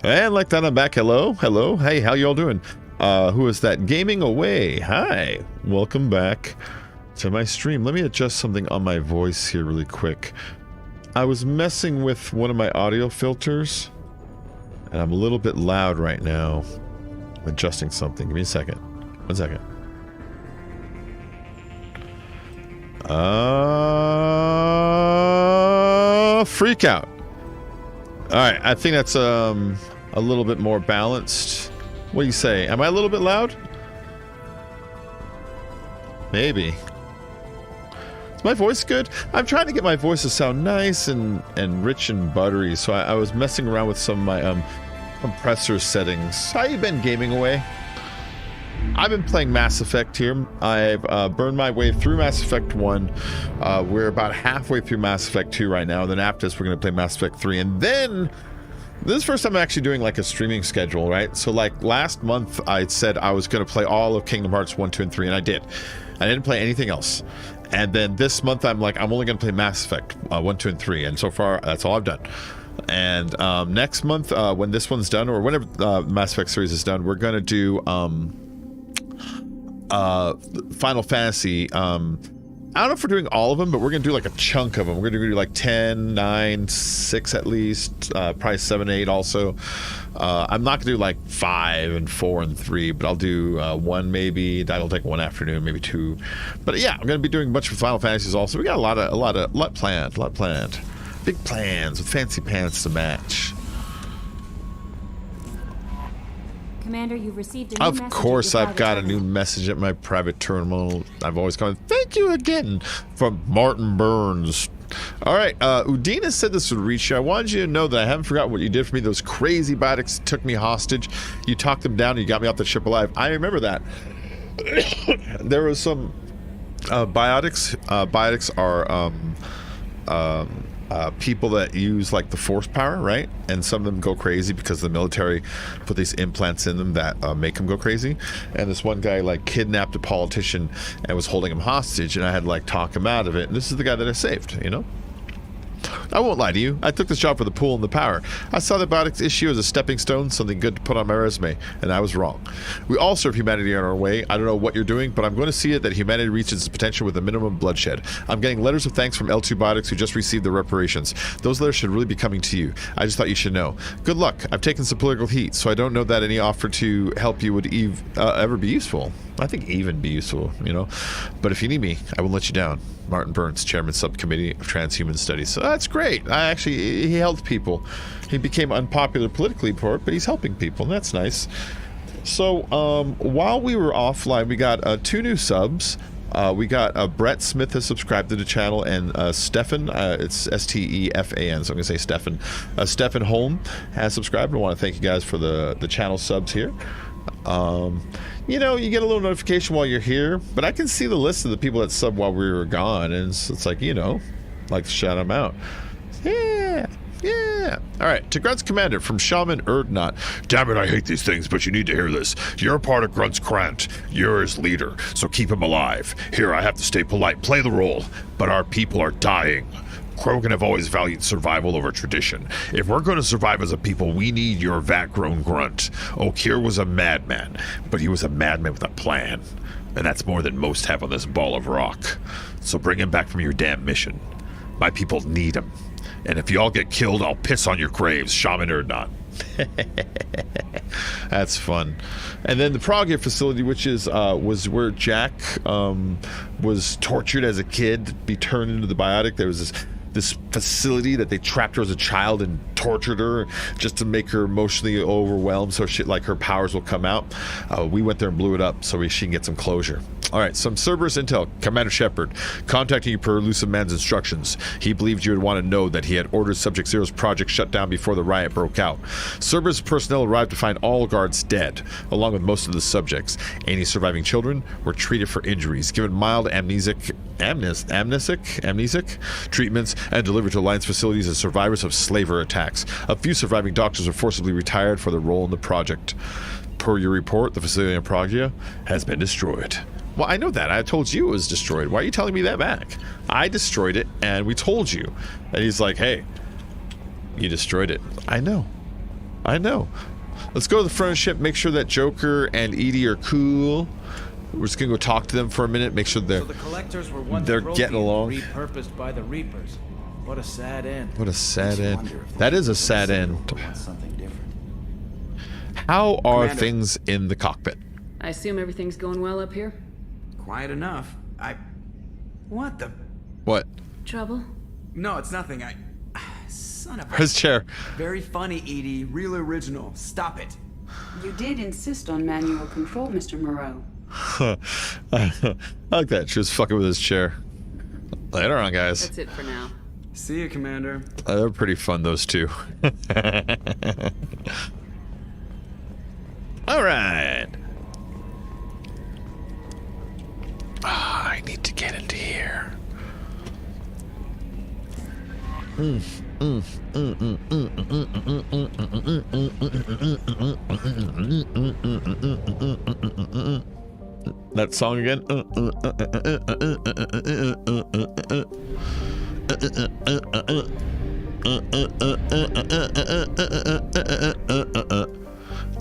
And like that, I'm back. Hello, hello. Hey, how y'all doing? Who is that? Gaming Away. Hi. Welcome back to my stream. Let me adjust something on my voice here really quick. I was messing with one of my audio filters, and I'm a little bit loud right now. I'm adjusting something. Give me a second. 1 second. Freak out. All right, I think that's a little bit more balanced. What do you say? Am I a little bit loud? Maybe. Is my voice good? I'm trying to get my voice to sound nice and rich and buttery, so I was messing around with some of my compressor settings. How you been, Gaming Away? I've been playing Mass Effect here. I've burned my way through Mass Effect 1. We're about halfway through Mass Effect 2 right now. Then after this, we're going to play Mass Effect 3. And then, this is the first time I'm actually doing like a streaming schedule, right? So like last month, I said I was going to play all of Kingdom Hearts 1, 2, and 3, and I did. I didn't play anything else. And then this month, I'm like, I'm only going to play Mass Effect 1, 2, and 3. And so far, that's all I've done. And next month, when this one's done, or whenever Mass Effect series is done, we're going to do... Final Fantasy. I don't know if we're doing all of them, but we're gonna do like a chunk of them. We're gonna do like 10, 9, 6 at least, probably 7, 8 also. I'm not gonna do like 5 and 4 and 3, but I'll do 1 maybe. That'll take 1 afternoon, maybe 2. But yeah, I'm gonna be doing a bunch of Final Fantasies also. We got a lot planned. Big plans with fancy pants to match. Commander, you've received a new message. Of course, I've got a new message at my private terminal. I've always gone, thank you again, from Martin Burns. All right, Udina said this would reach you. I wanted you to know that I haven't forgotten what you did for me. Those crazy biotics took me hostage. You talked them down and you got me off the ship alive. I remember that. There was some biotics. Biotics are people that use like the force power, right? And some of them go crazy because the military put these implants in them that make them go crazy. And this one guy like kidnapped a politician and was holding him hostage, and I had to like talk him out of it. And this is the guy that I saved, you know? I won't lie to you. I took this job for the pool and the power. I saw the biotics issue as a stepping stone, something good to put on my resume, and I was wrong. We all serve humanity on our way. I don't know what you're doing, but I'm going to see it that humanity reaches its potential with a minimum bloodshed. I'm getting letters of thanks from L2 Biotics who just received their reparations. Those letters should really be coming to you. I just thought you should know. Good luck. I've taken some political heat, so I don't know that any offer to help you would ever be useful. I think even be useful, you know. But if you need me, I won't let you down. Martin Burns, Chairman Subcommittee of Transhuman Studies. So that's great. He helped people. He became unpopular politically for it, but he's helping people, and that's nice. So while we were offline, we got 2 new subs. We got Brett Smith has subscribed to the channel, and Stefan, it's S-T-E-F-A-N, so I'm going to say Stefan. Stefan Holm has subscribed. I want to thank you guys for the channel subs here. You know, you get a little notification while you're here, but I can see the list of the people that subbed while we were gone, and it's like, you know, like to shout them out. Yeah. All right, to Grunt's commander from Shaman Erdnot. Damn it, I hate these things, but you need to hear this. You're a part of Grunt's Krant. You're his leader, so keep him alive. Here, I have to stay polite, play the role, but our people are dying. Krogan have always valued survival over tradition. If we're going to survive as a people, we need your vat-grown grunt. Okir was a madman, but he was a madman with a plan. And that's more than most have on this ball of rock. So bring him back from your damn mission. My people need him. And if y'all get killed, I'll piss on your graves, Shaman or not. That's fun. And then the Pragia facility, which is was where Jack was tortured as a kid, be turned into the biotic. There was this facility that they trapped her as a child and tortured her just to make her emotionally overwhelmed, so shit like her powers will come out. We went there and blew it up so she can get some closure. All right, some Cerberus intel. Commander Shepard, contacting you per Elusive Man's instructions. He believed you would want to know that he had ordered Subject Zero's project shut down before the riot broke out. Cerberus personnel arrived to find all guards dead, along with most of the subjects. Any surviving children were treated for injuries, given mild amnesic treatments, and delivered to Alliance facilities as survivors of slaver attacks. A few surviving doctors were forcibly retired for their role in the project. Per your report, the facility in Pragia has been destroyed. Well, I know that. I told you it was destroyed. Why are you telling me that back? I destroyed it, and we told you. And he's like, hey, you destroyed it. I know. I know. Let's go to the front of the ship, make sure that Joker and Edie are cool. We're just gonna go talk to them for a minute, make sure So the collectors were once they're getting along. repurposed by the Reapers. What a sad end. What a sad end. That is a sad end. Something different. How are Commander. things in the cockpit? I assume everything's going well up here? Quiet enough. What the? What? Trouble? No, it's nothing. Son of a... His chair. Very funny, Edie. Real original. Stop it. You did insist on manual control, Mr. Moreau. I like that. She was fucking with his chair. Later on, guys. That's it for now. See you, Commander. They're pretty fun, those two. All right. I need to get into here. That song again?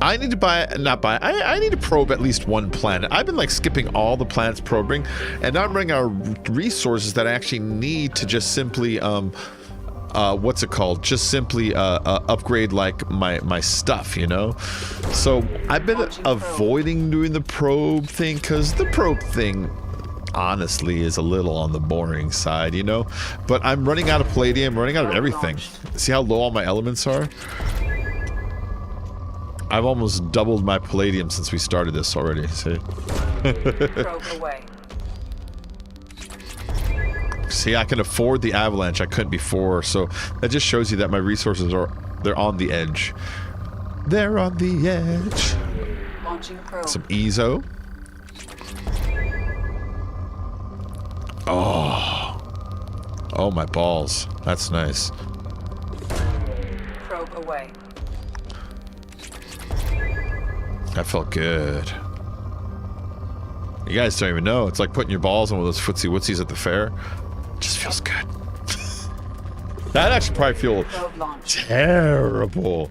I need to I need to probe at least one planet. I've been like skipping all the planets probing, and now I'm running out of resources that I actually need to just simply what's it called? Just simply upgrade like my stuff, you know? So I've been avoiding doing the probe thing because the probe thing honestly is a little on the boring side, you know? But I'm running out of palladium, running out of everything. See how low all my elements are? I've almost doubled my palladium since we started this already, see? Probe away. See, I can afford the avalanche. I couldn't before, so that just shows you that my resources they're on the edge. They're on the edge. Launching probe. Some EZO. Oh, my balls. That's nice. Probe away. That felt good. You guys don't even know. It's like putting your balls on one of those footsie wootsies at the fair. Just feels good. That actually probably feel Probe launch. terrible.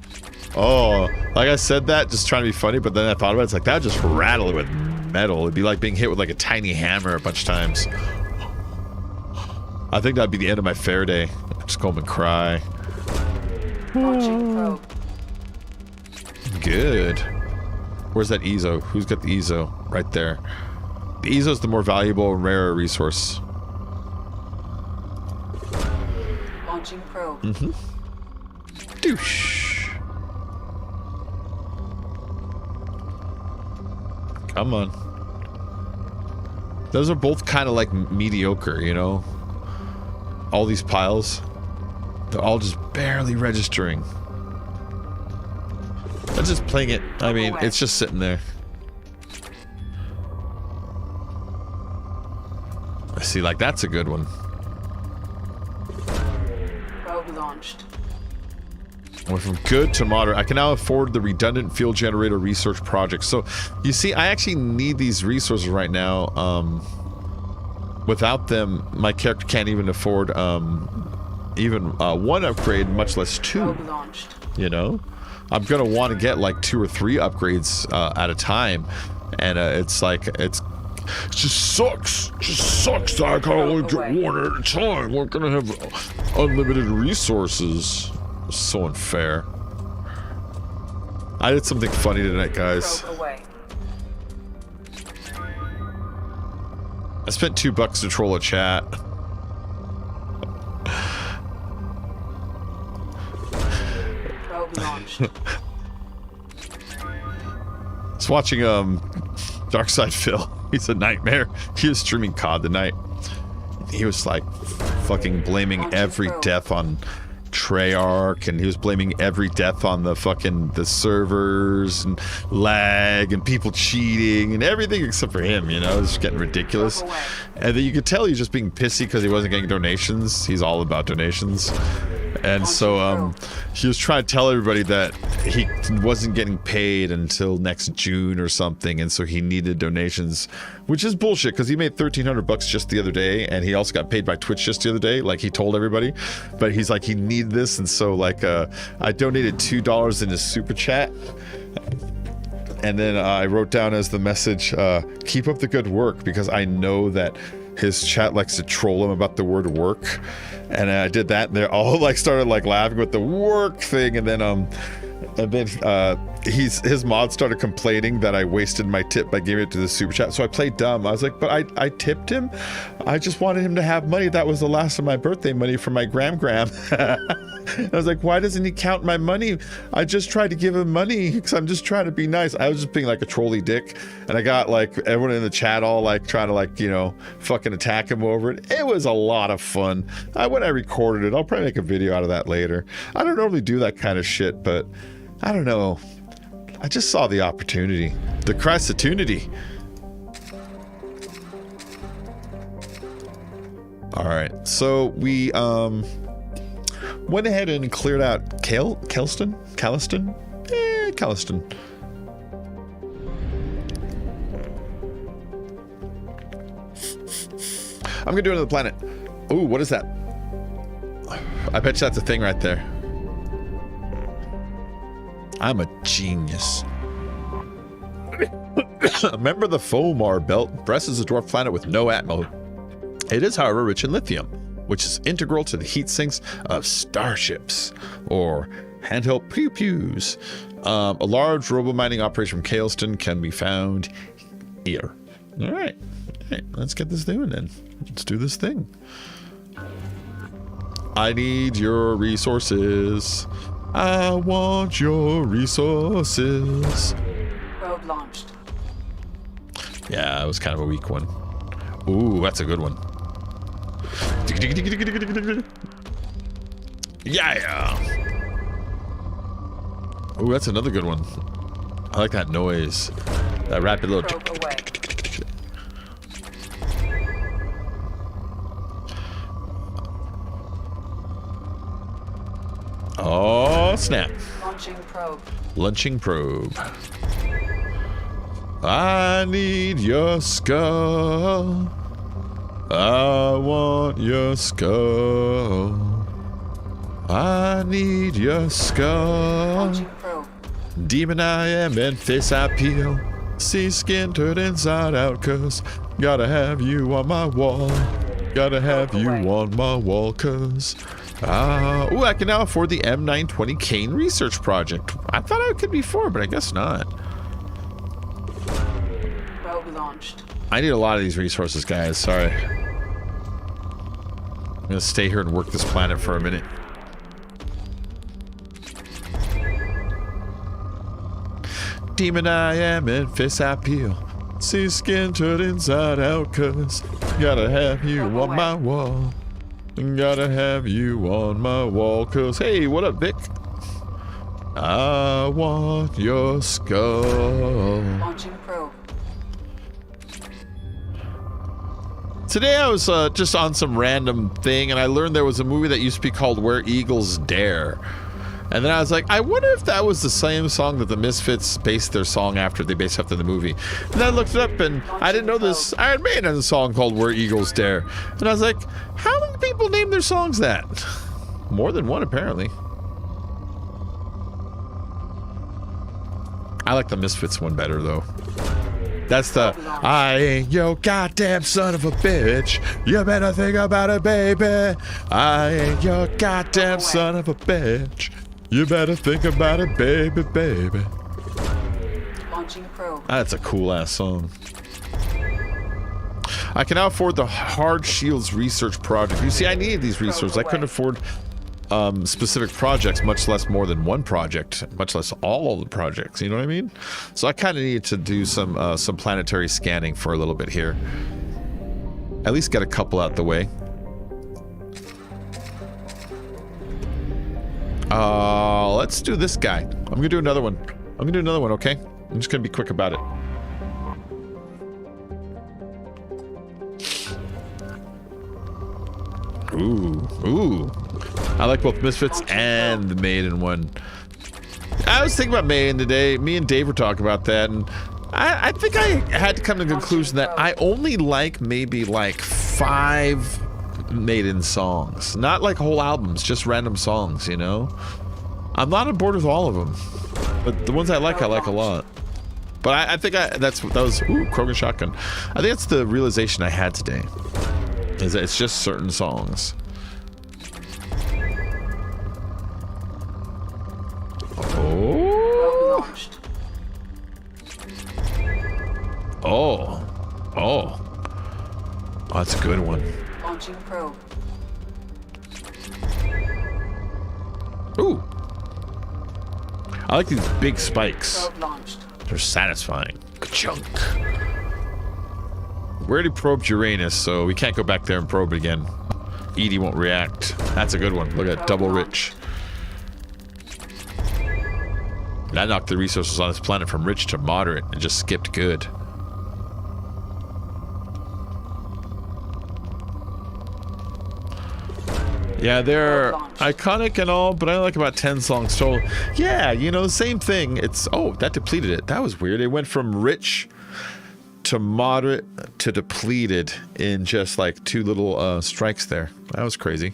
Oh, like I said that just trying to be funny, but then I thought about it. It's like that would just rattle it with metal. It'd be like being hit with like a tiny hammer a bunch of times. I think that'd be the end of my fair day. I'd just go home and cry. Launching probe. Good. Where's that EZO? Who's got the EZO? Right there. The EZO's the more valuable and rarer resource. Launching probe. Douche. Come on. Those are both kind of like mediocre, you know? All these piles. They're all just barely registering. I'm just playing it. I mean, it's just sitting there. I see, like, that's a good one. Probe launched. Went from good to moderate. I can now afford the redundant field generator research project. So, you see, I actually need these resources right now. Without them, my character can't even afford even one upgrade, much less two. Probe launched. You know? I'm gonna want to get like 2 or 3 upgrades at a time. And it's like, it just sucks. It just sucks that I can only get one at a time. We're gonna have unlimited resources. So unfair. I did something funny tonight, guys. Probe away. I spent $2 to troll a chat. Probe launched. I was watching Darkside Phil. He's a nightmare. He was streaming COD tonight. He was like fucking blaming every death on Treyarch, and he was blaming every death on the servers and lag and people cheating and everything except for him, you know. It's getting ridiculous. And then you could tell he's just being pissy because he wasn't getting donations. He's all about donations. And so he was trying to tell everybody that he wasn't getting paid until next June or something, and so he needed donations, which is bullshit because he made $1,300 just the other day, and he also got paid by Twitch just the other day, like he told everybody. But he's like, he needed this, and so like I donated $2 in his super chat. And then I wrote down as the message, keep up the good work, because I know that his chat likes to troll him about the word work. And I did that, and they all like started like laughing with the work thing. And then his mod started complaining that I wasted my tip by giving it to the super chat. So I played dumb. I was like, but I tipped him. I just wanted him to have money. That was the last of my birthday money for my gram. I was like, why doesn't he count my money? I just tried to give him money because I'm just trying to be nice. I was just being like a trolly dick, and I got like everyone in the chat all like trying to like, you know, fucking attack him over it. It was a lot of fun. When I recorded it, I'll probably make a video out of that later. I don't normally do that kind of shit, but I don't know. I just saw the opportunity, the Christ-tunity. All right, so we went ahead and cleared out Caliston. I'm gonna do another planet. Ooh, what is that? I bet you that's a thing right there. I'm a genius. Remember the Fomar belt? Bress is a dwarf planet with no atmo. It is, however, rich in lithium, which is integral to the heat sinks of starships, or handheld pew-pews. A large robo-mining operation from Caliston can be found here. All right, let's get this doing then. Let's do this thing. I need your resources. I want your resources. Probe launched. Yeah, it was kind of a weak one. Ooh, that's a good one. Yeah. Ooh, that's another good one. I like that noise. That rapid little. Probe away. Oh, snap. Launching probe. Launching probe. I need your skull. I want your skull. I need your skull. Launching probe. Demon I am and face I peel. See skin turned inside out, cause gotta have you on my wall. Gotta have you on my wall, cause ooh, I can now afford the M920 Kane research project. I thought I could be for, but I guess not. Probe launched. I need a lot of these resources, guys. Sorry. I'm gonna stay here and work this planet for a minute. Demon I am and face I peel. See skin turned inside out, cause gotta have you on my wall. Gotta have you on my wall, cause hey, what up, Vic? I want your skull. Launching probe. Today I was just on some random thing, and I learned there was a movie that used to be called Where Eagles Dare. And then I was like, I wonder if that was the same song that the Misfits based their song after they based after the movie. And then I looked it up, and I didn't know this. Iron Maiden has a song called Where Eagles Dare. And I was like, how many people name their songs that? More than one, apparently. I like the Misfits one better, though. That's the, I ain't your goddamn son of a bitch. You better think about it, baby. I ain't your goddamn son of a bitch. You better think about it, baby, baby. Launching probe. That's a cool-ass song. I can now afford the Hard Shields research project. You see, I needed these resources. I couldn't afford specific projects, much less more than one project, much less all the projects. You know what I mean? So I kind of needed to do some planetary scanning for a little bit here. At least get a couple out the way. Let's do this guy. I'm gonna do another one. Okay? I'm just gonna be quick about it. Ooh. I like both Misfits and the Maiden one. I was thinking about Maiden today. Me and Dave were talking about that, and I think I had to come to the conclusion that I only like maybe like 5 Maiden songs. Not like whole albums, just random songs, you know? I'm not on board with all of them, but the ones I like a lot. But I think that was Krogan Shotgun. I think that's the realization I had today. Is that it's just certain songs. Oh. Oh, that's a good one. Launching probe. Ooh. I like these big spikes. Probe launched. They're satisfying. Ka-chunk. We already probed Uranus, so we can't go back there and probe it again. Edie won't react. That's a good one. Look at double rich. That knocked the resources on this planet from rich to moderate and just skipped good. Yeah, they're iconic and all, but I like about 10 songs total. Yeah, you know, same thing. It's, oh, that depleted it. That was weird. It went from rich to moderate to depleted in just like 2 little strikes there. That was crazy.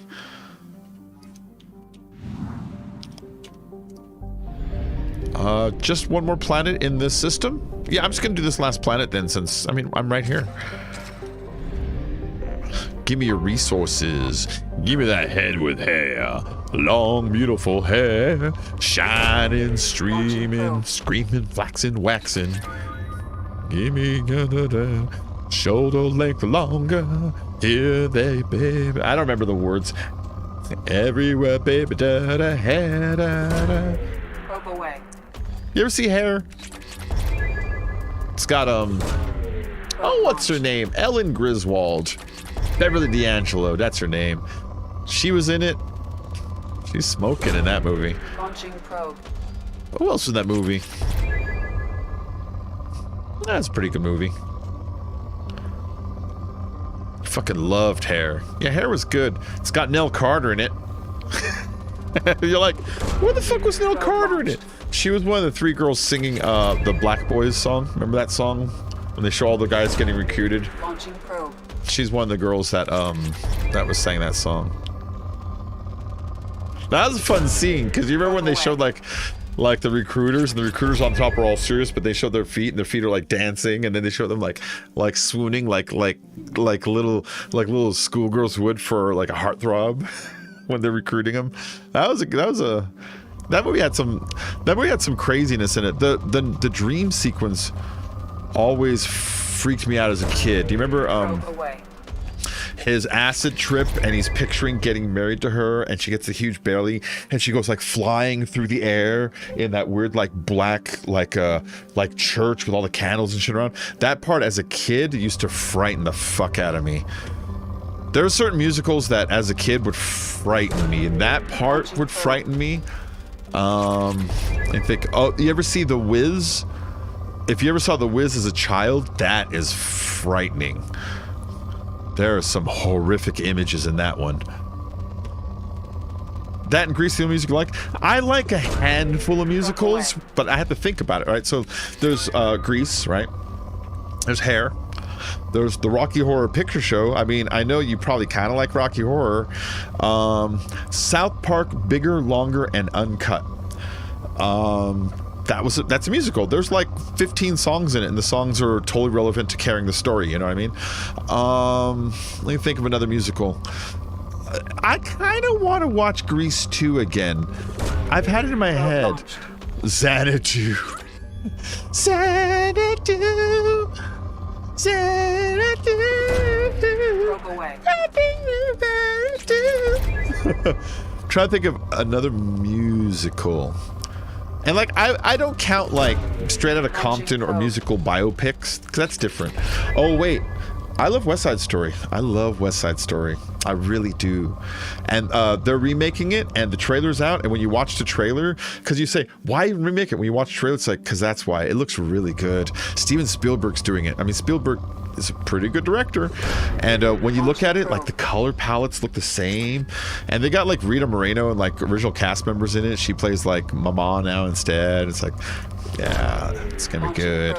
Just one more planet in this system? Yeah, I'm just gonna do this last planet then, since, I mean, I'm right here. Give me your resources. Give me that head with hair. Long, beautiful hair. Shining, streaming, screaming, flaxing, waxing. Give me shoulder length longer. Here they, baby. I don't remember the words. Everywhere, baby. Da da da da. Probe away. You ever see Hair? It's got oh, what's her name? Ellen Griswold. Beverly D'Angelo, that's her name. She was in it. She's smoking in that movie. Launching probe. Who else was in that movie? That's a pretty good movie. Fucking loved Hair. Yeah, Hair was good. It's got Nell Carter in it. You're like, where the fuck was Nell Carter in it? She was one of the 3 girls singing the Black Boys song. Remember that song? When they show all the guys getting recruited? Launching probe. She's one of the girls that that was sang that song. That was a fun scene, because you remember when they showed like the recruiters, and the recruiters on top are all serious, but they showed their feet, and their feet are like dancing, and then they show them like swooning like little schoolgirls would for like a heartthrob when they're recruiting them. That movie had some craziness in it. The dream sequence always freaked me out as a kid. Do you remember his acid trip, and he's picturing getting married to her, and she gets a huge belly, and she goes like flying through the air in that weird like black like church with all the candles and shit around? That part as a kid used to frighten the fuck out of me. There are certain musicals that as a kid would frighten me, and that part would frighten me. I think, oh, you ever see The Wiz? If you ever saw The Wiz as a child, that is frightening. There are some horrific images in that one. That and Grease, the only music I like a handful of musicals, but I have to think about it, right? So there's Grease, right? There's Hair. There's the Rocky Horror Picture Show. I mean, I know you probably kind of like Rocky Horror. South Park, Bigger, Longer, and Uncut. That's a musical. There's like 15 songs in it, and the songs are totally relevant to carrying the story, you know what I mean? Let me think of another musical. I kind of want to watch Grease 2 again. I've had it in my head. Xanadu. Xanadu. Xanadu. Trying to think of another musical. And like, I don't count like Straight Outta Compton or musical biopics, because that's different. Oh wait, I love West Side Story. I love West Side Story. I really do. And they're remaking it, and the trailer's out, and when you watch the trailer, because you say, why remake it? When you watch the trailer, it's like, because that's why. It looks really good. Steven Spielberg's doing it. I mean, Spielberg is a pretty good director. And when you look at it, like the color palettes look the same, and they got like Rita Moreno and like original cast members in it. She plays like Mama now instead. It's like, yeah, it's gonna be good.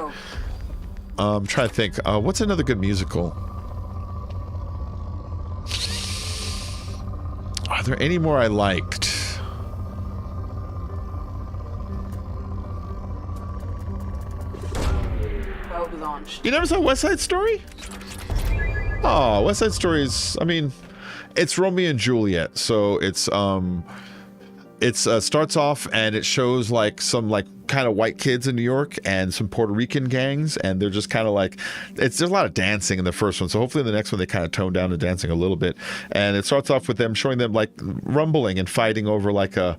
I'm trying to think. What's another good musical? Are there any more I liked? You never saw West Side Story? Oh, West Side Story is, I mean, it's Romeo and Juliet. So it's starts off and it shows like some like kind of white kids in New York and some Puerto Rican gangs, and they're just kind of like, there's a lot of dancing in the first one, so hopefully in the next one they kind of tone down the dancing a little bit. And it starts off with them showing them like rumbling and fighting over like a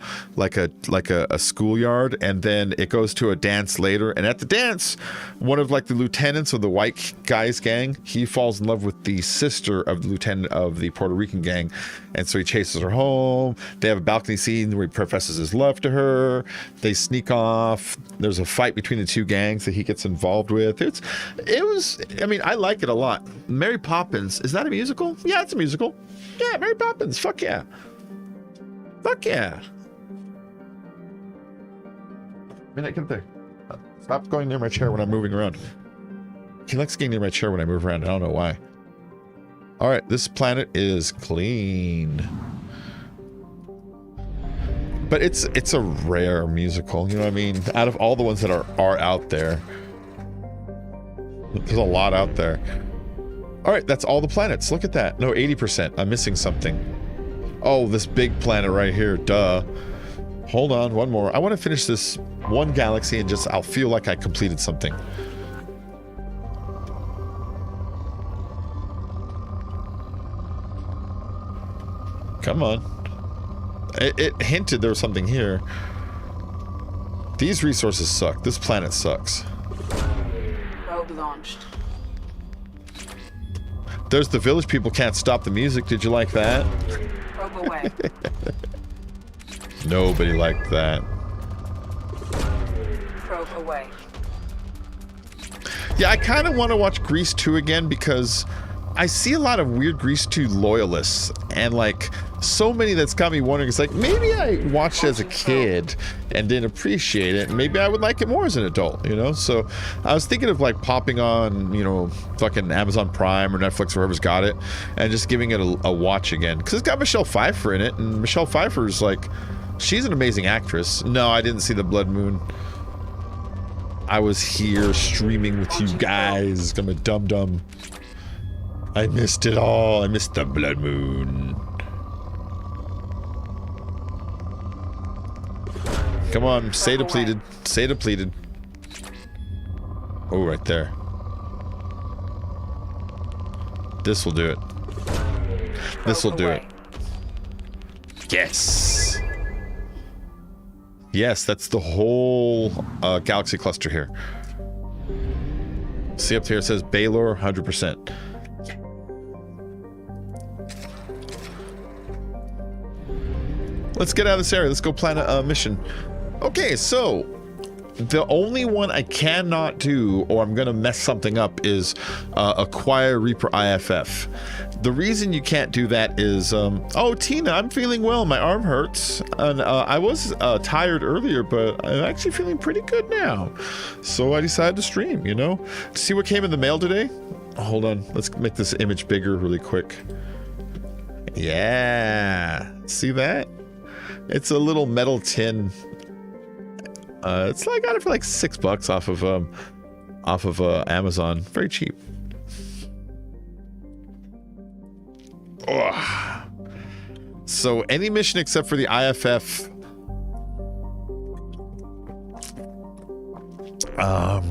schoolyard, and then it goes to a dance later, and at the dance one of like the lieutenants of the white guys gang, he falls in love with the sister of the lieutenant of the Puerto Rican gang, and so he chases her home. They have a balcony scene where he professes his love to her. They sneak off. There's a fight between the two gangs that he gets involved with. It was, I mean, I like it a lot. Mary Poppins, is that a musical? Yeah, it's a musical. Yeah, Mary Poppins, fuck yeah. Fuck yeah. Minute, come there. Stop going near my chair when I'm moving around. He likes getting near my chair when I move around. I don't know why. All right, this planet is clean. But it's a rare musical, you know what I mean? Out of all the ones that are out there, there's a lot out there. All right, that's all the planets. Look at that. No, 80%. I'm missing something. Oh, this big planet right here. Duh. Hold on, one more. I want to finish this one galaxy and just, I'll feel like I completed something. Come on. It hinted there was something here. These resources suck. This planet sucks. Probe launched. There's the village people can't stop the music. Did you like that? Probe away. Nobody liked that. Probe away. Yeah, I kind of want to watch Grease 2 again because I see a lot of weird Grease 2 loyalists, and like so many that's got me wondering, it's like maybe I watched it as a kid and didn't appreciate it, and maybe I would like it more as an adult, you know? So I was thinking of like popping on, you know, fucking Amazon Prime or Netflix or whoever's got it, and just giving it a watch again, because it's got Michelle Pfeiffer in it, and Michelle Pfeiffer's like, she's an amazing actress. No, I didn't see the Blood Moon. I was here streaming with you guys. I'm a dum-dum. I missed it all. I missed the Blood Moon. Come on, stay depleted. Stay depleted. Oh, right there. This will do it. This will do it. Yes. Yes, that's the whole galaxy cluster here. See up here, it says Baylor 100%. Let's get out of this area. Let's go plan a mission. Okay, so the only one I cannot do, or I'm gonna mess something up, is acquire Reaper IFF. The reason you can't do that is, oh, Tina, I'm feeling well. My arm hurts, and I was tired earlier, but I'm actually feeling pretty good now. So I decided to stream, you know? See what came in the mail today? Hold on, let's make this image bigger really quick. Yeah, see that? It's a little metal tin. It's like, I got it for like $6 off of Amazon. Very cheap. Oh. So any mission except for the IFF. I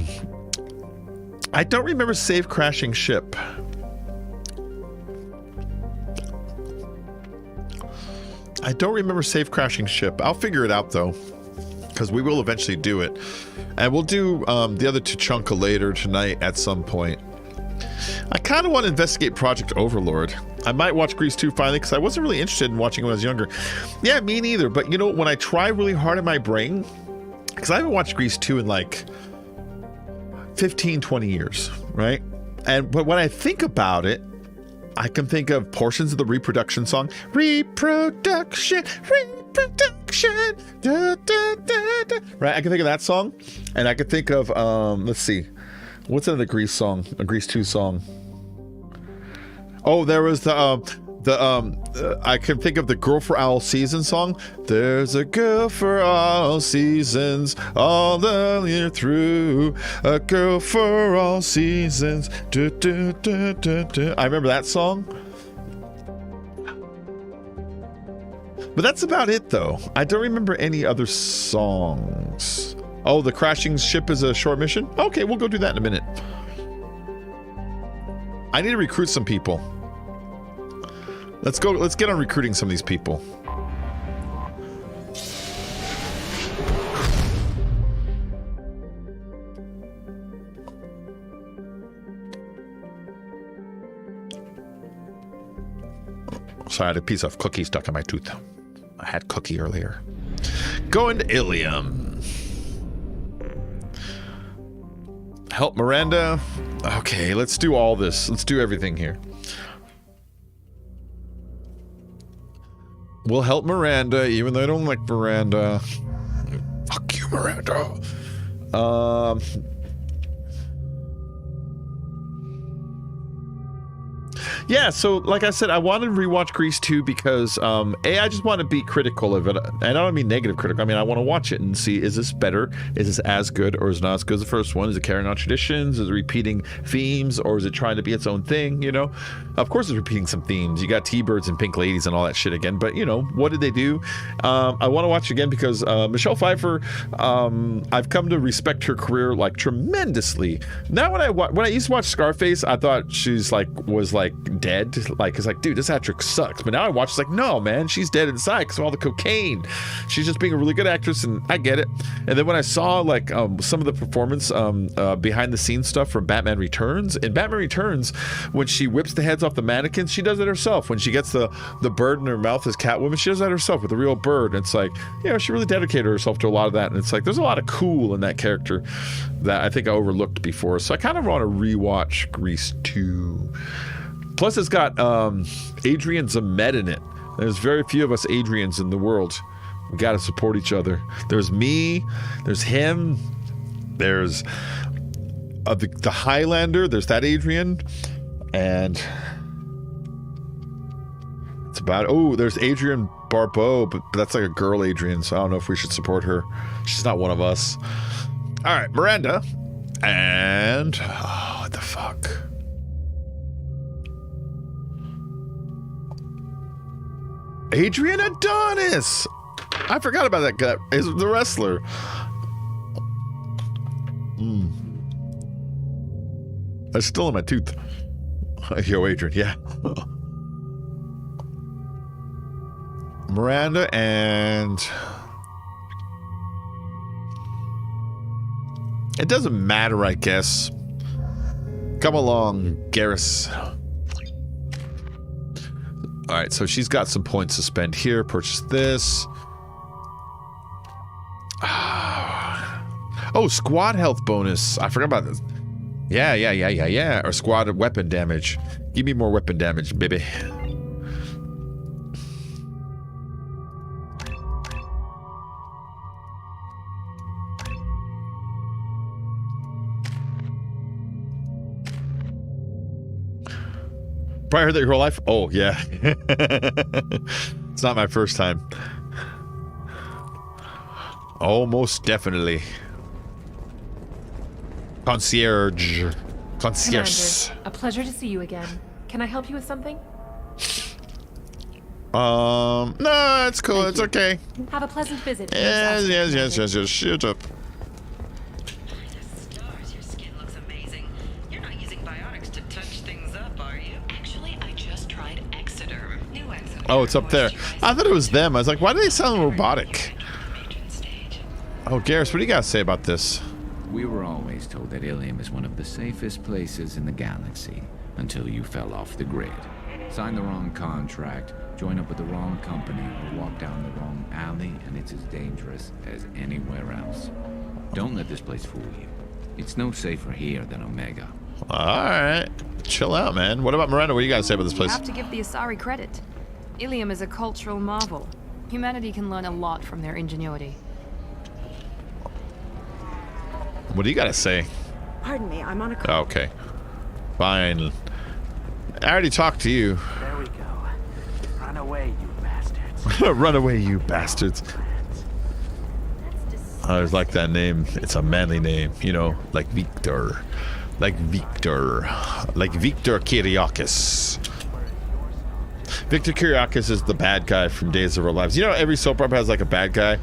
don't remember save crashing ship. I don't remember save crashing ship. I'll figure it out though, because we will eventually do it, and we'll do the other Tuchanka later tonight at some point. I kind of want to investigate Project Overlord. I might watch Grease 2 finally, because I wasn't really interested in watching it when I was younger. Yeah, me neither. But you know, when I try really hard in my brain, because I haven't watched Grease 2 in like 15, 20 years, right? But when I think about it, I can think of portions of the reproduction song. Reproduction. Da, da, da, da. Right, I can think of that song, and I can think of let's see, what's another Grease song? A Grease 2 song. Oh, there was I can think of the Girl for All Seasons song. There's a girl for all seasons, all the year through. A girl for all seasons. Du, du, du, du, du. I remember that song. But that's about it, though. I don't remember any other songs. Oh, the crashing ship is a short mission? Okay, we'll go do that in a minute. I need to recruit some people. Let's go. Let's get on recruiting some of these people. Sorry, I had a piece of cookie stuck in my tooth. I had cookie earlier. Going to Ilium. Help Miranda. Okay, let's do all this. Let's do everything here. We'll help Miranda, even though I don't like Miranda. Fuck you, Miranda. Yeah, so like I said, I wanted to rewatch Grease 2 because I just want to be critical of it. And I don't mean negative critical. I mean, I want to watch it and see, is this better? Is this as good or is it not as good as the first one? Is it carrying on traditions? Is it repeating themes, or is it trying to be its own thing? You know, of course it's repeating some themes. You got T-Birds and Pink Ladies and all that shit again, but you know, what did they do? I want to watch it again because Michelle Pfeiffer, I've come to respect her career like tremendously. Now when I used to watch Scarface, I thought she's like was like dead, like it's like, dude, this actress sucks. But now I watch, it's like, no man, she's dead inside because of all the cocaine. She's just being a really good actress, and I get it. And then when I saw like some of the performance behind the scenes stuff from Batman Returns, in Batman Returns, when she whips the heads off the mannequins, she does it herself. When she gets the bird in her mouth as Catwoman, she does that herself with a real bird. And it's like, you know, she really dedicated herself to a lot of that. And it's like, there's a lot of cool in that character that I think I overlooked before. So I kind of want to rewatch Grease 2. Plus, it's got Adrian Zemed in it. There's very few of us Adrians in the world. We got to support each other. There's me. There's him. There's the Highlander. There's that Adrian. And it's about... Oh, there's Adrian Barbeau, but that's like a girl Adrian, so I don't know if we should support her. She's not one of us. All right, Miranda. And... Oh, what the fuck? Adrian Adonis! I forgot about that guy. He's the wrestler. It's still in my tooth. Yo, Adrian, yeah. Miranda and... It doesn't matter, I guess. Come along, Garrus. All right, so she's got some points to spend here. Purchase this. Oh, squad health bonus. I forgot about this. Yeah. Or squad weapon damage. Give me more weapon damage, baby. Probably heard that your whole life? Oh, yeah. It's not my first time. Oh, most definitely. Concierge. Concierge. Commander, a pleasure to see you again. Can I help you with something? No, it's cool. It's okay. Have a pleasant visit. Yes. Shut up. Stars, your skin looks amazing. You're not using biotics to touch things up, are you? Actually, I just tried Exoderm. New Exoderm. Oh, it's up there. I thought it was them. I was like, why do they sound robotic? Oh, Garrus, what do you guys say about this? We were always told that Ilium is one of the safest places in the galaxy until you fell off the grid. Sign the wrong contract, join up with the wrong company, or walk down the wrong alley, and it's as dangerous as anywhere else. Don't let this place fool you. It's no safer here than Omega. All right. Chill out, man. What about Miranda? What do you got to say about this You place? have to give the Asari credit. Ilium is a cultural marvel. Humanity can learn a lot from their ingenuity. What do you got to say? Pardon me, I'm on a call. Okay. Fine. I already talked to you. There we go. Run away, you bastards. Run away, you bastards. I always like that name. It's a manly name, you know, like Victor. Like Victor Kiriakis. Victor Kiriakis is the bad guy from Days of Our Lives. You know, every soap opera has like a bad guy.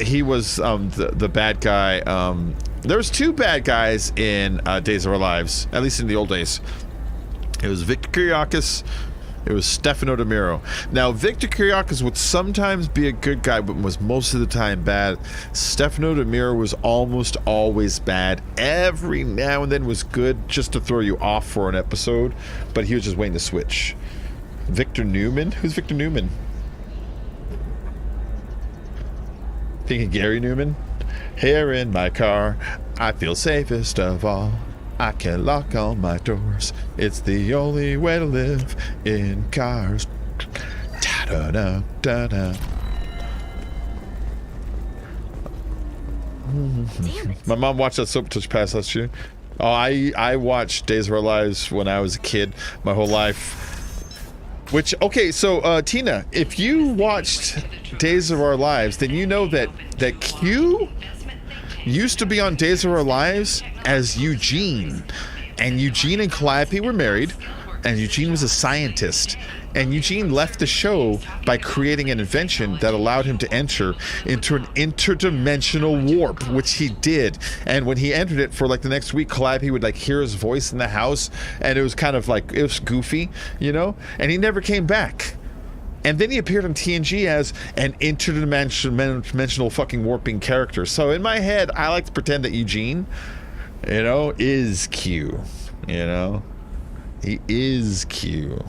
He was the bad guy. There was two bad guys in Days of Our Lives, at least in the old days. It was Victor Kiriakis. It was Stefano De Miro. Now, Victor Kiriakis would sometimes be a good guy, but was most of the time bad. Stefano De Miro was almost always bad. Every now and then was good just to throw you off for an episode, but he was just waiting to switch. Victor Newman? Who's Victor Newman? Thinking Gary Newman? Here in my car, I feel safest of all. I can lock all my doors. It's the only way to live in cars. Da-da-da-da-da. My mom watched that soap Touch Pass last year. Oh, I watched Days of Our Lives when I was a kid, my whole life. Which, okay, so Tina, if you watched Days of Our Lives, then you know that Q used to be on Days of Our Lives as Eugene. And Eugene and Calliope were married, and Eugene was a scientist. And Eugene left the show by creating an invention that allowed him to enter into an interdimensional warp, which he did. And when he entered it for like the next week, Calliope would like hear his voice in the house, and it was kind of like, it was goofy, you know? And he never came back. And then he appeared on TNG as an interdimensional fucking warping character. So in my head, I like to pretend that Eugene, you know, is Q. You know? He is Q.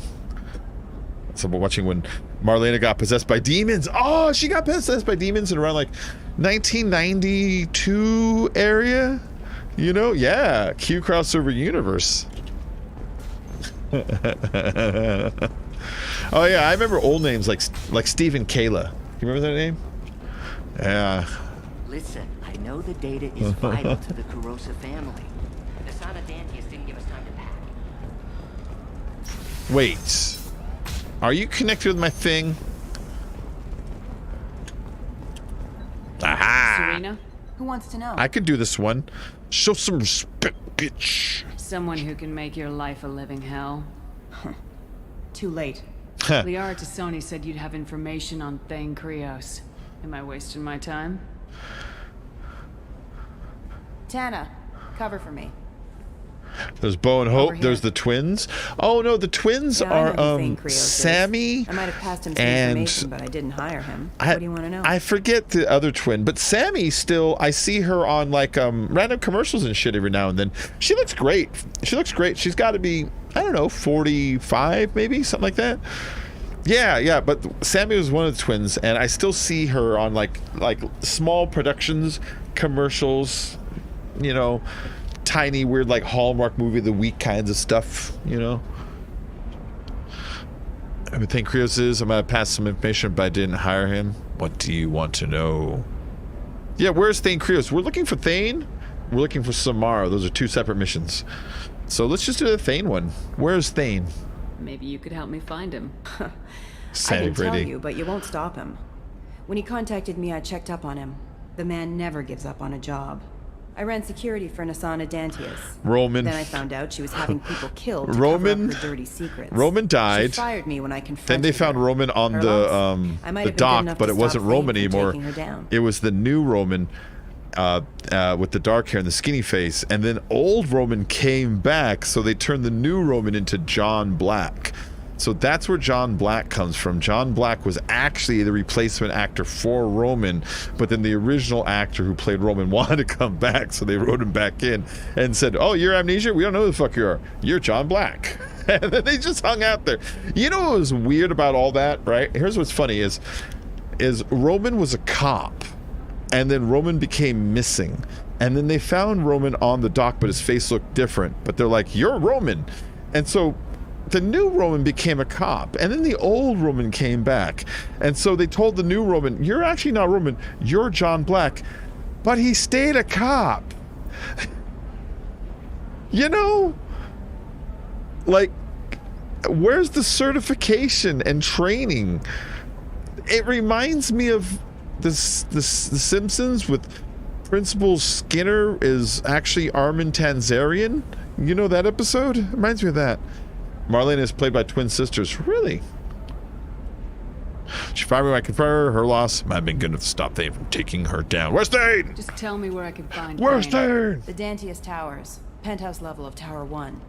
So we're watching when Marlena got possessed by demons. Oh, she got possessed by demons in around like 1992 area. You know? Yeah. Q crossover universe. Oh yeah, I remember old names like Stephen Kayla. You remember that name? Yeah. Listen, I know the data is vital to the Kurosa family. Asana Dantius didn't give us time to pack. Wait. Are you connected with my thing? Aha! Serena? Who wants to know? I could do this one. Show some respect, bitch. Someone who can make your life a living hell. Too late. Liara Tassoni said you'd have information on Thane Krios. Am I wasting my time? Tana, cover for me. There's Bo and Hope. There's the twins. Oh no, the twins Yeah, I know are who Thane Krios is. Sammy. I might have passed him some and information, but I didn't hire him. What do you want to know? I forget the other twin, but Sammy still. I see her on like random commercials and shit every now and then. She looks great. She looks great. She's got to be, I don't know, 45 maybe, something like that. Yeah, but Sammy was one of the twins, and I still see her on like small productions, commercials, you know, tiny weird like Hallmark movie of the week kinds of stuff, you know. I would think Krios is. I'm gonna pass some information, but I didn't hire him. What do you want to know? Yeah, where's Thane Krios? We're looking for Thane. We're looking for Samara. Those are two separate missions. So let's just do the Thane one. Where's Thane? Maybe you could help me find him. I can tell you, but you won't stop him. When he contacted me, I checked up on him. The man never gives up on a job. I ran security for Asana Dantius. Roman. Then I found out she was having people killed to Roman, cover up her dirty secrets. Roman died. She fired me when I confronted Then they found her. Roman on Her the loss. dock, but it wasn't Roman anymore. Her down. It was the new Roman with the dark hair and the skinny face, and then old Roman came back, so they turned the new Roman into John Black. So that's where John Black comes from. John Black was actually the replacement actor for Roman, but then the original actor who played Roman wanted to come back, so they wrote him back in and said, "Oh, you're Amnesia? We don't know who the fuck you are. You're John Black." And then they just hung out there. You know what was weird about all that, right? Here's what's funny is Roman was a cop, and then Roman became missing. And then they found Roman on the dock, but his face looked different. But they're like, you're Roman. And so the new Roman became a cop. And then the old Roman came back. And so they told the new Roman, you're actually not Roman, you're John Black. But he stayed a cop. You know? Like, where's the certification and training? It reminds me of the Simpsons with Principal Skinner is actually Armin Tanzarian. You know that episode? It reminds me of that. Marlena is played by twin sisters. Really? She fired me. I confirm her loss. Might have been good enough to stop Thane from taking her down. Where's Thane? Just tell me where I can find Where's Thane? Thane? The Dantius Towers. Penthouse level of Tower 1.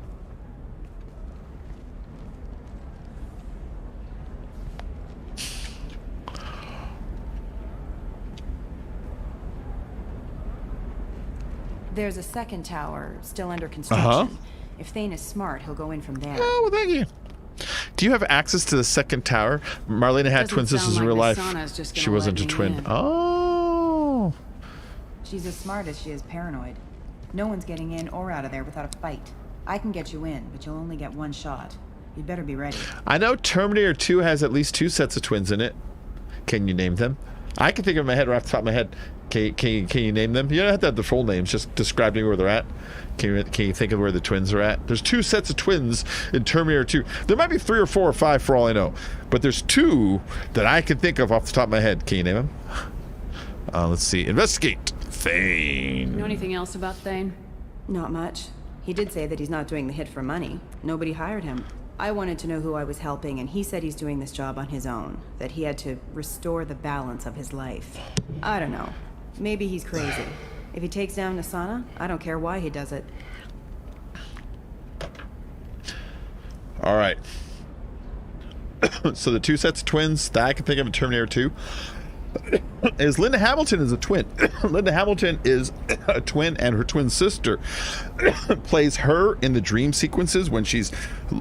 There's a second tower still under construction. If Thane is smart, he'll go in from there. Oh, well, thank you. Do you have access to the second tower? Marlena had twin sisters in real life. She wasn't a twin. Oh. She's as smart as she is paranoid. No one's getting in or out of there without a fight. I can get you in, but you'll only get one shot. You'd better be ready. I know Terminator 2 has at least 2 sets of twins in it. Can you name them? I can think of my head right off the top of my head. Can you name them? You don't have to have the full names. Just describe to me where they're at. Can you think of where the twins are at? There's 2 sets of twins in Terminator 2. There might be 3 or 4 or 5 for all I know. But there's 2 that I can think of off the top of my head. Can you name them? Let's see. Investigate. Thane. Know anything else about Thane? Not much. He did say that he's not doing the hit for money. Nobody hired him. I wanted to know who I was helping, and he said he's doing this job on his own. That he had to restore the balance of his life. I don't know. Maybe he's crazy. If he takes down Nasana, I don't care why he does it. All right. So the 2 sets of twins that I can think of in Terminator 2 is Linda Hamilton is a twin. Linda Hamilton is a twin, and her twin sister plays her in the dream sequences when she's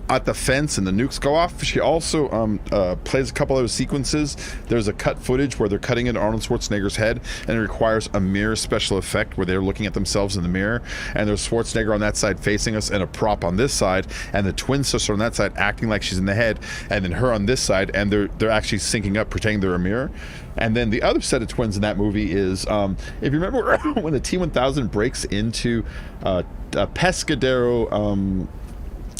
at the fence and the nukes go off. She also plays a couple other sequences. There's a cut footage where they're cutting into Arnold Schwarzenegger's head, and it requires a mirror special effect where they're looking at themselves in the mirror, and there's Schwarzenegger on that side facing us and a prop on this side, and the twin sister on that side acting like she's in the head, and then her on this side, and they're actually syncing up, pretending they're a mirror. And then the other set of twins in that movie is, if you remember when the T-1000 breaks into a Pescadero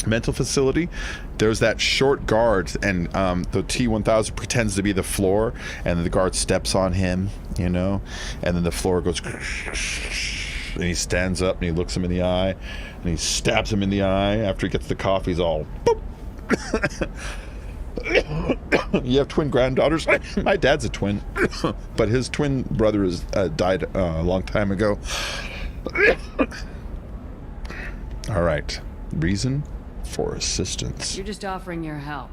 mental facility, there's that short guard, and the T-1000 pretends to be the floor, and the guard steps on him, you know, and then the floor goes, and he stands up and he looks him in the eye, and he stabs him in the eye. After he gets the coffee, he's all, boop. You have twin granddaughters? My dad's a twin, but his twin brother has died a long time ago. All right. Reason for assistance. You're just offering your help.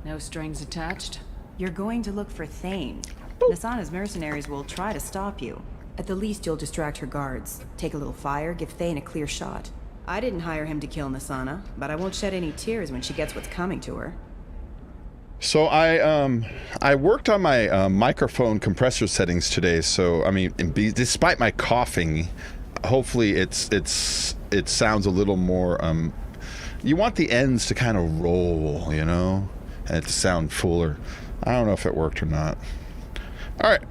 No strings attached? You're going to look for Thane. Nasana's mercenaries will try to stop you. At the least, you'll distract her guards. Take a little fire, give Thane a clear shot. I didn't hire him to kill Nasana, but I won't shed any tears when she gets what's coming to her. So I worked on my microphone compressor settings today. So I mean, despite my coughing, hopefully it sounds a little more. You want the ends to kind of roll, you know, and to sound fuller. I don't know if it worked or not. All right,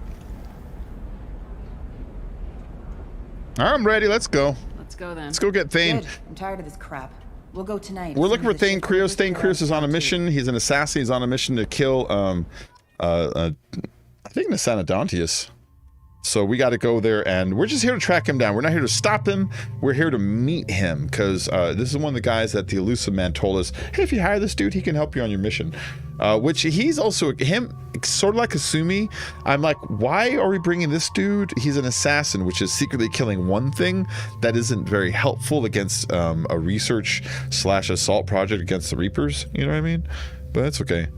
I'm ready. Let's go. Let's go then. Let's go get Thane. Good. I'm tired of this crap. We'll go tonight. We're looking for Thane Krios. Thane Krios is on a mission. He's an assassin. He's on a mission to kill, I think Nasana Dantius. So we got to go there, and we're just here to track him down. We're not here to stop him. We're here to meet him, because this is one of the guys that the elusive man told us, hey, if you hire this dude, he can help you on your mission. Which he's also, sort of like Kasumi. I'm like, why are we bringing this dude? He's an assassin, which is secretly killing one thing that isn't very helpful against a research/assault project against the Reapers. You know what I mean? But that's okay.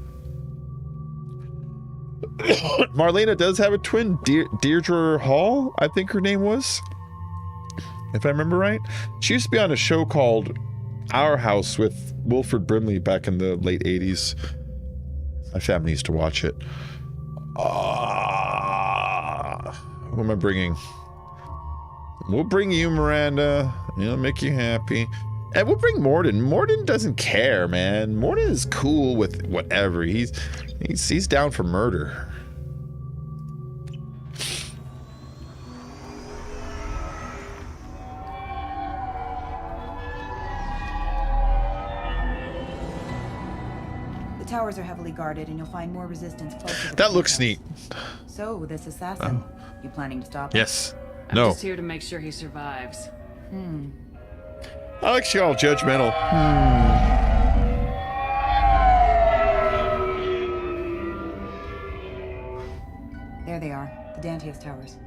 Marlena does have a twin, Deirdre Hall, I think her name was, if I remember right. She used to be on a show called Our House with Wilford Brimley back in the late 80s. My family used to watch it. Who am I bringing? We'll bring you, Miranda. Make you happy. And we'll bring Morden. Morden doesn't care, man. Morden is cool with whatever. He's down for murder. The towers are heavily guarded, and you'll find more resistance closer to That looks neat. So, this assassin, you planning to stop him? Yes. I'm No. just here to make sure he survives. I like she all judgmental. There they are, the Dantius towers.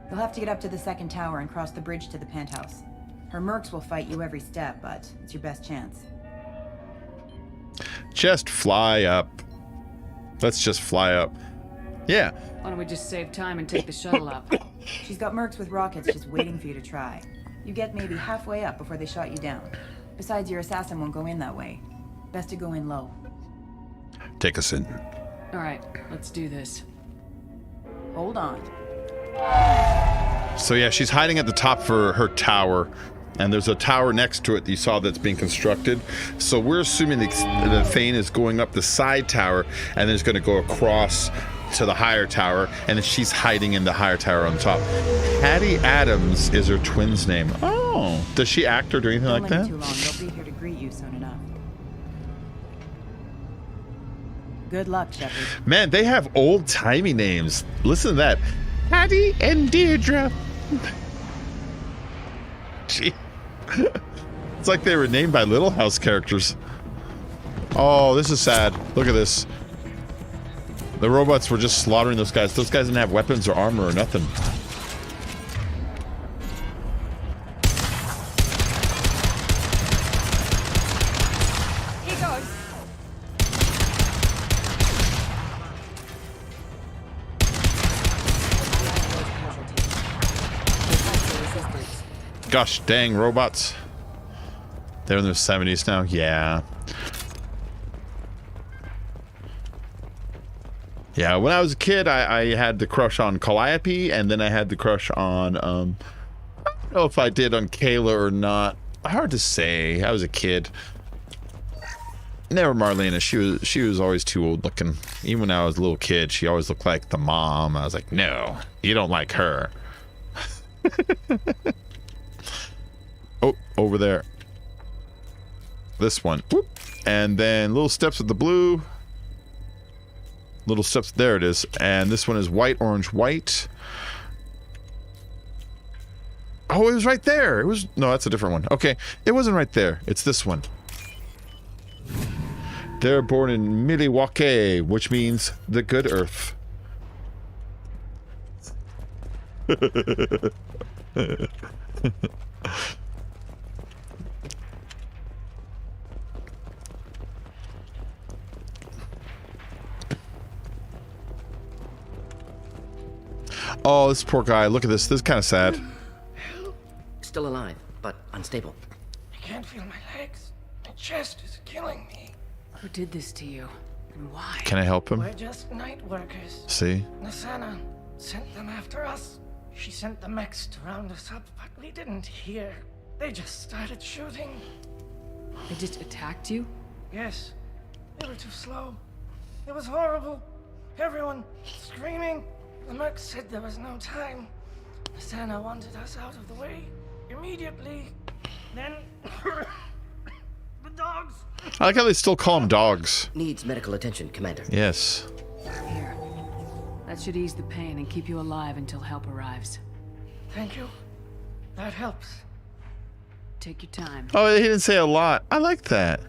You'll have to get up to the second tower and cross the bridge to the penthouse. Her mercs will fight you every step, but it's your best chance. Just fly up. Let's just fly up. Yeah. Why don't we just save time and take the shuttle up? She's got mercs with rockets just waiting for you to try. You get maybe halfway up before they shot you down. Besides, your assassin won't go in that way. Best to go in low. Take us in. All right, let's do this. Hold on. So yeah, she's hiding at the top for her tower, and there's a tower next to it that you saw that's being constructed. So we're assuming the Thane is going up the side tower, and then it's going to go across to the higher tower, and then she's hiding in the higher tower on top. Hattie Adams is her twin's name. Oh, does she act or do anything like that? Too long. They'll be here to greet you soon enough. Good luck, Shepard. Man, they have old-timey names. Listen to that. Hattie and Deirdre. Gee. It's like they were named by Little House characters. Oh, this is sad. Look at this. The robots were just slaughtering those guys. Those guys didn't have weapons or armor or nothing. He goes. Gosh dang robots. They're in their 70s now. Yeah. Yeah, when I was a kid, I had the crush on Calliope, and then I had the crush on, I don't know if I did on Kayla or not. Hard to say. I was a kid. Never Marlena. She was always too old looking. Even when I was a little kid, she always looked like the mom. I was like, no, you don't like her. Oh, over there. This one. Whoop. And then little steps with the blue. Little steps. There it is. And this one is white, orange, white. Oh, it was right there. It was... No, that's a different one. Okay. It wasn't right there. It's this one. They're born in Milwaukee, which means the good earth. Oh, this poor guy. Look at this. This is kind of sad. Still alive, but unstable. I can't feel my legs. My chest is killing me. Who did this to you? And why? Can I help him? We're just night workers. See? Nasana sent them after us. She sent the mechs to round us up, but we didn't hear. They just started shooting. They just attacked you? Yes. They were too slow. It was horrible. Everyone screaming. The mechs said there was no time. Nasana wanted us out of the way immediately. Then the dogs. I like how they still call them dogs. Needs medical attention, Commander. Yes. Here. That should ease the pain and keep you alive until help arrives. Thank you. That helps. Take your time. Oh, he didn't say a lot. I like that.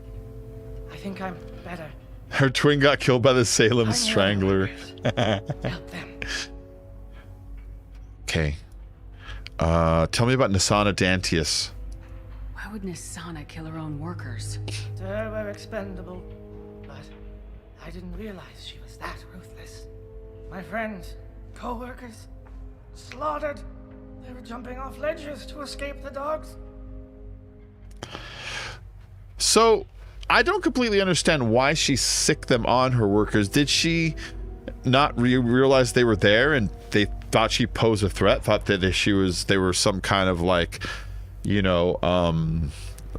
I think I'm better. Her twin got killed by the Salem Strangler. Help them. Okay. Tell me about Nasana Dantius. Why would Nasana kill her own workers? To her, we're expendable. But I didn't realize she was that ruthless. My friends, co-workers, slaughtered. They were jumping off ledges to escape the dogs. So, I don't completely understand why she sicked them on her workers. Did she not realize they were there and they thought she posed a threat, thought that they were some kind of like, you know,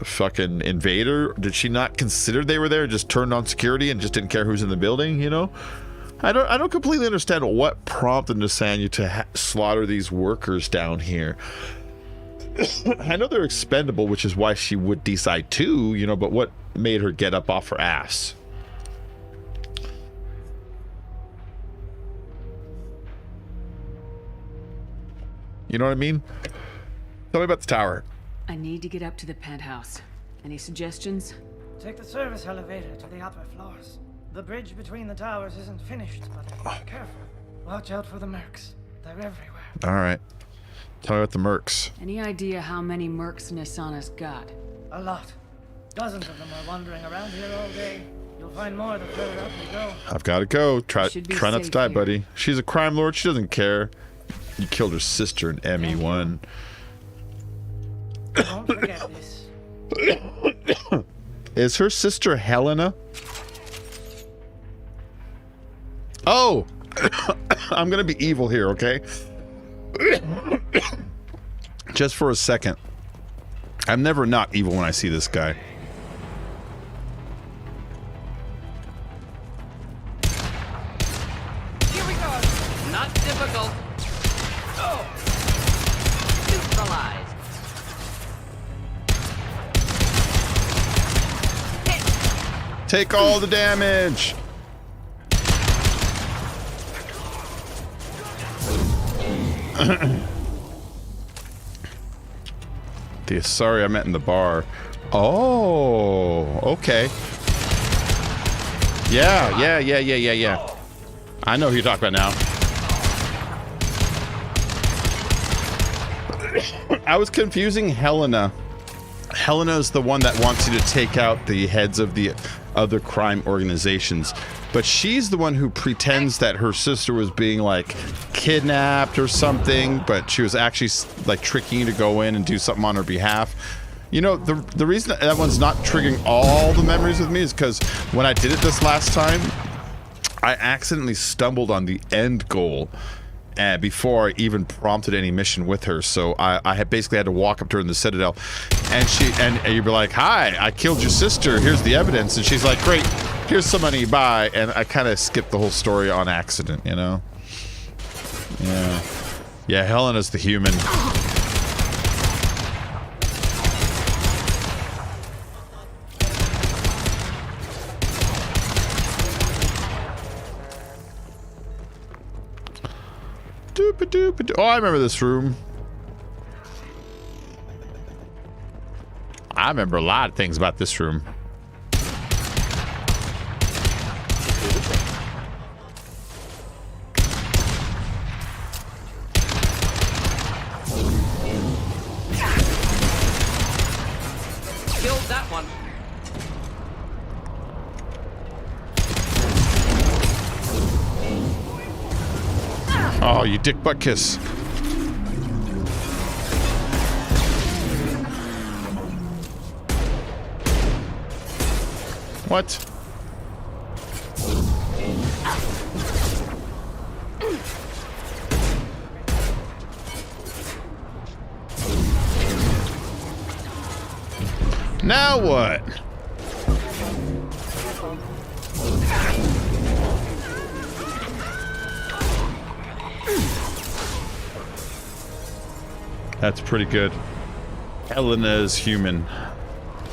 fucking invader. Did she not consider they were there, just turned on security and just didn't care who's in the building, you know? I don't completely understand what prompted Nathaniel to slaughter these workers down here. I know they're expendable, which is why she would decide to, you know, but what made her get up off her ass? You know what I mean? Tell me about the tower. I need to get up to the penthouse. Any suggestions? Take the service elevator to the upper floors. The bridge between the towers isn't finished, but be careful. Watch out for the mercs. They're everywhere. All right. Tell me about the mercs. Any idea how many mercs Nisana's got? A lot. Dozens of them are wandering around here all day. You'll find more the further up you go. I've got to go. Try not to die, here. buddy. She's a crime lord. She doesn't care. You killed her sister in ME1. Don't forget this. Is her sister Helena? Oh! I'm gonna be evil here, okay? Just for a second. I'm never not evil when I see this guy. Here we go. Not difficult. Oh. Neutralized. Take all the damage! Sorry, I meant in the bar. Oh, okay. Yeah. I know who you're talking about now. I was confusing Helena. Helena's the one that wants you to take out the heads of the other crime organizations, but she's the one who pretends that her sister was being like kidnapped or something, but she was actually like tricking you to go in and do something on her behalf. You know, the reason that one's not triggering all the memories with me is because when I did it this last time, I accidentally stumbled on the end goal before I even prompted any mission with her. So I had basically had to walk up to her in the Citadel, and you'd be like, "Hi, I killed your sister. Here's the evidence." And she's like, "Great, here's some money, bye." And I kind of skipped the whole story on accident, you know? Yeah, Helena's the human. Oh, I remember this room. I remember a lot of things about this room. Killed that one. Oh, you dick butt kiss. What? Now what? That's pretty good. Helena's human.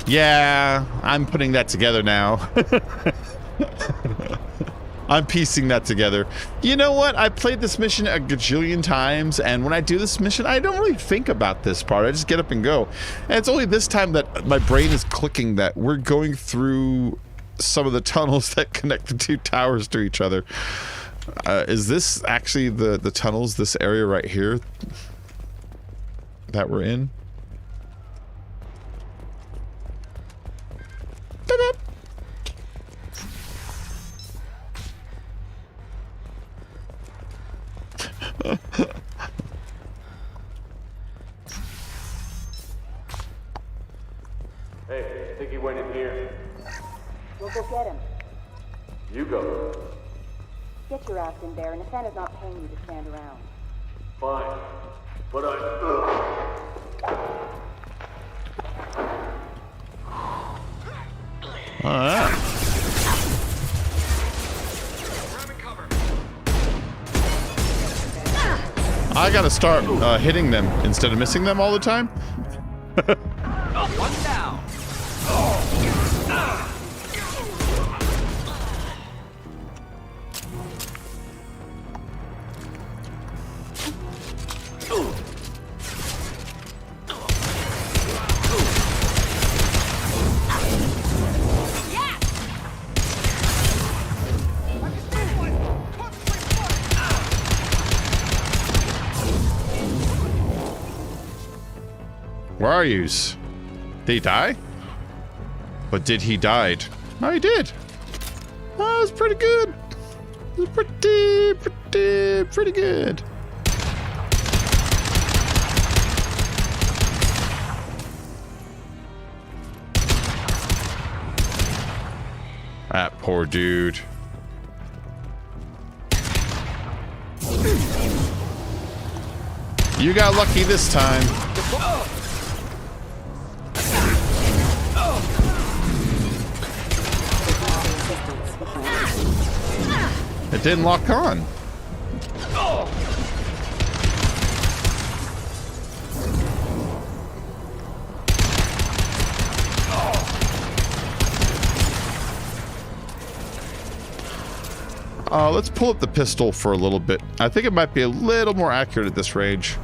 Yeah, I'm putting that together now. I'm piecing that together. You know what? I played this mission a gajillion times, and when I do this mission, I don't really think about this part. I just get up and go. And it's only this time that my brain is clicking that we're going through some of the tunnels that connect the two towers to each other. Is this actually the tunnels, this area right here that we're in? Hey, I think he went in here. We'll go get him. You go. Get your ass in there, and Nathana's not paying you to stand around. Fine. But I... Alright. I gotta start hitting them instead of missing them all the time. One down. Where are yous? Did he die? But did he died? Oh, he did. Oh, that was pretty good. It was pretty good. That poor dude. You got lucky this time. It didn't lock on. Let's pull up the pistol for a little bit. I think it might be a little more accurate at this range.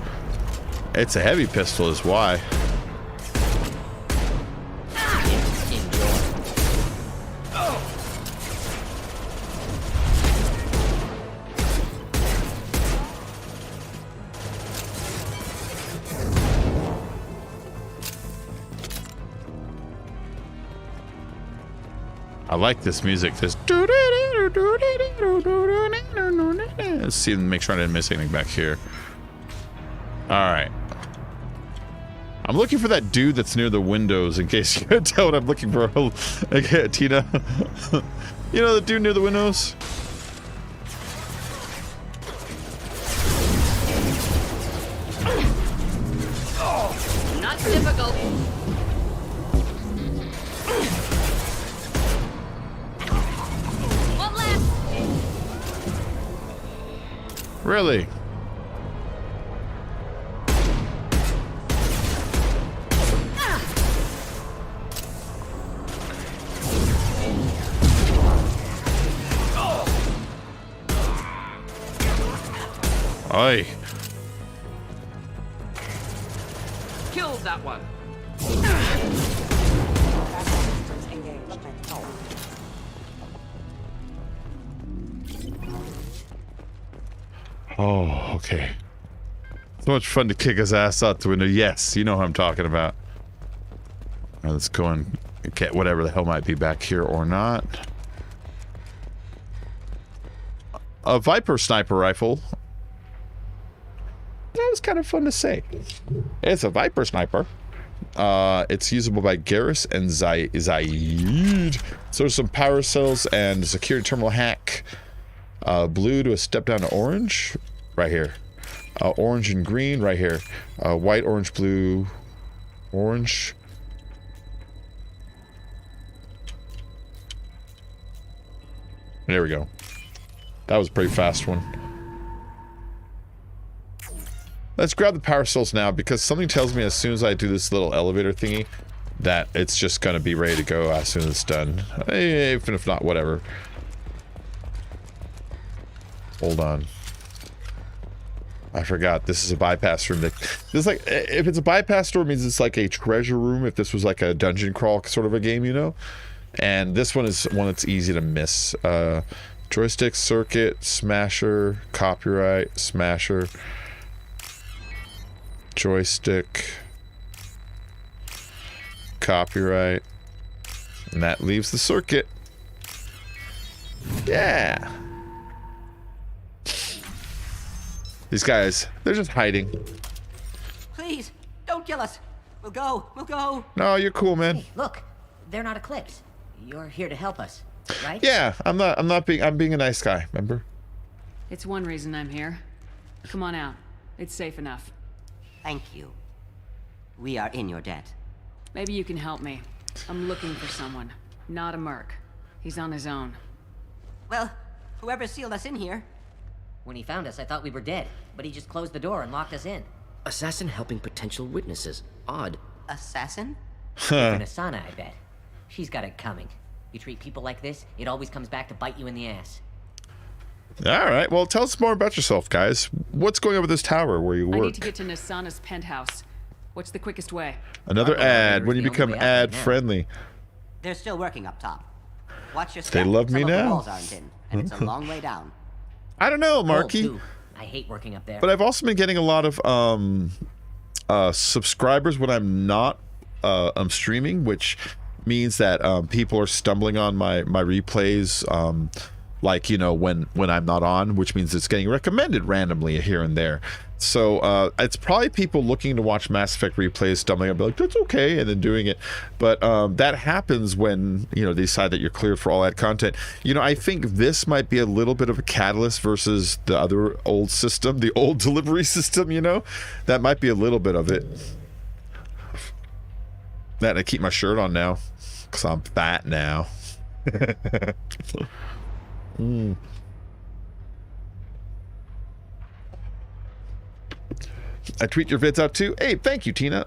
It's a heavy pistol is why. I like this music. This. Let's see, make sure I didn't miss anything back here. All right. I'm looking for that dude that's near the windows in case you can't tell what I'm looking for. Okay, Tina. You know the dude near the windows? Not difficult. One left. Really? Oi. Killed that one. Oh, okay. So much fun to kick his ass out the window. Yes, you know what I'm talking about. All right, let's go and get whatever the hell might be back here or not. A Viper sniper rifle. That was kind of fun to say. It's a Viper sniper. It's usable by Garrus and Zaid. So there's some power cells and security terminal hack. Blue to a step down to orange. Right here. Orange and green right here. White, orange, blue, orange. There we go. That was a pretty fast one. Let's grab the power cells now because something tells me as soon as I do this little elevator thingy that it's just going to be ready to go as soon as it's done. Even if not, whatever. Hold on. I forgot. This is a bypass room. This is like, if it's a bypass door, it means it's like a treasure room. If this was like a dungeon crawl sort of a game, you know? And this one is one that's easy to miss. Joystick, circuit, smasher, copyright, smasher. Joystick, copyright, and that leaves the circuit. Yeah. These guys, they're just hiding. Please, don't kill us. We'll go. We'll go. No, you're cool, man. Hey, look, they're not Eclipse. You're here to help us, right? Yeah, I'm being a nice guy, remember? It's one reason I'm here. Come on out. It's safe enough. Thank you. We are in your debt. Maybe you can help me. I'm looking for someone. Not a merc. He's on his own. Well, whoever sealed us in here. When he found us, I thought we were dead, but he just closed the door and locked us in. Assassin helping potential witnesses. Odd. Assassin? Different Asana, I bet. She's got it coming. You treat people like this, it always comes back to bite you in the ass. All right. Well, tell us more about yourself, guys. What's going on with this tower where you work? I need to get to Nasana's penthouse. What's the quickest way? Another ad when you become ad friendly. They're still working up top. Watch your step. They love me Some of the now. walls aren't in, and it's a long way down. I don't know, Marky. I hate working up there. But I've also been getting a lot of subscribers when I'm not I'm streaming, which means that people are stumbling on my replays, like, you know, when I'm not on, which means it's getting recommended randomly here and there. So it's probably people looking to watch Mass Effect replays stumbling and be like, that's okay, and then doing it. But that happens when, you know, they decide that you're cleared for all ad content. You know, I think this might be a little bit of a catalyst versus the other old system, the old delivery system, you know? That might be a little bit of it. That I keep my shirt on now because I'm fat now. I tweet your vids out too. Hey, thank you, Tina.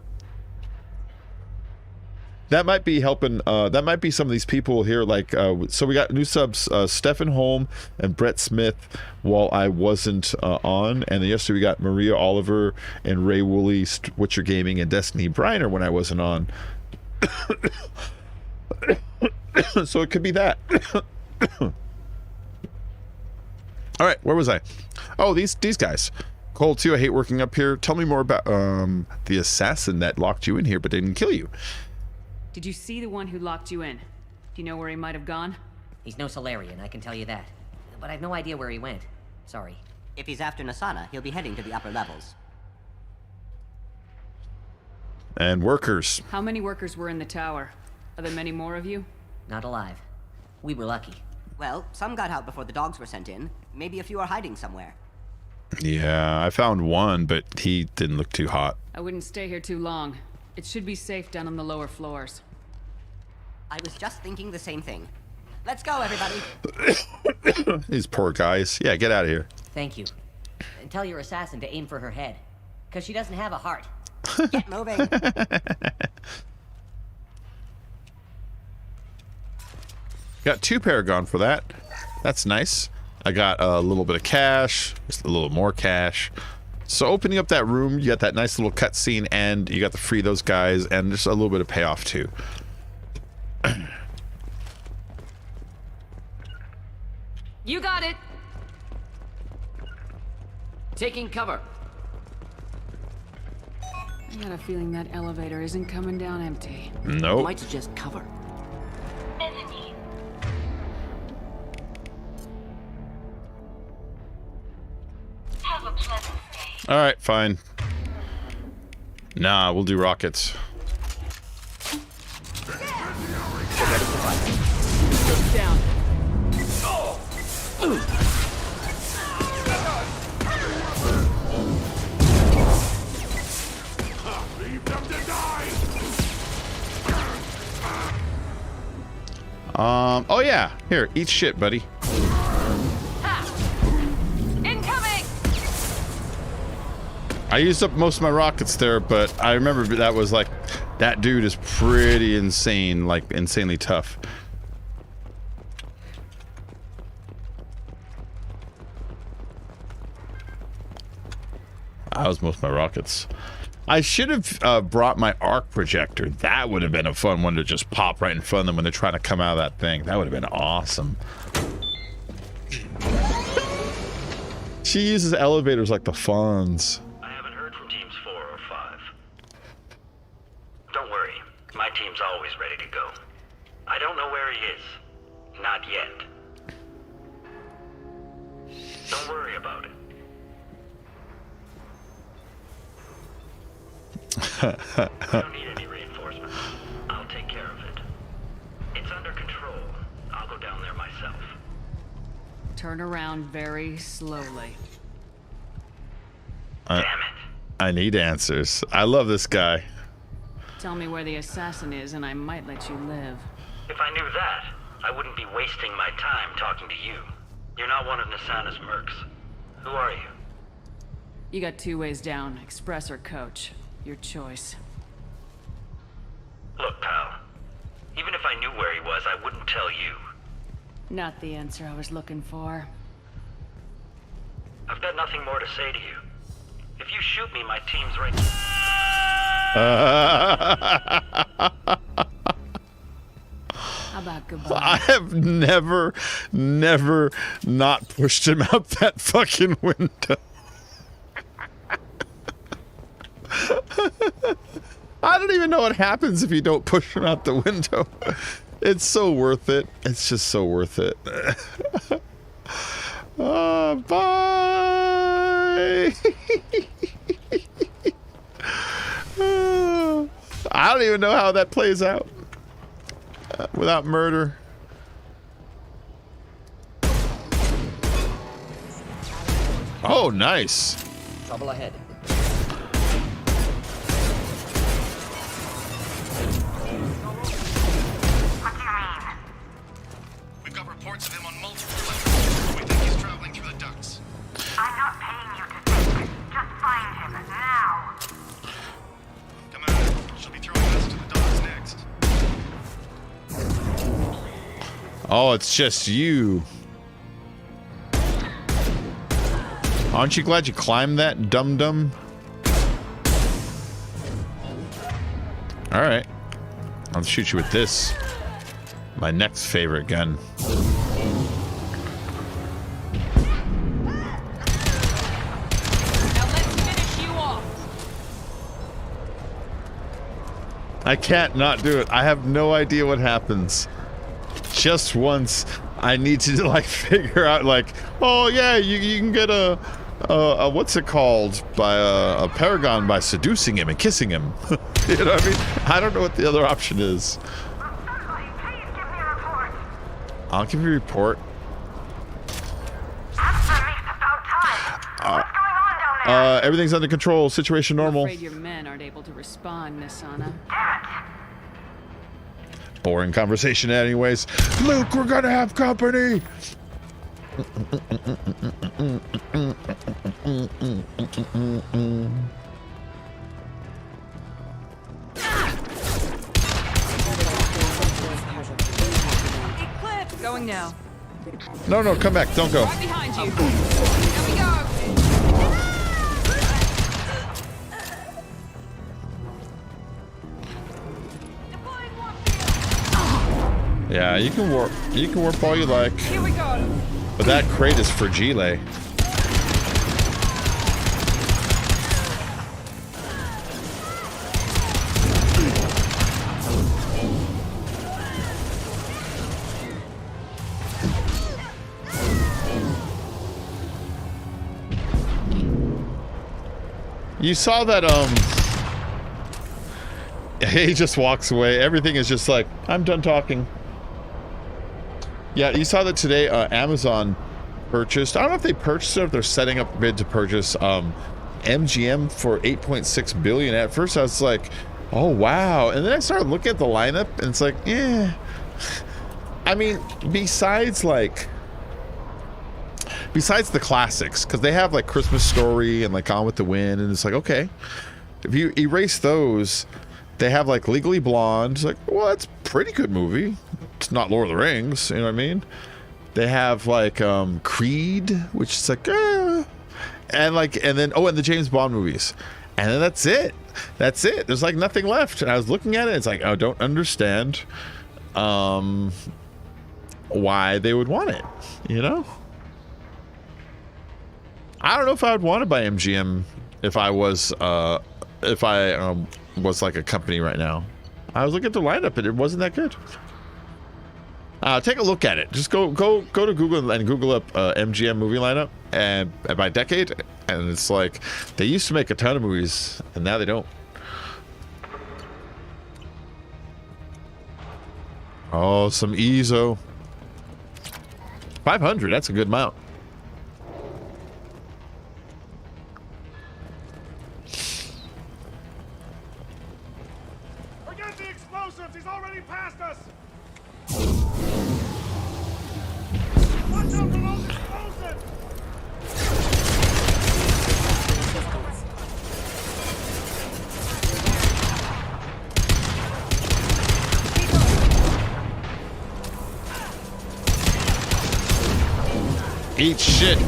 That might be helping. That might be some of these people here. Like, so we got new subs, Stephen Holm and Brett Smith while I wasn't on. And then yesterday we got Maria Oliver and Ray Woolley, Witcher Gaming, and Destiny Briner when I wasn't on. So it could be that. All right, where was I? Oh, these guys. Cole too. I hate working up here. Tell me more about the assassin that locked you in here but didn't kill you. Did you see the one who locked you in? Do you know where he might have gone? He's no Solarian, I can tell you that. But I have no idea where he went. Sorry. If he's after Nasana, he'll be heading to the upper levels. And workers. How many workers were in the tower? Are there many more of you? Not alive. We were lucky. Well, some got out before the dogs were sent in. Maybe a few are hiding somewhere. Yeah, I found one, but he didn't look too hot. I wouldn't stay here too long. It should be safe down on the lower floors. I was just thinking the same thing. Let's go, everybody. These poor guys. Yeah, get out of here. Thank you. And tell your assassin to aim for her head. Because she doesn't have a heart. Get moving. Got 2 Paragon for that. That's nice. I got a little bit of cash, just a little more cash. So opening up that room, you got that nice little cutscene, and you got to free those guys, and just a little bit of payoff too. You got it. Taking cover. I got a feeling that elevator isn't coming down empty. Nope. Might suggest cover. Have a pleasant day. All right, fine. Nah, we'll do rockets. Goes down. Leave them to die. Oh yeah. Here, eat shit, buddy. Incoming! I used up most of my rockets there, but I remember that was like, that dude is pretty insane, like insanely tough. That was most of my rockets. I should have brought my arc projector. That would have been a fun one to just pop right in front of them when they're trying to come out of that thing. That would have been awesome. She uses elevators like the Fonz. I haven't heard from teams 4 or 5. Don't worry, my team's always ready to go. I don't know where he is. Not yet. Don't worry about it. I don't need any reinforcements. I'll take care of it. It's under control. I'll go down there myself. Turn around very slowly. I need answers. I love this guy. Tell me where the assassin is, and I might let you live. If I knew that, I wouldn't be wasting my time talking to you. You're not one of Nasana's mercs. Who are you? You got 2 ways down, express or coach. Your choice. Look, pal. Even if I knew where he was, I wouldn't tell you. Not the answer I was looking for. I've got nothing more to say to you. If you shoot me, my team's right. How about goodbye? I have never not pushed him out that fucking window. I don't even know what happens if you don't push him out the window. It's so worth it. It's just so worth it. Bye. I don't even know how that plays out without murder. Oh, nice. Trouble ahead. We've got reports of him on multiple levels. We think he's traveling through the ducts. I'm not paying you to think. Just find him now. Commander, she'll be throwing us to the dogs next. Oh, it's just you. Aren't you glad you climbed that, dum-dum? Alright. I'll shoot you with this. My next favorite gun. I can't not do it. I have no idea what happens. Just once, I need to like figure out like, oh yeah, you can get a what's it called by a paragon by seducing him and kissing him. You know what I mean? I don't know what the other option is. I'll give you a report. Everything's under control. Situation normal. I'm afraid your men aren't able to respond, Nasana. Boring conversation anyways. Luke, we're gonna have company! Eclipse! Going now. No, come back. Don't go. Right behind you. Here we go. Yeah, you can warp. You can warp all you like. Here we go. But that crate is fragile. You saw that, he just walks away. Everything is just like, I'm done talking. Yeah, you saw that today, Amazon purchased, I don't know if they purchased it or if they're setting up a bid to purchase MGM for $8.6 billion. At first I was like, oh wow. And then I started looking at the lineup and it's like, yeah. I mean, besides the classics, because they have like Christmas Story and like Gone with the Wind, and it's like, okay, if you erase those, they have like Legally Blonde. It's like, well, that's a pretty good movie. It's not Lord of the Rings, you know what I mean? They have like Creed, which is like, and then and the James Bond movies, and then that's it. That's it. There's like nothing left. And I was looking at it, it's like, I don't understand why they would want it, you know? I don't know if I would want to buy MGM if I was like a company right now. I was looking at the lineup and it wasn't that good. Take a look at it. Just go to Google and Google up MGM movie lineup and by decade, and it's like they used to make a ton of movies and now they don't. Oh, some EZO. 500. That's a good amount. explosives! He's already past us! Watch out for those explosives! Eat shit.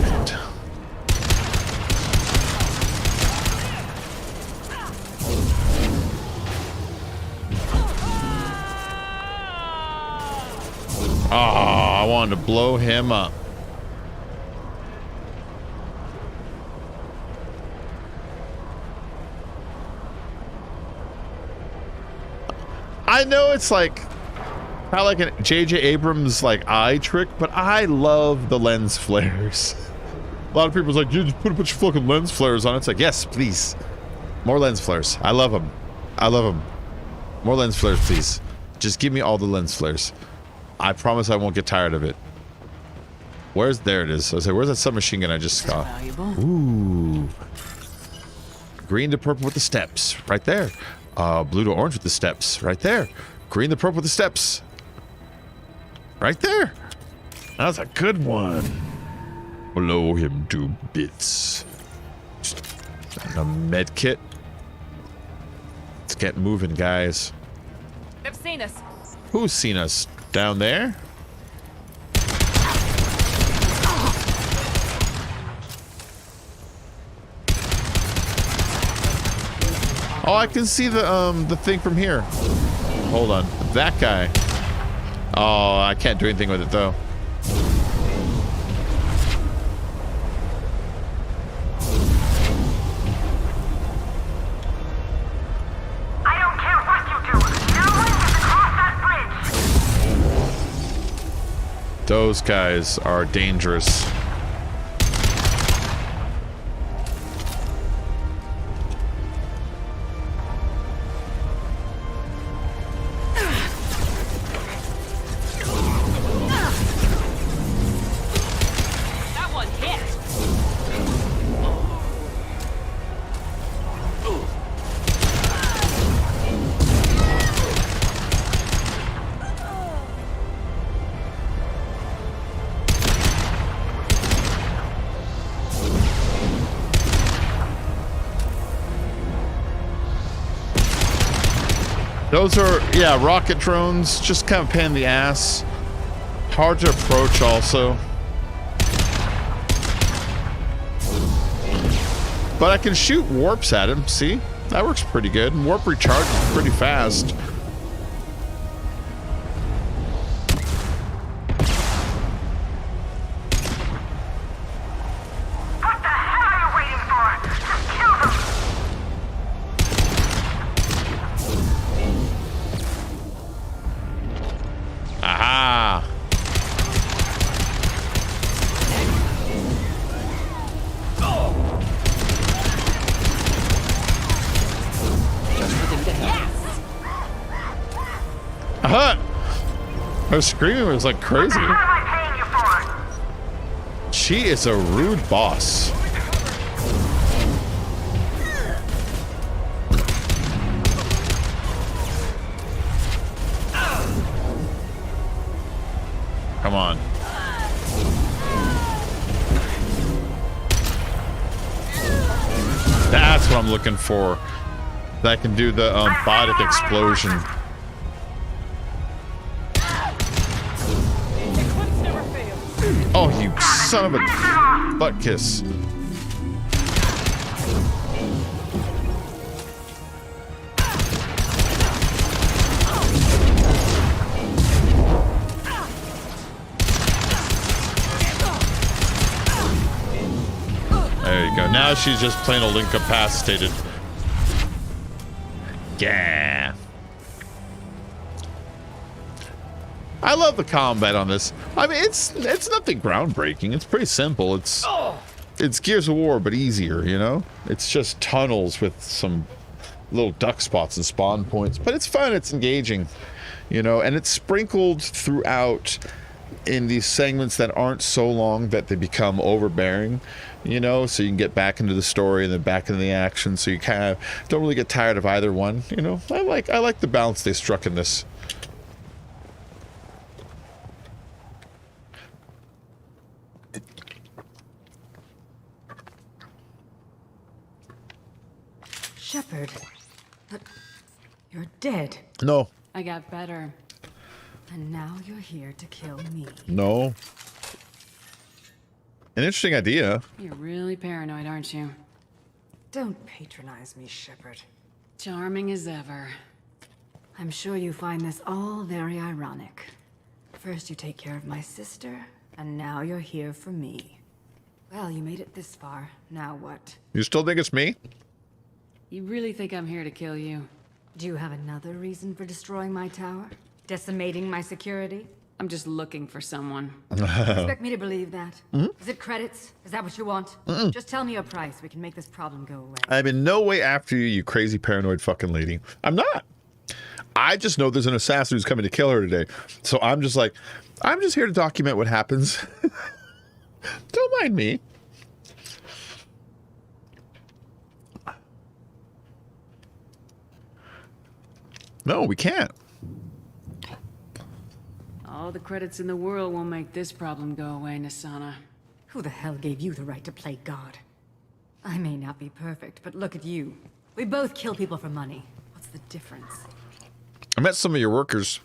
Oh, I wanted to blow him up. I know it's like kind of like an J.J. Abrams like eye trick, but I love the lens flares. A lot of people's like, you just put a bunch of fucking lens flares on it. It's like, yes, please. More lens flares. I love them. I love them. More lens flares, please. Just give me all the lens flares. I promise I won't get tired of it. There it is. I was like, where's that submachine gun I just got? Ooh. Green to purple with the steps. Right there. Blue to orange with the steps. Right there. Green to purple with the steps. Right there. That was a good one. Blow him to bits. And a med kit. Let's get moving, guys. They've seen us. Who's seen us? Down there? Oh, I can see the thing from here. Hold on. That guy. Oh, I can't do anything with it though. I don't care what you do. No one gets across that bridge. Those guys are dangerous. Those are, yeah, rocket drones. Just kind of pain in the ass. Hard to approach also. But I can shoot warps at him. See? That works pretty good. Warp recharges pretty fast. What the hell are you waiting for? Just kill them! Aha! Aha! Her screaming was like crazy. What am I paying you for? She is a rude boss. Come on. That's what I'm looking for. That can do the biotic explosion. Oh, you son of a butt kiss. There you go. Now she's just plain old incapacitated. Yeah. I love the combat on this. I mean, it's nothing groundbreaking. It's pretty simple. It's Gears of War, but easier, you know? It's just tunnels with some little duck spots and spawn points. But it's fun. It's engaging, you know? And it's sprinkled throughout in these segments that aren't so long that they become overbearing. you know, so you can get back into the story and then back into the action, so you kind of don't really get tired of either one, you know. I like the balance they struck in this. Shepard, but you're dead. No. I got better. And now you're here to kill me. No. An interesting idea. You're really paranoid, aren't you? Don't patronize me, Shepard. Charming as ever. I'm sure you find this all very ironic. First you take care of my sister, and now you're here for me. Well, you made it this far. Now what? You still think it's me? You really think I'm here to kill you? Do you have another reason for destroying my tower? Decimating my security? I'm just looking for someone. You expect me to believe that? Mm-hmm. Is it credits? Is that what you want? Just tell me a price. We can make this problem go away. I'm in no way after you, you crazy paranoid fucking lady. I'm not. I just know there's an assassin who's coming to kill her today. So I'm just like, I'm just here to document what happens. Don't mind me. No, we can't. All the credits in the world won't make this problem go away, Nasana. Who the hell gave you the right to play God? I may not be perfect, but look at you. We both kill people for money. What's the difference? I met some of your workers.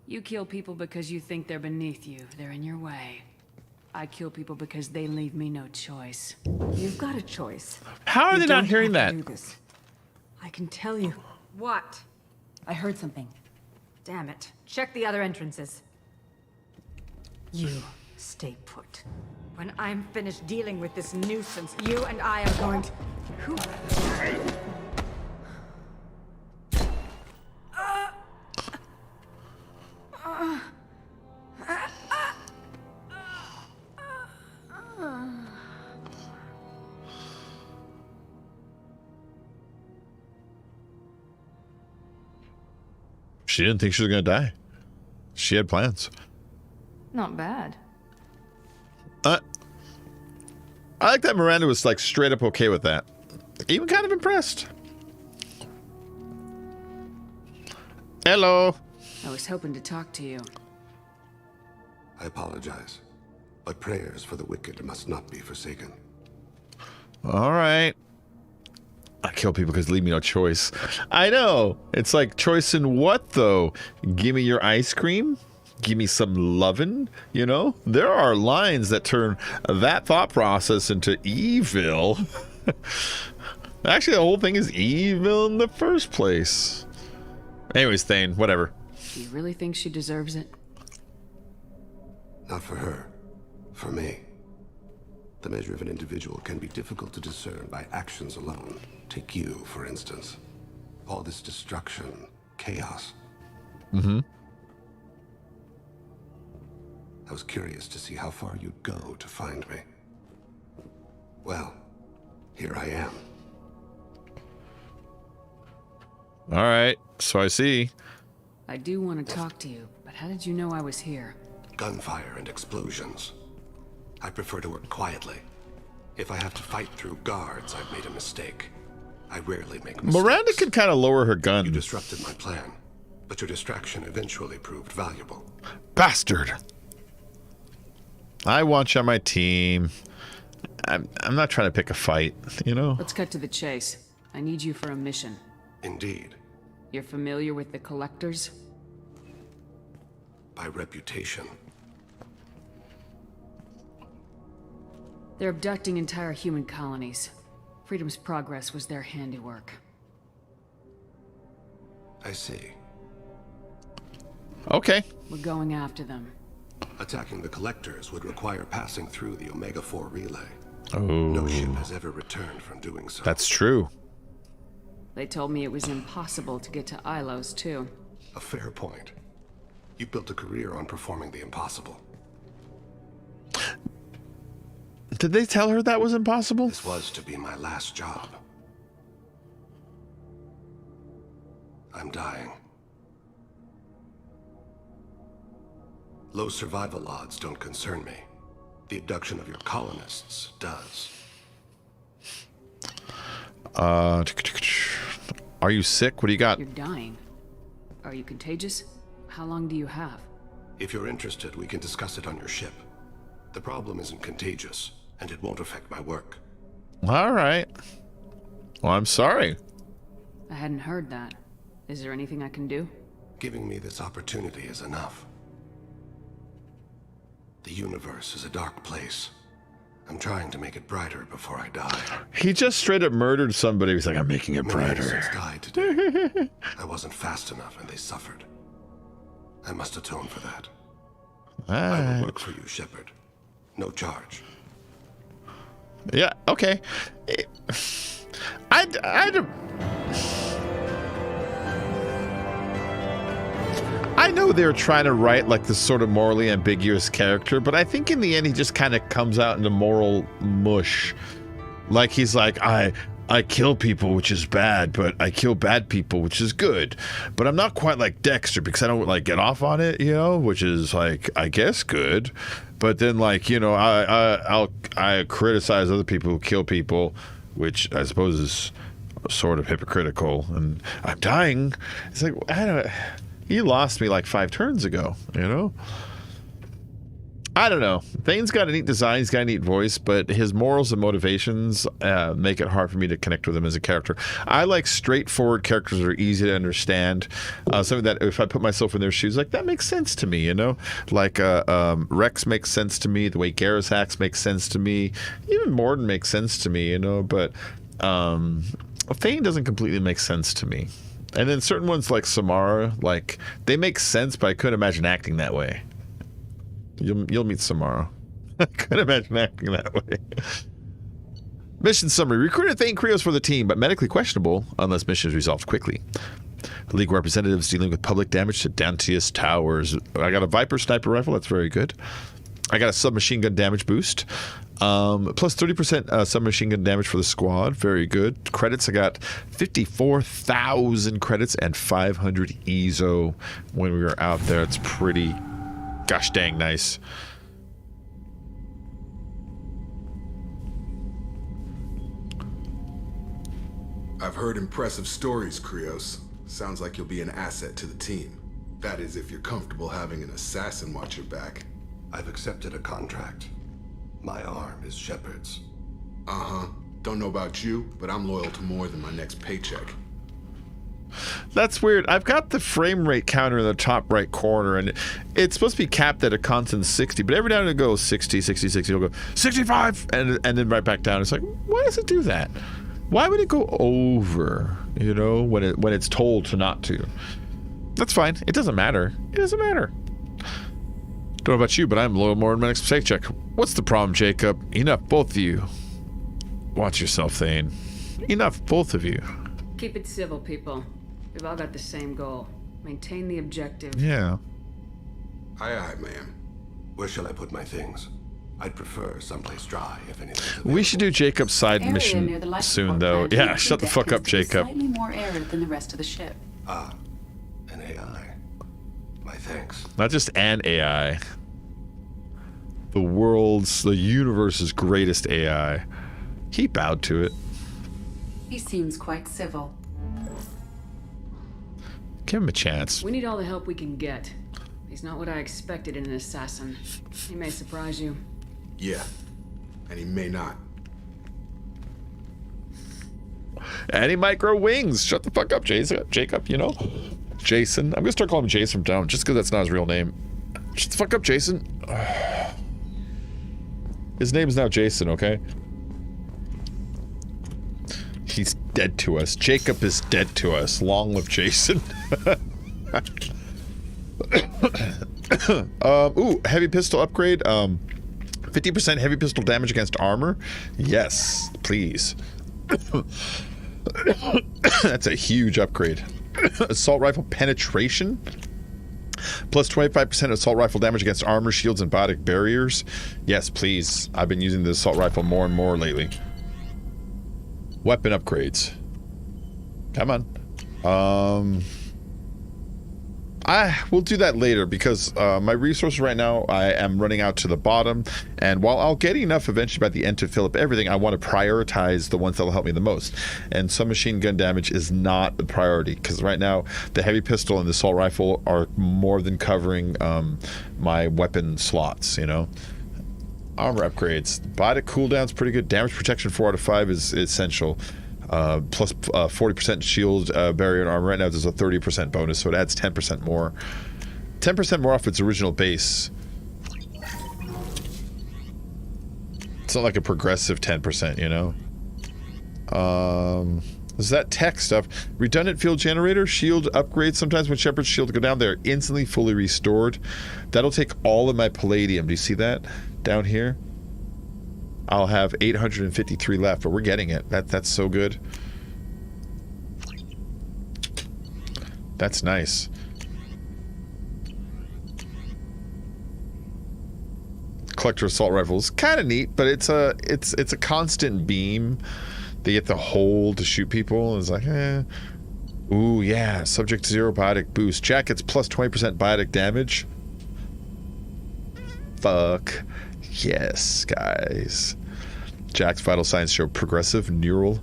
You kill people because you think they're beneath you. They're in your way. I kill people because they leave me no choice. You've got a choice. How are You they not don't hearing have to that? do this. I can tell you. What? I heard something. Damn it. Check the other entrances. You stay put. When I'm finished dealing with this nuisance, you and I are going to... Who? She didn't think she was going to die. She had plans. Not bad. I like that Miranda was like straight up okay with that. Even kind of impressed. Hello. I was hoping to talk to you. I apologize, but prayers for the wicked must not be forsaken. All right. I kill people because leave me no choice. I know. It's like, choice in what, though? Give me your ice cream? Give me some lovin'? You know? There are lines that turn that thought process into evil. Actually, the whole thing is evil in the first place. Anyways, Thane, whatever. Do you really think she deserves it? Not for her. For me. The measure of an individual can be difficult to discern by actions alone. Take you, for instance. All this destruction, chaos. Mm-hmm. I was curious to see how far you'd go to find me. Well, here I am. All right, so I see. I do want to talk to you, but how did you know I was here? Gunfire and explosions. I prefer to work quietly. If I have to fight through guards, I've made a mistake. I rarely make mistakes. Miranda can kind of lower her gun. You disrupted my plan, but your distraction eventually proved valuable. Bastard. I want you on my team. I'm not trying to pick a fight, you know? Let's cut to the chase. I need you for a mission. Indeed. You're familiar with the Collectors? By reputation. They're abducting entire human colonies. Freedom's Progress was their handiwork. I see. Okay. We're going after them. Attacking the Collectors would require passing through the Omega-4 relay. Oh. No ship has ever returned from doing so. That's true. They told me it was impossible to get to Ilos, too. A fair point. You built a career on performing the impossible. Did they tell her that was impossible? This was to be my last job. I'm dying. Low survival odds don't concern me. The abduction of your colonists does. Are you sick? What do you got? You're dying. Are you contagious? How long do you have? If you're interested, we can discuss it on your ship. The problem isn't contagious, and it won't affect my work. All right. Well, I'm sorry. I hadn't heard that. Is there anything I can do? Giving me this opportunity is enough. The universe is a dark place. I'm trying to make it brighter before I die. He just straight up murdered somebody. He's like, I'm making it brighter. Innocents died today. I wasn't fast enough and they suffered. I must atone for that. I will work for you, Shepard. No charge. Yeah, okay. I know they're trying to write like this sort of morally ambiguous character, but I think in the end he just kind of comes out into moral mush. Like he's like, I kill people, which is bad, but I kill bad people, which is good. But I'm not quite like Dexter because I don't like get off on it, you know, which is like, I guess good. But then like, you know, I criticize other people who kill people, which I suppose is sort of hypocritical. And I'm dying. It's like, I don't. He lost me like 5 turns ago, you know? I don't know. Thane's got a neat design, he's got a neat voice, but his morals and motivations make it hard for me to connect with him as a character. I like straightforward characters that are easy to understand. Something that if I put myself in their shoes, like that makes sense to me, you know? Like Rex makes sense to me, the way Garrus acts makes sense to me, even Morden makes sense to me, you know? But Thane doesn't completely make sense to me. And then certain ones like Samara, like they make sense, but I couldn't imagine acting that way. You'll meet Samara. I couldn't imagine acting that way. Mission summary: recruited Thane Krios for the team, but medically questionable unless mission is resolved quickly. The League representatives dealing with public damage to Dantius Towers. I got a Viper sniper rifle. That's very good. I got a submachine gun damage boost. Plus 30% submachine gun damage for the squad. Very good. Credits, I got 54,000 credits and 500 EZO when we were out there. It's pretty gosh dang nice. I've heard impressive stories, Krios. Sounds like you'll be an asset to the team. That is, if you're comfortable having an assassin watch your back. I've accepted a contract. My arm is Shepard's. Uh-huh. Don't know about you, but I'm loyal to more than my next paycheck. That's weird. I've got the frame rate counter in the top right corner, and it's supposed to be capped at a constant 60, but every now and then it goes 60, 60, 60. It'll go 65, and then right back down. It's like, why does it do that? Why would it go over, you know, when it's told to not to? That's fine. It doesn't matter. It doesn't matter. Don't know about you, but I'm loyal more than my next paycheck. What's the problem, Jacob? Enough, both of you. Watch yourself, Thane. Enough, both of you. Keep it civil, people. We've all got the same goal. Maintain the objective. Yeah. Aye, ma'am. Where shall I put my things? I'd prefer someplace dry, if anything. We should do Jacob's side mission soon, though. Yeah, shut the fuck up, Jacob. Slightly more arid than the rest of the ship. Ah, an AI. My thanks. Not just an AI. The universe's greatest AI. He bowed to it. He seems quite civil. Give him a chance. We need all the help we can get. He's not what I expected in an assassin. He may surprise you. Yeah, and he may not. And he might grow wings. Shut the fuck up, Jacob, you know? Jason. I'm gonna start calling him Jason from now on, just because that's not his real name. Shut the fuck up, Jason. His name's now Jason, okay? He's dead to us. Jacob is dead to us. Long live Jason. Ooh, heavy pistol upgrade. 50% heavy pistol damage against armor. Yes, please. That's a huge upgrade. Assault rifle penetration. Plus 25% assault rifle damage against armor, shields, and biotic barriers. Yes, please. I've been using the assault rifle more and more lately. Weapon upgrades. Come on. We'll do that later because my resources right now, I am running out to the bottom. And while I'll get enough eventually by the end to fill up everything, I want to prioritize the ones that will help me the most. And submachine gun damage is not the priority because right now the heavy pistol and the assault rifle are more than covering my weapon slots, you know. Armor upgrades. Biotic cooldown's pretty good. Damage protection 4 out of 5 is essential. Plus 40% shield barrier and armor. Right now there's a 30% bonus, so it adds 10% more. 10% more off its original base. It's not like a progressive 10%, you know? Is that tech stuff? Redundant field generator, shield upgrades. Sometimes when Shepard's shields go down, they're instantly fully restored. That'll take all of my palladium. Do you see that? Down here? I'll have 853 left, but we're getting it. That's so good. That's nice. Collector assault rifles, kind of neat, but it's a constant beam. They get the hole to shoot people. It's like, eh. Ooh, yeah. Subject to 0 biotic boost. Jackets plus 20% biotic damage. Fuck. Yes, guys. Jack's vital signs show progressive neural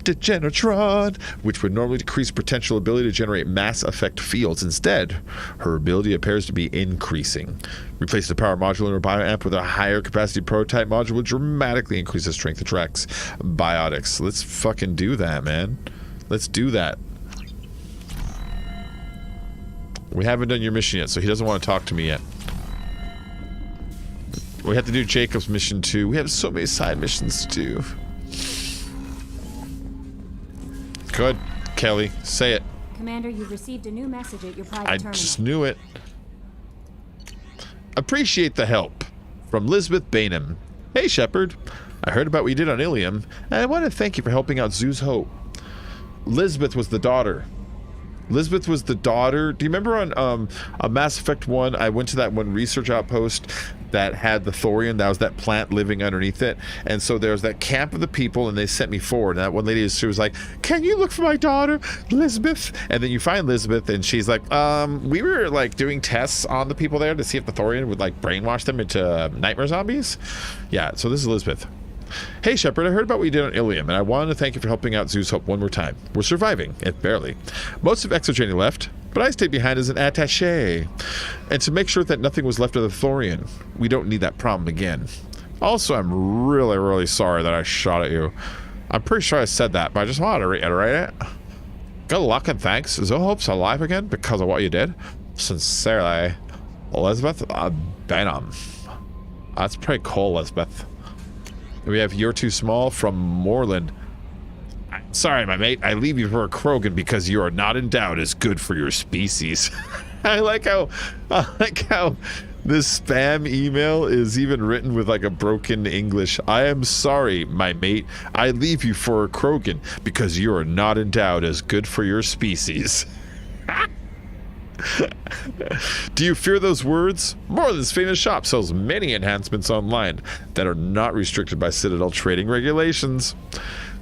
degeneration, which would normally decrease potential ability to generate mass effect fields. Instead, her ability appears to be increasing. Replace the power module in her bioamp with a higher capacity prototype module would dramatically increase the strength of Drax's biotics. Let's fucking do that, man. Let's do that. We haven't done your mission yet, so he doesn't want to talk to me yet. We have to do Jacob's mission too. We have so many side missions to do. Good. Kelly, say it. Commander, you've received a new message at your private terminal. I just knew it. Appreciate the help. From Lisbeth Bainham. Hey, Shepard. I heard about what you did on Ilium, and I want to thank you for helping out Zoo's Hope. Lisbeth was the daughter. Lisbeth was the daughter. Do you remember on Mass Effect 1, I went to that one research outpost that had the thorium, that was that plant living underneath it, and so there was that camp of the people, and they sent me forward, and that one lady, she was like, can you look for my daughter, Lisbeth? And then you find Lisbeth, and she's like, we were like doing tests on the people there to see if the thorium would like brainwash them into nightmare zombies. Yeah, so this is Lisbeth. Hey Shepard, I heard about what you did on Ilium, and I wanted to thank you for helping out Zeus Hope one more time. We're surviving, if barely. Most of Exogeny left, but I stayed behind as an attaché. And to make sure that nothing was left of the thorium. We don't need that problem again. Also, I'm really, really sorry that I shot at you. I'm pretty sure I said that, but I just wanted to reiterate it. Good luck and thanks. Zoe Hope's alive again because of what you did. Sincerely, Elizabeth Benham. That's pretty cool, Elizabeth. We have You're Too Small from Moreland. Sorry, my mate. I leave you for a Krogan because you are not endowed as good for your species. I like how this spam email is even written with like a broken English. I am sorry, my mate. I leave you for a Krogan because you are not endowed as good for your species. Do you fear those words? Moreland's famous shop sells many enhancements online that are not restricted by Citadel trading regulations.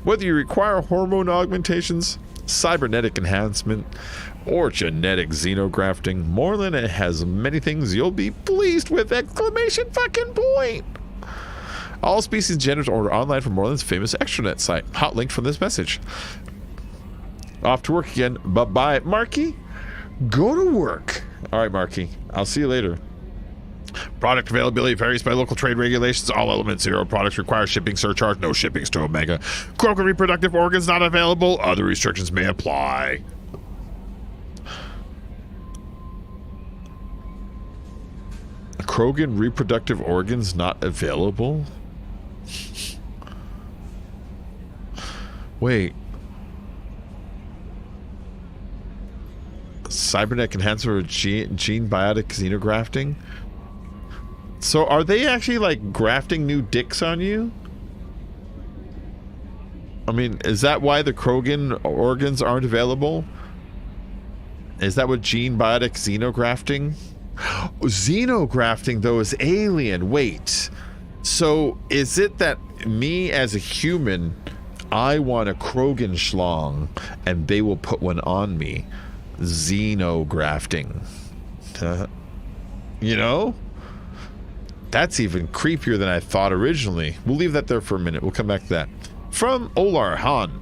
Whether you require hormone augmentations, cybernetic enhancement, or genetic xenografting, Moreland has many things you'll be pleased with! Exclamation fucking point! All species and genders order online from Moreland's famous extranet site. Hot link from this message. Off to work again. Bye-bye, Marky. Go to work. All right, Marky. I'll see you later. Product availability varies by local trade regulations. All Element 0 products require shipping surcharge. No shippings to Omega. Krogan reproductive organs not available. Other restrictions may apply. Krogan reproductive organs not available? Wait. Cybernetic enhancer of gene biotic xenografting? So are they actually like grafting new dicks on you? I mean, is that why the Krogan organs aren't available? Is that what gene biotic xenografting? Xenografting though is alien. Wait. So is it that me as a human, I want a Krogan schlong and they will put one on me? Xenografting. You know? That's even creepier than I thought originally. We'll leave that there for a minute. We'll come back to that. From Olar Han.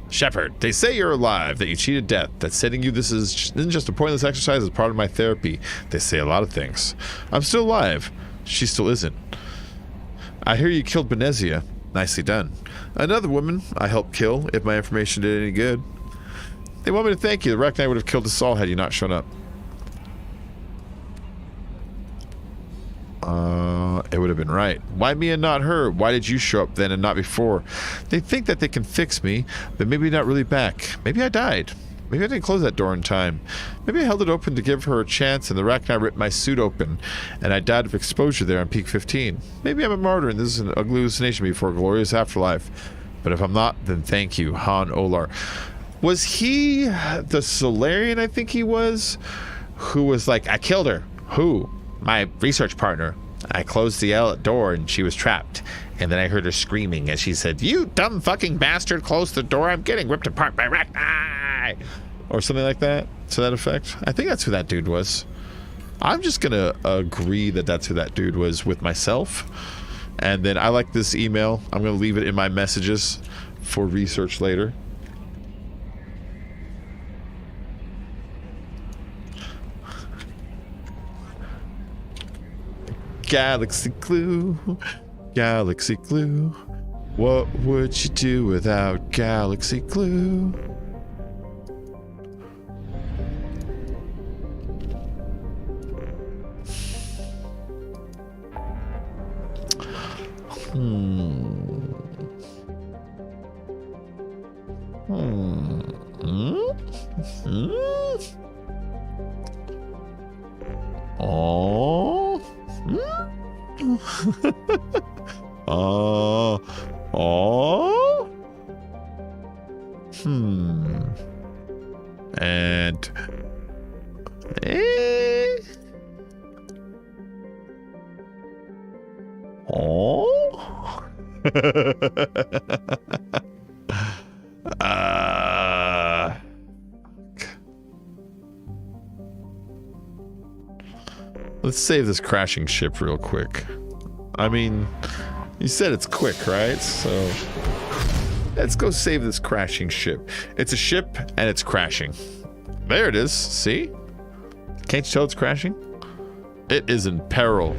Shepard, they say you're alive, that you cheated death, that sending you this isn't just a pointless exercise as part of my therapy. They say a lot of things. I'm still alive. She still isn't. I hear you killed Benezia. Nicely done. Another woman I helped kill, if my information did any good. They want me to thank you. The Reknite would have killed us all had you not shown up. It would have been right. Why me and not her? Why did you show up then and not before? They think that they can fix me, but maybe not really back. Maybe I died. Maybe I didn't close that door in time. Maybe I held it open to give her a chance and the Reknite ripped my suit open and I died of exposure there on peak 15. Maybe I'm a martyr and this is an ugly hallucination before a glorious afterlife. But if I'm not, then thank you, Han Olar. Was he the Solarian, I think he was, who was like, I killed her? Who? My research partner. I closed the door and she was trapped. And then I heard her screaming as she said, you dumb fucking bastard, close the door. I'm getting ripped apart by Reknite. Or something like that, to that effect. I think that's who that dude was. I'm just going to agree that that's who that dude was with myself. And then I like this email. I'm going to leave it in my messages for research later. Galaxy glue, galaxy glue. What would you do without galaxy glue? And let's save this crashing ship real quick. I mean, you said it's quick, right? So let's go save this crashing ship. It's a ship and it's crashing. There it is. See? Can't you tell it's crashing? It is in peril.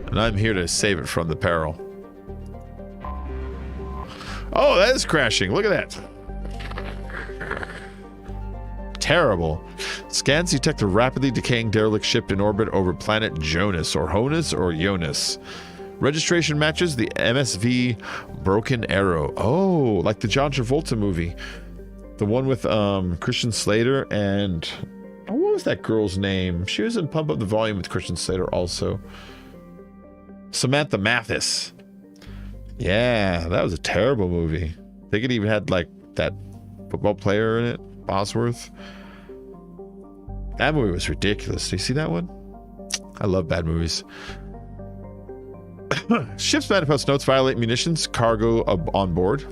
And I'm here to save it from the peril. Oh, that is crashing. Look at that. Terrible. Scans detect a rapidly decaying derelict ship in orbit over planet Jonas, or Honus, or Jonas. Registration matches the MSV Broken Arrow. Oh, like the John Travolta movie. The one with Christian Slater and... Oh, what was that girl's name? She was in Pump Up the Volume with Christian Slater also. Samantha Mathis. Yeah, that was a terrible movie. They could even had like that football player in it, Bosworth. That movie was ridiculous. Do you see that one? I love bad movies. Ship's manifest notes violate munitions cargo on board.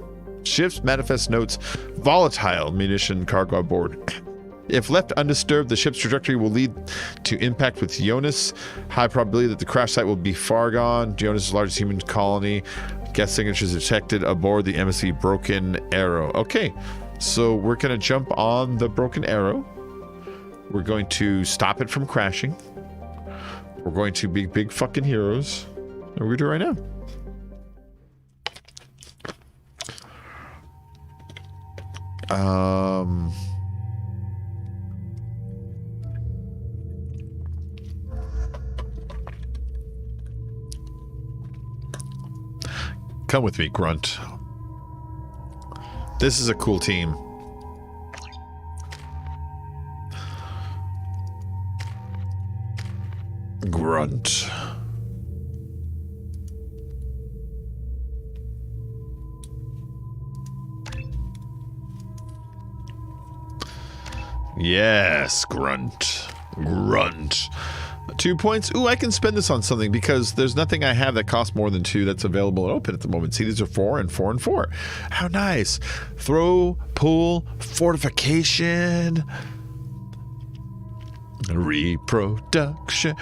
Ship's manifest notes volatile munition cargo on board. If left undisturbed, the ship's trajectory will lead to impact with Jonas. High probability that the crash site will be far gone. Jonas is the largest human colony. Gas signatures detected aboard the MSV Broken Arrow. Okay, so we're going to jump on the Broken Arrow. We're going to stop it from crashing. We're going to be big fucking heroes. And we're going to do it right now. Come with me, Grunt. This is a cool team. Grunt. Yes, Grunt. Grunt. 2 points. Ooh, I can spend this on something because there's nothing I have that costs more than 2 that's available and open at the moment. See, these are 4 and 4 and 4. How nice. Throw, pull, fortification. Reproduction.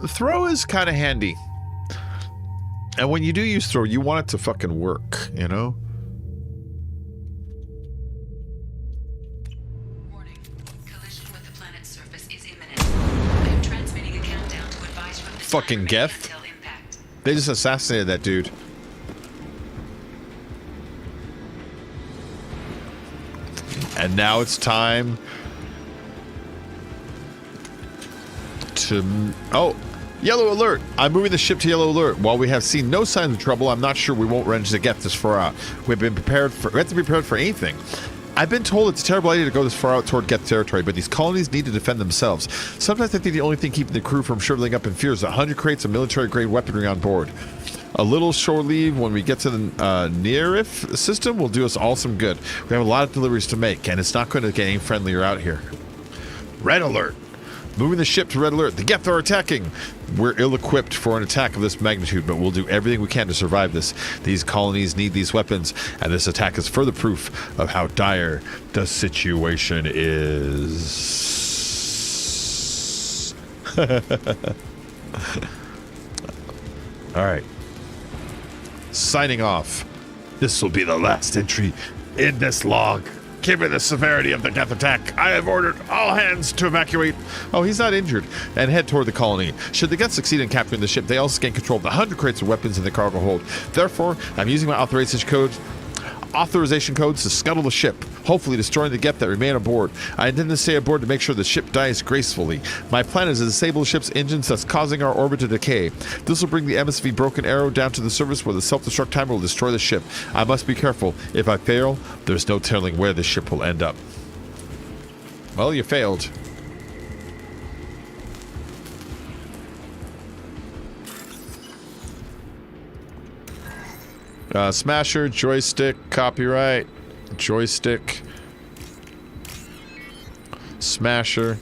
Throw is kind of handy. And when you do use throw, you want it to fucking work, you know? Warning. Collision with the planet's surface is imminent. I am transmitting a countdown to advise you of the Fucking Geth. They just assassinated that dude. And now it's time to... Oh, yellow alert. I'm moving the ship to yellow alert. While we have seen no signs of trouble, I'm not sure we won't run into Geth this far out. We have to be prepared for anything. I've been told it's a terrible idea to go this far out toward Geth territory, but these colonies need to defend themselves. Sometimes I think the only thing keeping the crew from shriveling up in fear is 100 crates of military-grade weaponry on board. A little shore leave when we get to the Nearif system will do us all some good. We have a lot of deliveries to make, and it's not going to get any friendlier out here. Red alert! Moving the ship to red alert. The Geth are attacking! We're ill-equipped for an attack of this magnitude, but we'll do everything we can to survive this. These colonies need these weapons, and this attack is further proof of how dire the situation is. Alright. Signing off. This will be the last entry in this log. Given the severity of the Geth attack, I have ordered all hands to evacuate. Oh, he's not injured. And head toward the colony. Should the Geth succeed in capturing the ship, they also gain control of the 100 crates of weapons in the cargo hold. Therefore, I'm using my authorization codes to scuttle the ship, hopefully destroying the Geth that remain aboard. I intend to stay aboard to make sure the ship dies gracefully. My plan is to disable the ship's engines, thus causing our orbit to decay. This will bring the MSV Broken Arrow down to the surface where the self-destruct timer will destroy the ship. I must be careful. If I fail, there's no telling where the ship will end up. Well, you failed. Smasher, joystick, copyright, joystick, smasher,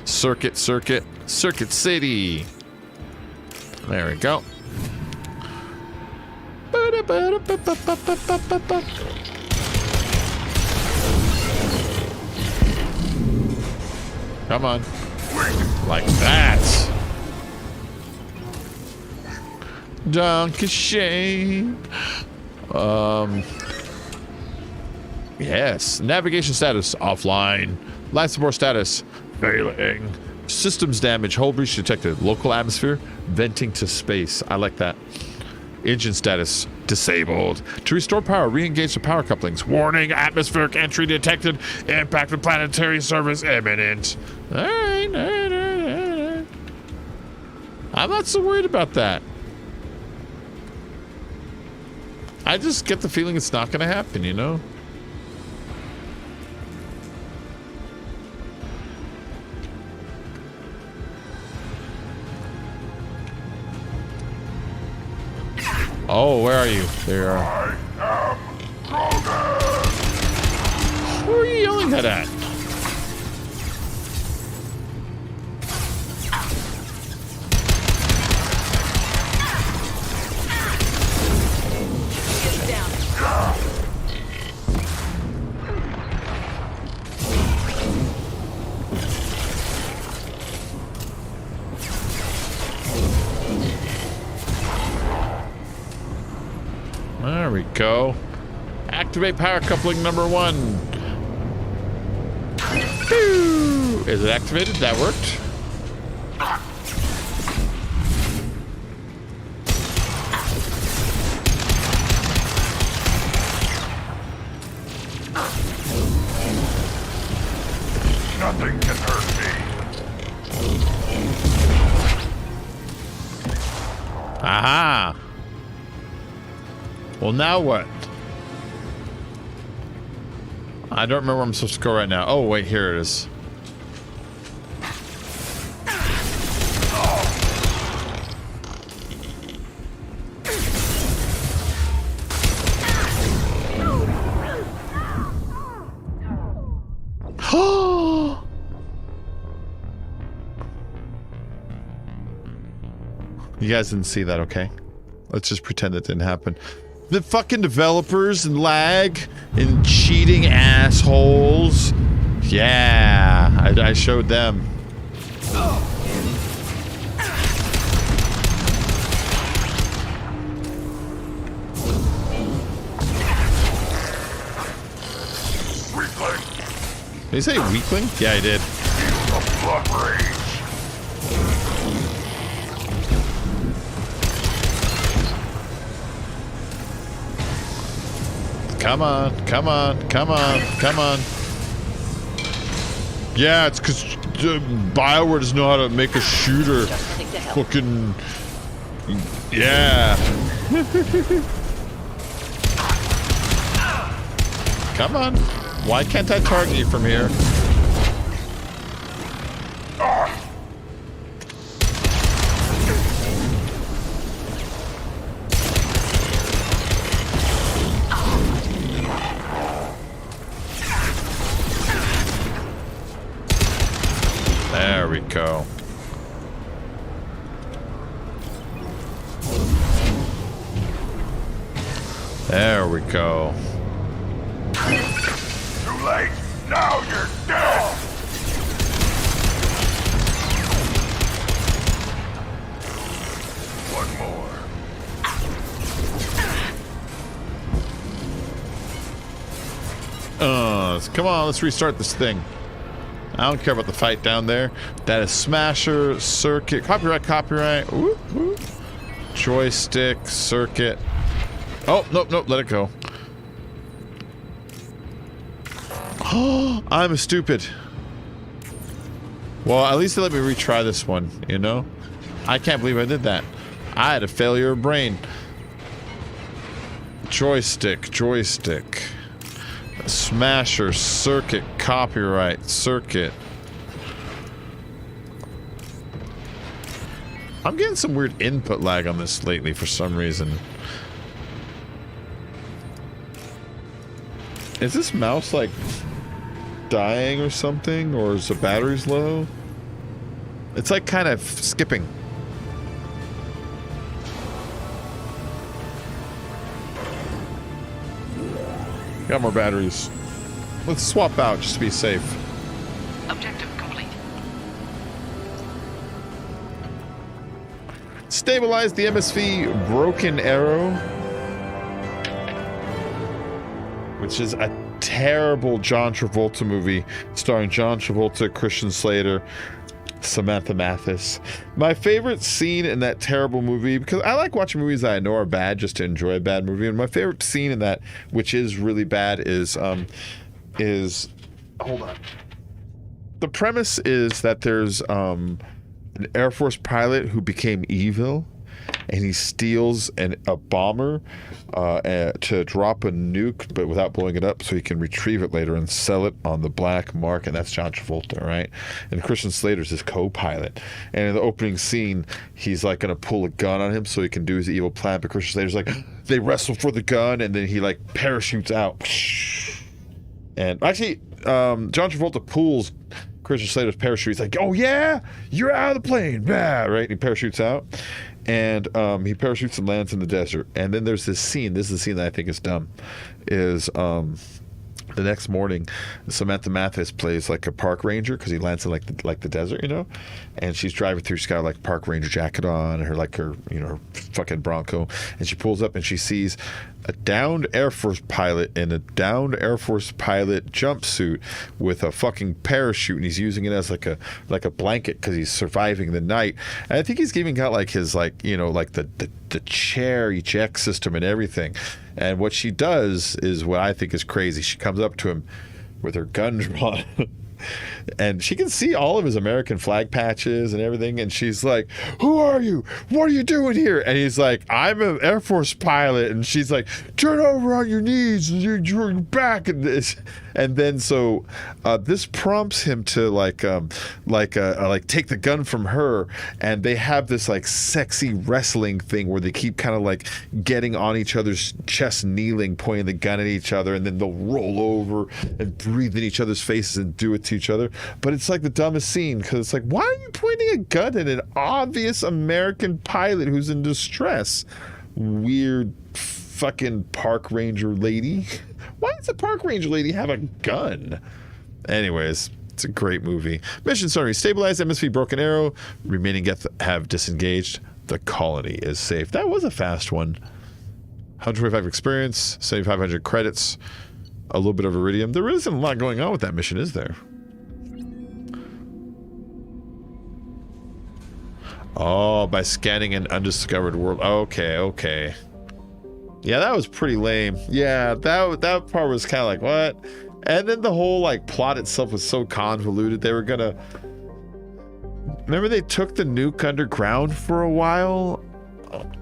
circuit city. There we go. Come on. Like that. Dankeschön. Yes. Navigation status offline. Life support status failing. Systems damage. Hull breach detected. Local atmosphere venting to space. I like that. Engine status disabled. To restore power, re-engage the power couplings. Warning: atmospheric entry detected. Impact with planetary service imminent. All right. I'm not so worried about that. I just get the feeling it's not going to happen, you know? Oh, where are you? There you are. Who are you yelling that at? There we go. Activate power coupling number 1. Is it activated? That worked. Nothing can hurt me. Aha! Well, now what? I don't remember where I'm supposed to go right now. Oh, wait, here it is. You guys didn't see that, okay? Let's just pretend it didn't happen. The fucking developers and lag and cheating assholes. Yeah, I showed them. Did he say weakling? Yeah, I did. Come on, come on, come on, come on. Yeah, it's because BioWare doesn't know how to make a shooter. Fucking... Yeah. Come on. Why can't I target you from here? There we go. There we go. Too late. Now you're dead. One more. Come on, let's restart this thing. I don't care about the fight down there. That is Smasher, Circuit, copyright. Ooh, ooh. Joystick, Circuit. Oh, nope, let it go. Oh, I'm stupid. Well, at least they let me retry this one, you know? I can't believe I did that. I had a failure of brain. Joystick. Smasher, Circuit, copyright, Circuit. I'm getting some weird input lag on this lately for some reason. Is this mouse like dying or something? Or is the batteries low? It's like kind of skipping. Got more batteries. Let's swap out just to be safe. Objective complete. Stabilize the MSV Broken Arrow, which is a terrible John Travolta movie starring John Travolta, Christian Slater, Samantha Mathis. My favorite scene in that terrible movie, because I like watching movies that I know are bad just to enjoy a bad movie, and my favorite scene in that, which is really bad, is hold on. The premise is that there's an Air Force pilot who became evil, and he steals a bomber to drop a nuke, but without blowing it up, so he can retrieve it later and sell it on the black market. And that's John Travolta, right? And Christian Slater's his co-pilot. And in the opening scene, he's like going to pull a gun on him so he can do his evil plan. But Christian Slater's like, they wrestle for the gun, and then he like parachutes out. And actually, John Travolta pulls Christian Slater's parachute. He's like, "Oh yeah, you're out of the plane, bah!" Right? And he parachutes out, and he parachutes and lands in the desert. And then there's this scene. This is the scene that I think is dumb. Is the next morning, Samantha Mathis plays like a park ranger because he lands in like the desert, you know. And she's driving through. She's got like park ranger jacket on, and her her fucking Bronco. And she pulls up and she sees a downed Air Force pilot in a downed Air Force pilot jumpsuit with a fucking parachute, and he's using it as like a blanket because he's surviving the night. And I think he's giving out like his the chair eject system and everything. And what she does is what I think is crazy. She comes up to him with her gun drawn. And she can see all of his American flag patches and everything, and she's like, "Who are you? What are you doing here?" And he's like, "I'm an Air Force pilot." And she's like, "Turn over on your knees, and you're back." And then so this prompts him to take the gun from her, and they have this like sexy wrestling thing where they keep kind of like getting on each other's chest, kneeling, pointing the gun at each other, and then they'll roll over and breathe in each other's faces and do it to each other. But it's like the dumbest scene because it's like, why are you pointing a gun at an obvious American pilot who's in distress? Weird fucking park ranger lady. Why does the park ranger lady have a gun? Anyways, it's a great movie. Mission summary: stabilize MSV Broken Arrow. Remaining Geth have disengaged. The colony is safe. That was a fast one. 125 experience, 7,500 credits, a little bit of iridium. There isn't a lot going on with that mission, is there? Oh, by scanning an undiscovered world. Okay. Yeah, that was pretty lame. Yeah, that part was kind of like, what? And then the whole, like, plot itself was so convoluted. They were gonna... Remember they took the nuke underground for a while?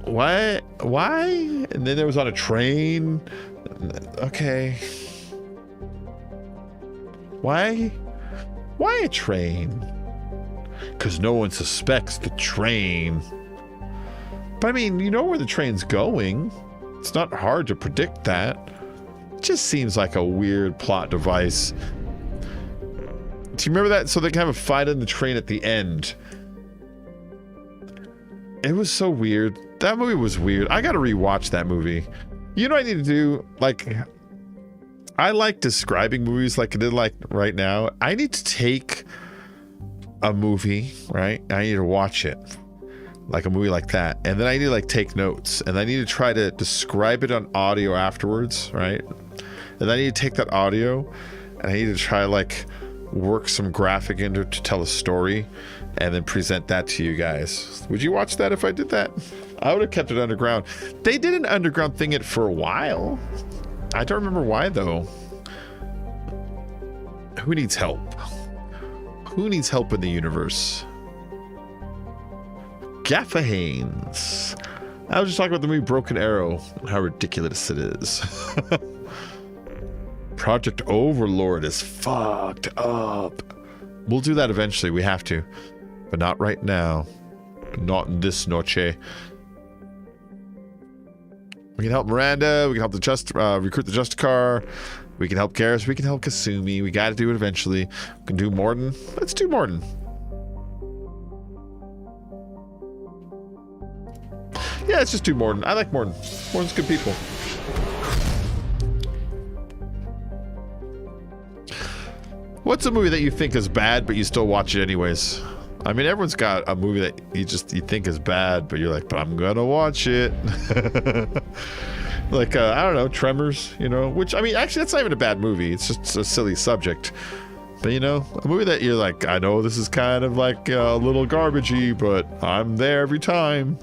What? Why? And then there was on a train? Okay. Why? Why a train? Because no one suspects the train. But I mean, you know where the train's going. It's not hard to predict that. It just seems like a weird plot device. Do you remember that? So they can have a fight on the train at the end. It was so weird. That movie was weird. I gotta rewatch that movie. You know what I need to do? Like, I like describing movies like I did like right now. I need to take a movie, right? I need to watch it. Like a movie like that. And then I need to like take notes. And I need to try to describe it on audio afterwards, right? And I need to take that audio and I need to try like work some graphic into it to tell a story and then present that to you guys. Would you watch that if I did that? I would have kept it underground. They did an underground thing it for a while. I don't remember why though. Who needs help? Who needs help in the universe? Gaffa Haynes. I was just talking about the movie Broken Arrow and how ridiculous it is. Project Overlord is fucked up. We'll do that eventually. We have to. But not right now. Not in this noche. We can help Miranda. We can help the recruit the Justicar. We can help Garrus. We can help Kasumi. We got to do it eventually. We can do Morden. Let's do Morden. Yeah, let's just do Morden. I like Morden. Morden's good people. What's a movie that you think is bad, but you still watch it anyways? I mean, everyone's got a movie that you think is bad, but you're like, but I'm gonna watch it. Like, I don't know, Tremors, you know, which, I mean, actually, that's not even a bad movie. It's just a silly subject. But, you know, a movie that you're like, I know this is kind of like a little garbagey, but I'm there every time.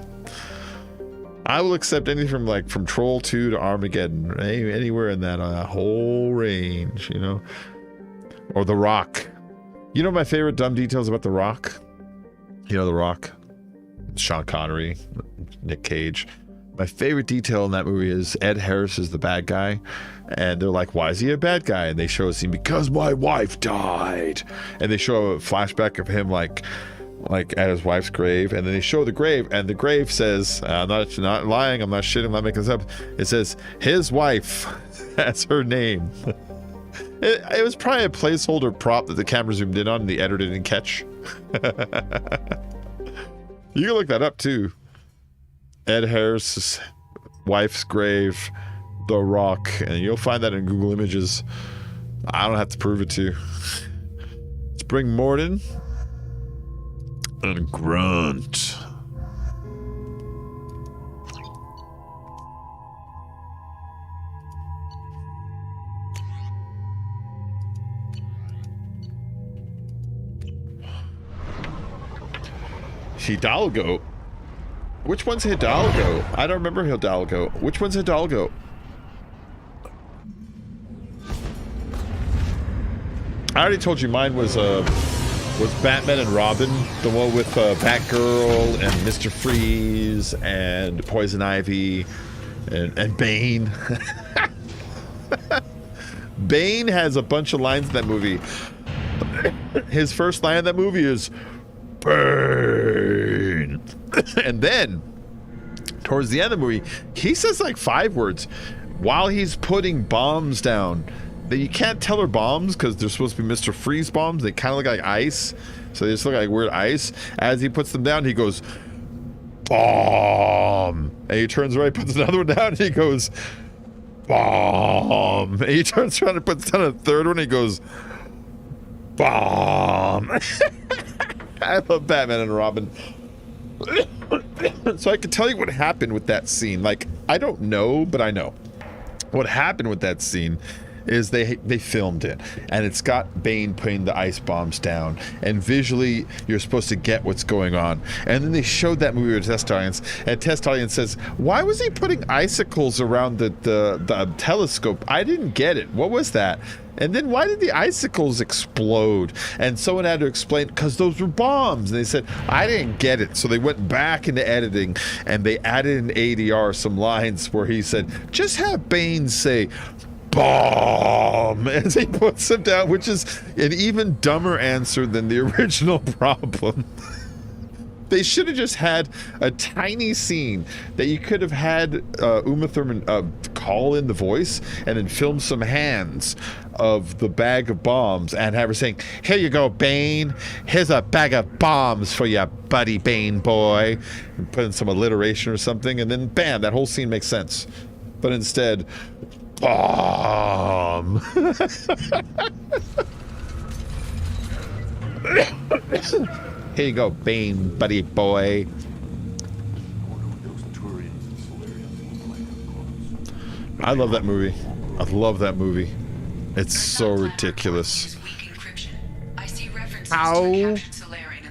I will accept anything from Troll 2 to Armageddon, anywhere in that whole range, you know. Or The Rock. You know my favorite dumb details about The Rock? You know The Rock? Sean Connery, Nick Cage. My favorite detail in that movie is Ed Harris is the bad guy. And they're like, why is he a bad guy? And they show a scene, because my wife died. And they show a flashback of him like at his wife's grave. And then they show the grave, and the grave says, I'm not lying, I'm not shitting, I'm not making this up. It says, his wife. That's her name. It was probably a placeholder prop that the camera zoomed in on and the editor didn't catch. You can look that up too. Ed Harris' wife's grave, The Rock, and you'll find that in Google Images. I don't have to prove it to you. Let's bring Morden and Grunt. Hidalgo. Which one's Hidalgo? I don't remember Hidalgo. Which one's Hidalgo? I already told you mine was Batman and Robin, the one with Batgirl and Mr. Freeze and Poison Ivy and Bane. Bane has a bunch of lines in that movie. His first line in that movie is Bane. And then towards the end of the movie, he says like 5 words while he's putting bombs down. That you can't tell are bombs because they're supposed to be Mr. Freeze bombs. They kind of look like ice, so they just look like weird ice. As he puts them down, he goes bomb. And he turns around, puts another one down, and he goes, bomb. And he turns around and puts down a third one, and he goes, bomb. I love Batman and Robin. So I can tell you what happened with that scene. Like, I don't know, but I know. What happened with that scene is they filmed it, and it's got Bane putting the ice bombs down, and visually you're supposed to get what's going on. And then they showed that movie to a test audience, and test audience says, why was he putting icicles around the telescope? I didn't get it. What was that? And then why did the icicles explode? And someone had to explain, because those were bombs. And they said, I didn't get it. So they went back into editing, and they added in ADR some lines where he said, just have Bane say, bomb, as he puts them down, which is an even dumber answer than the original problem. They should have just had a tiny scene that you could have had Uma Thurman call in the voice and then film some hands of the bag of bombs and have her saying, here you go, Bane. Here's a bag of bombs for you, buddy Bane boy. And put in some alliteration or something, and then bam, that whole scene makes sense. But instead, bomb. Here you go, Bane, buddy boy. I love that movie. I love that movie. It's so ridiculous. How?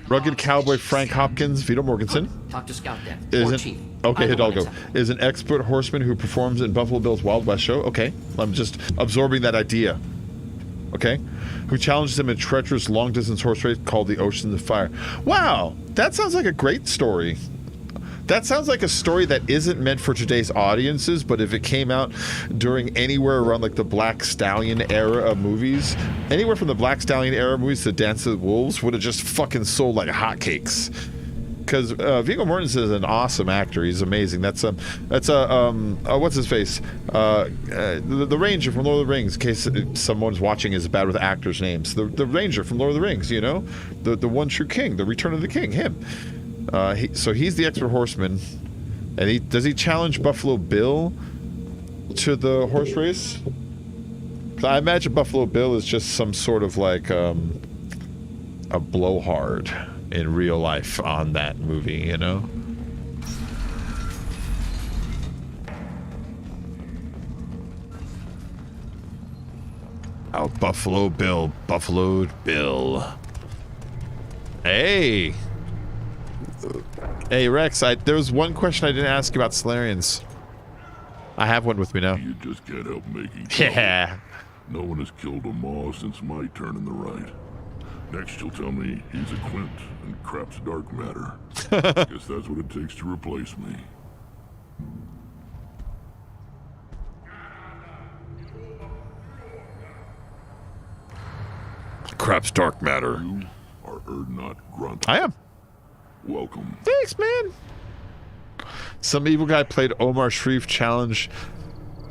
Rugged cowboy Frank Hopkins, Vito Morganson. Talk to Scout then. Or Chief. Okay, Either one Hidalgo. Is an expert horseman who performs in Buffalo Bill's Wild West show. Okay, I'm just absorbing that idea. Okay? Who challenges him in a treacherous long-distance horse race called the Oceans of Fire. Wow, that sounds like a great story. That sounds like a story that isn't meant for today's audiences, but if it came out during anywhere around like the Black Stallion era of movies, anywhere from the Black Stallion era movies to Dance of the Wolves would have just fucking sold like hotcakes. Because Viggo Mortensen is an awesome actor. He's amazing. That's what's his face? The Ranger from Lord of the Rings. In case someone's watching is bad with actors' names. The Ranger from Lord of the Rings. You know, the one true king, the Return of the King. Him. So he's the expert horseman, and does he challenge Buffalo Bill to the horse race? I imagine Buffalo Bill is just some sort of like a blowhard in real life on that movie, you know? Oh, Buffalo Bill. Buffalo Bill. Hey! Hey, Rex, there was one question I didn't ask you about Solarians. I have one with me now. You just can't help making Yeah. No one has killed a Maw since my turn in the right. Next you'll tell me he's a Quint and crap's dark matter. Guess that's what it takes to replace me. Crap's dark matter. You are Erdnot Grunt. I am. Welcome. Thanks, man. Some evil guy played Omar Sharif challenge.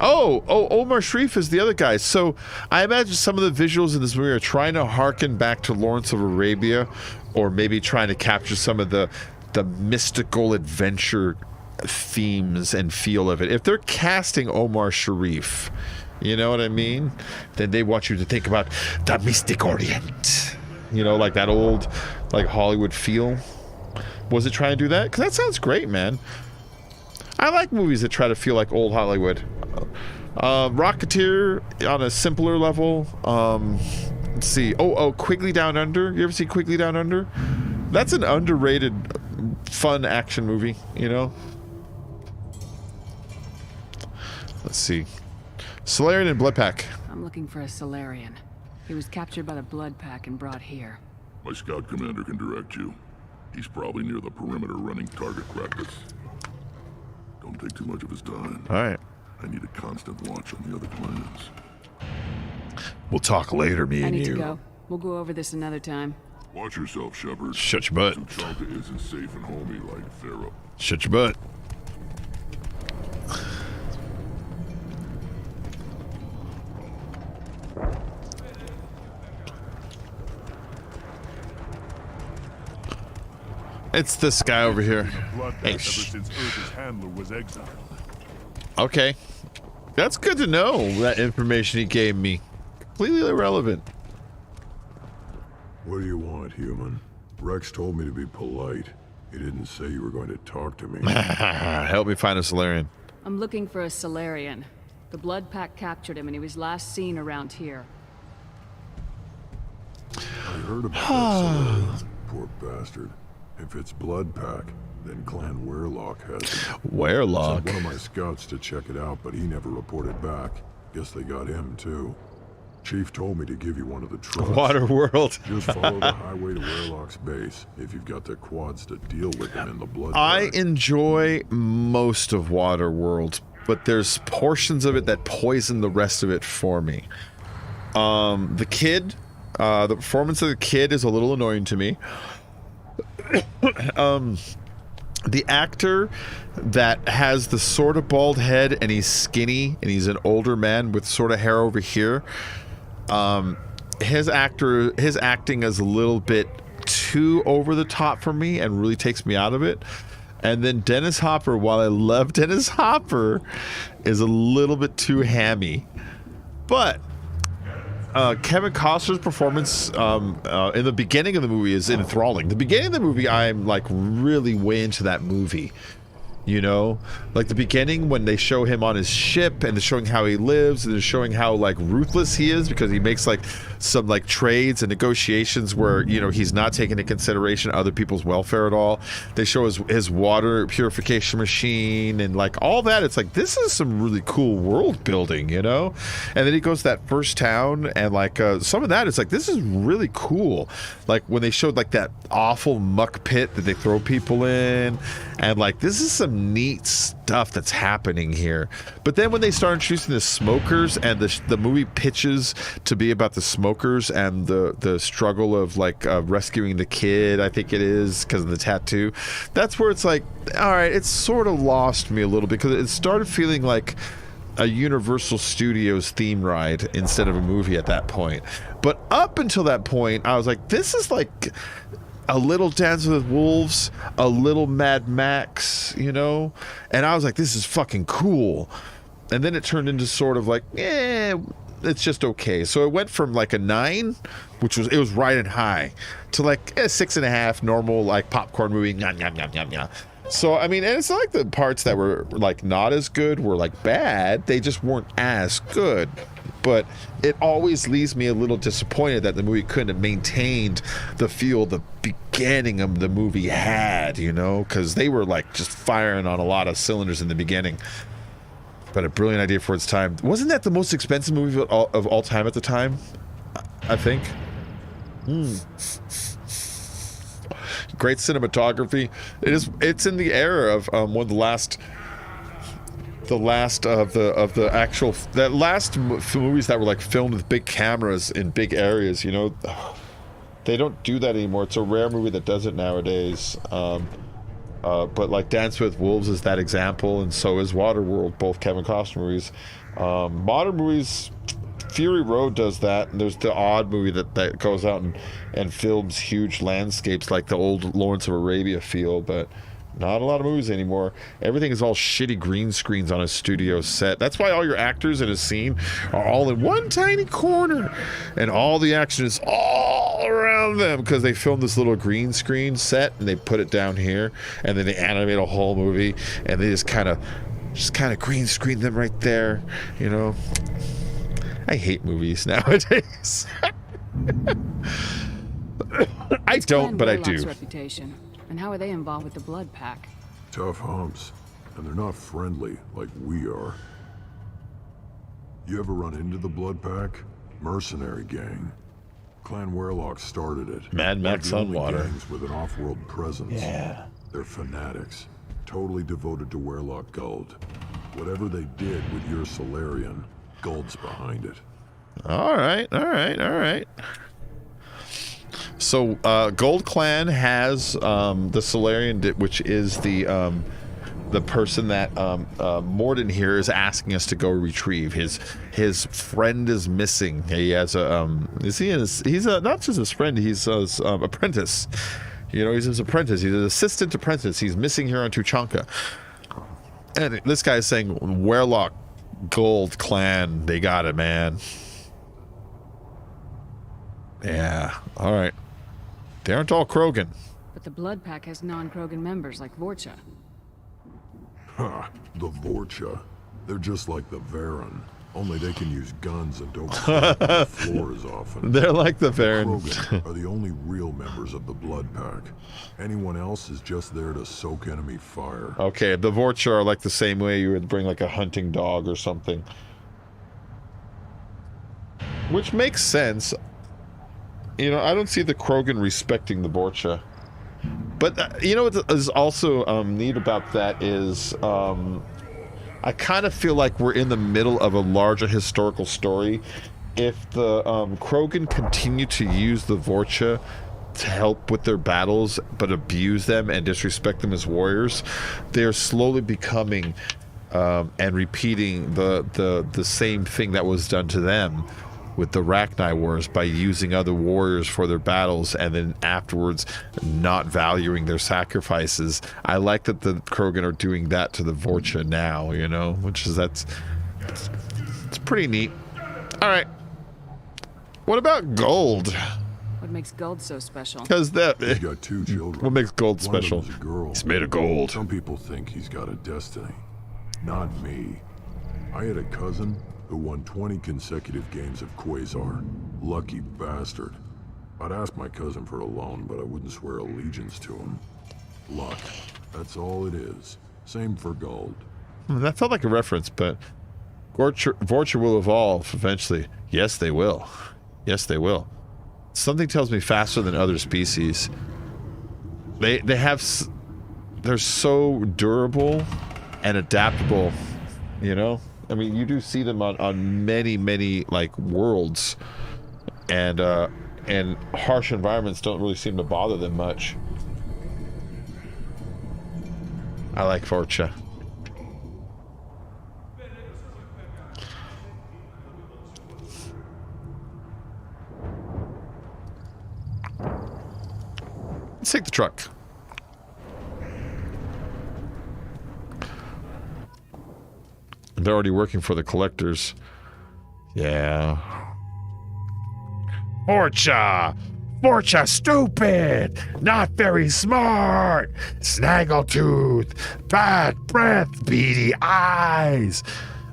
Oh, Omar Sharif is the other guy. So I imagine some of the visuals in this movie are trying to harken back to Lawrence of Arabia, or maybe trying to capture some of the mystical adventure themes and feel of it. If they're casting Omar Sharif, you know what I mean? Then they want you to think about the Mystic Orient. You know, like that old, like Hollywood feel. Was it trying to do that? Because that sounds great, man. I like movies that try to feel like old Hollywood. Rocketeer on a simpler level. Let's see. Oh, Quigley Down Under. You ever see Quigley Down Under? That's an underrated, fun action movie, you know? Let's see. Solarian and Blood Pack. I'm looking for a Solarian. He was captured by the Blood Pack and brought here. My scout commander can direct you. He's probably near the perimeter running target practice. Don't take too much of his time. All right. I need a constant watch on the other plans. We'll talk later, me I and need you. to go. We'll go over this another time. Watch yourself, Shepard. Shut your butt. Tuchanka isn't safe and homey like Pharaoh. Shut your butt. It's this guy over here. Hey, Ever since Earth's handler was exiled. okay. That's good to know, that information he gave me. Completely irrelevant. What do you want, human? Rex told me to be polite. He didn't say you were going to talk to me. Help me find a Solarian. I'm looking for a Solarian. The Blood Pack captured him and he was last seen around here. I heard about that Solarian. Poor bastard. If it's Blood Pack, then Clan Weirlock has it. Weirlock? Sent one of my scouts to check it out, but he never reported back. Guess they got him, too. Chief told me to give you one of the trucks. Waterworld. Just follow the highway to Weirlock's base if you've got the quads to deal with them in the Blood I Pack. enjoy most of Waterworld, but there's portions of it that poison the rest of it for me. The kid, the performance of the kid is a little annoying to me. The actor that has the sort of bald head and he's skinny and he's an older man with sort of hair over here, his acting is a little bit too over the top for me and really takes me out of it. And then Dennis Hopper, while I love Dennis Hopper, is a little bit too hammy. But Kevin Costner's performance in the beginning of the movie is enthralling. The beginning of the movie, I'm like really way into that movie. You know, like the beginning when they show him on his ship and they're showing how he lives and they're showing how like ruthless he is because he makes like some like trades and negotiations where, you know, he's not taking into consideration other people's welfare at all. They show his water purification machine and like all that. It's like, this is some really cool world building, you know? And then he goes to that first town and like some of that, it's like, this is really cool. Like when they showed like that awful muck pit that they throw people in and like, this is some neat stuff that's happening here. But then when they start introducing the smokers and the movie pitches to be about the smokers and the struggle of like rescuing the kid, I think it is because of the tattoo, that's where it's like, all right, it's sort of lost me a little because it started feeling like a Universal Studios theme ride instead of a movie at that point. But up until that point, I was like, this is like a little Dance with Wolves, a little Mad Max, you know? And I was like, this is fucking cool. And then it turned into sort of like, it's just okay. So it went from like a 9, which was, it was right and high, to like a 6.5, normal like popcorn movie. Nyam, nyam, nyam, nyam, nyam. So, I mean, and it's not like the parts that were like not as good were like bad. They just weren't as good. But it always leaves me a little disappointed that the movie couldn't have maintained the feel the beginning of the movie had, you know, because they were like just firing on a lot of cylinders in the beginning. But a brilliant idea for its time. Wasn't that the most expensive movie of all time at the time? I think. Great cinematography. It's in the era of one of the last movies that were like filmed with big cameras in big areas, you know. They don't do that anymore. It's a rare movie that does it nowadays. But like Dance with Wolves is that example, and so is Waterworld, both Kevin Costner movies. Modern movies, Fury Road does that, and there's the odd movie that goes out and films huge landscapes like the old Lawrence of Arabia feel, but not a lot of movies anymore. Everything is all shitty green screens on a studio set. That's why all your actors in a scene are all in one tiny corner, and all the action is all around them because they filmed this little green screen set and they put it down here, and then they animate a whole movie, and they just kind of green screen them right there, you know. I hate movies nowadays. I don't, but I do. Reputation. And how are they involved with the Blood Pack? Tough humps, and they're not friendly like we are. You ever run into the Blood Pack? Mercenary gang. Clan Weirlock started it. Mad Max on water. Gangs with an off-world presence. Yeah. They're fanatics, totally devoted to Weirlock Gold. Whatever they did with your Solarian, Gold's behind it. All right. So, Gold Clan has the Solarian, which is the person that Morden here is asking us to go retrieve. His friend is missing. He has a he's not just his friend. He's his apprentice. You know, he's his apprentice. He's an assistant apprentice. He's missing here on Tuchanka. And this guy's saying, Werlock Gold Clan, they got it, man. Yeah, all right. They aren't all Krogan. But the Blood Pack has non-Krogan members like Vorcha. Ha, the Vorcha. They're just like the Varen. Only they can use guns and don't crack the floor as often. They're like the Varen. Krogan are the only real members of the Blood Pack. Anyone else is just there to soak enemy fire. Okay, the Vorcha are like the same way you would bring like a hunting dog or something. Which makes sense. You know, I don't see the Krogan respecting the Vorcha. But, you know what is also neat about that is... I kind of feel like we're in the middle of a larger historical story. If the Krogan continue to use the Vorcha to help with their battles, but abuse them and disrespect them as warriors, they're slowly becoming and repeating the same thing that was done to them with the Rachni Wars by using other warriors for their battles and then afterwards not valuing their sacrifices. I like that the Krogan are doing that to the Vorcha now, you know, which is it's pretty neat. All right. What about gold? What makes gold so special? Because he's got 2 children. What makes gold special? One of them's a girl. It's made of gold. Some people think he's got a destiny. Not me. I had a cousin who won 20 consecutive games of Quasar. Lucky bastard. I'd ask my cousin for a loan, but I wouldn't swear allegiance to him. Luck. That's all it is. Same for gold. That felt like a reference, but Vorcha will evolve eventually. Yes, they will. Yes, they will. Something tells me faster than other species. They're so durable and adaptable, you know? I mean, you do see them on many like worlds, and harsh environments don't really seem to bother them much. I like Vorcha. Let's take the truck. They're already working for the collectors. Yeah. Vorcha! Vorcha stupid! Not very smart! Snaggletooth! Bad breath! Beady eyes!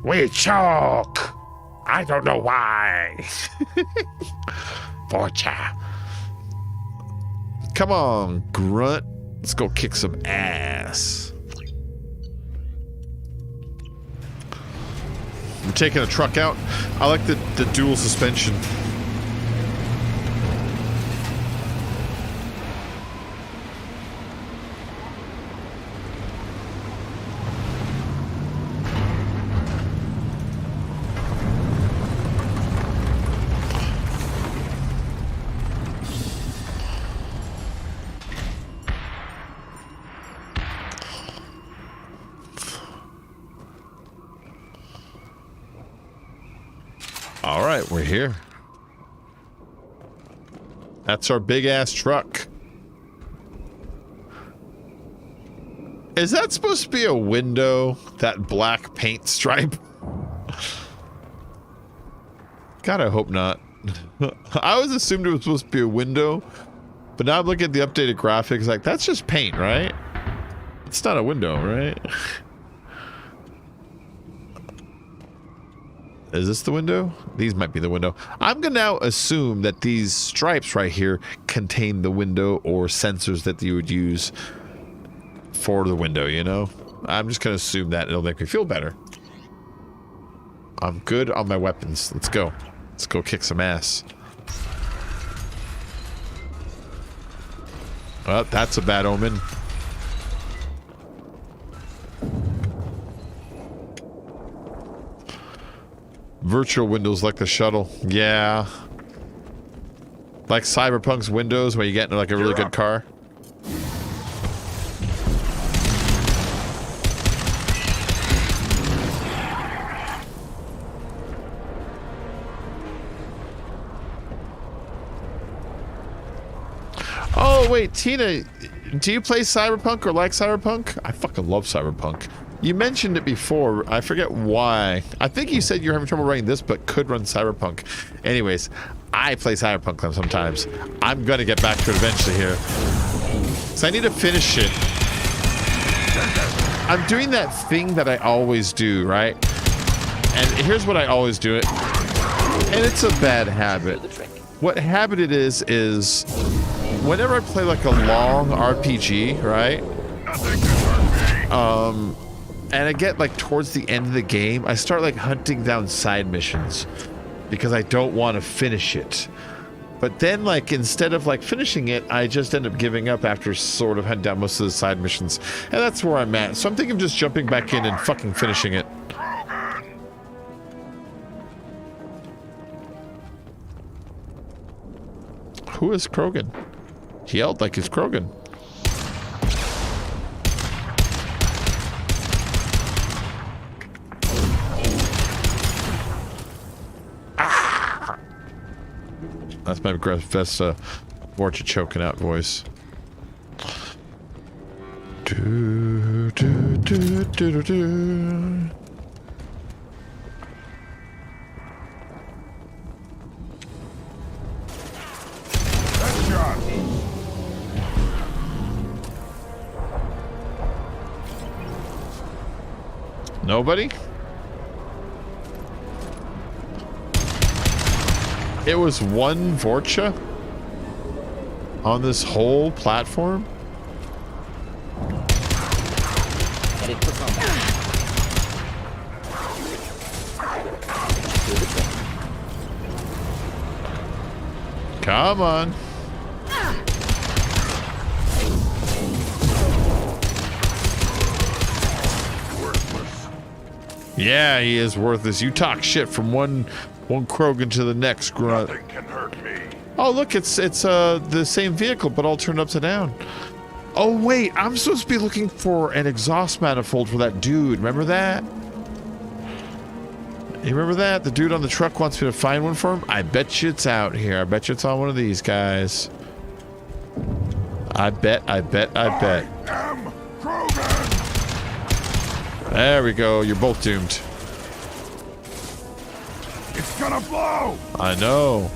We choke! I don't know why! Vorcha! Come on, grunt. Let's go kick some ass. We're taking a truck out. I like the dual suspension. All right, we're here. That's our big ass truck. Is that supposed to be a window? That black paint stripe? God, I hope not. I always assumed it was supposed to be a window, but now I'm looking at the updated graphics, like, that's just paint, right? It's not a window, right? Is this the window? These might be the window. I'm gonna now assume that these stripes right here contain the window or sensors that you would use for the window, you know? I'm just gonna assume that. It'll make me feel better. I'm good on my weapons. Let's go. Let's go kick some ass. Well, that's a bad omen. Virtual windows like the shuttle. Yeah. Like Cyberpunk's windows where you get into like a really good car. Oh, wait, Tina, do you play Cyberpunk or like Cyberpunk? I fucking love Cyberpunk. You mentioned it before. I forget why. I think you said you're having trouble running this, but could run Cyberpunk. Anyways, I play Cyberpunk sometimes. I'm gonna get back to it eventually here. So I need to finish it. I'm doing that thing that I always do, right? And here's what I always do it. And it's a bad habit. What habit it is whenever I play like a long RPG, right? And I get like towards the end of the game, I start like hunting down side missions because I don't want to finish it. But then like instead of like finishing it, I just end up giving up after sort of hunting down most of the side missions. And that's where I'm at. So I'm thinking of just jumping back in and fucking finishing it. Who is Krogan? He yelled like he's Krogan. Ah! That's my best Vorcha choking out voice. Do, do, do, do, do, do. Nobody? It was one Vorcha on this whole platform? Come on. Yeah, he is worthless. You talk shit from one Krogan to the next, grunt. Nothing can hurt me. Oh, look, it's the same vehicle, but all turned upside down. Oh, wait, I'm supposed to be looking for an exhaust manifold for that dude. Remember that? You remember that? The dude on the truck wants me to find one for him? I bet you it's out here. I bet you it's on one of these guys. I bet. I am Krogan. There we go. You're both doomed. It's gonna blow. I know.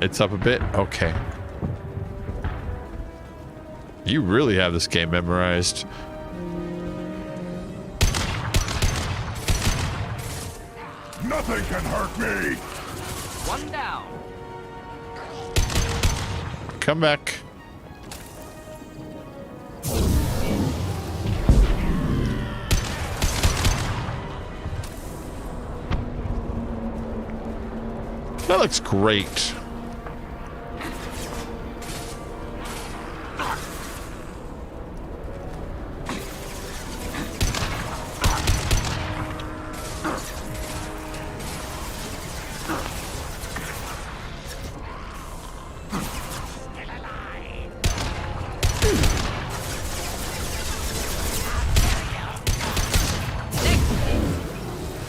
It's up a bit? Okay. You really have this game memorized. Nothing can hurt me. One down. Come back. That looks great.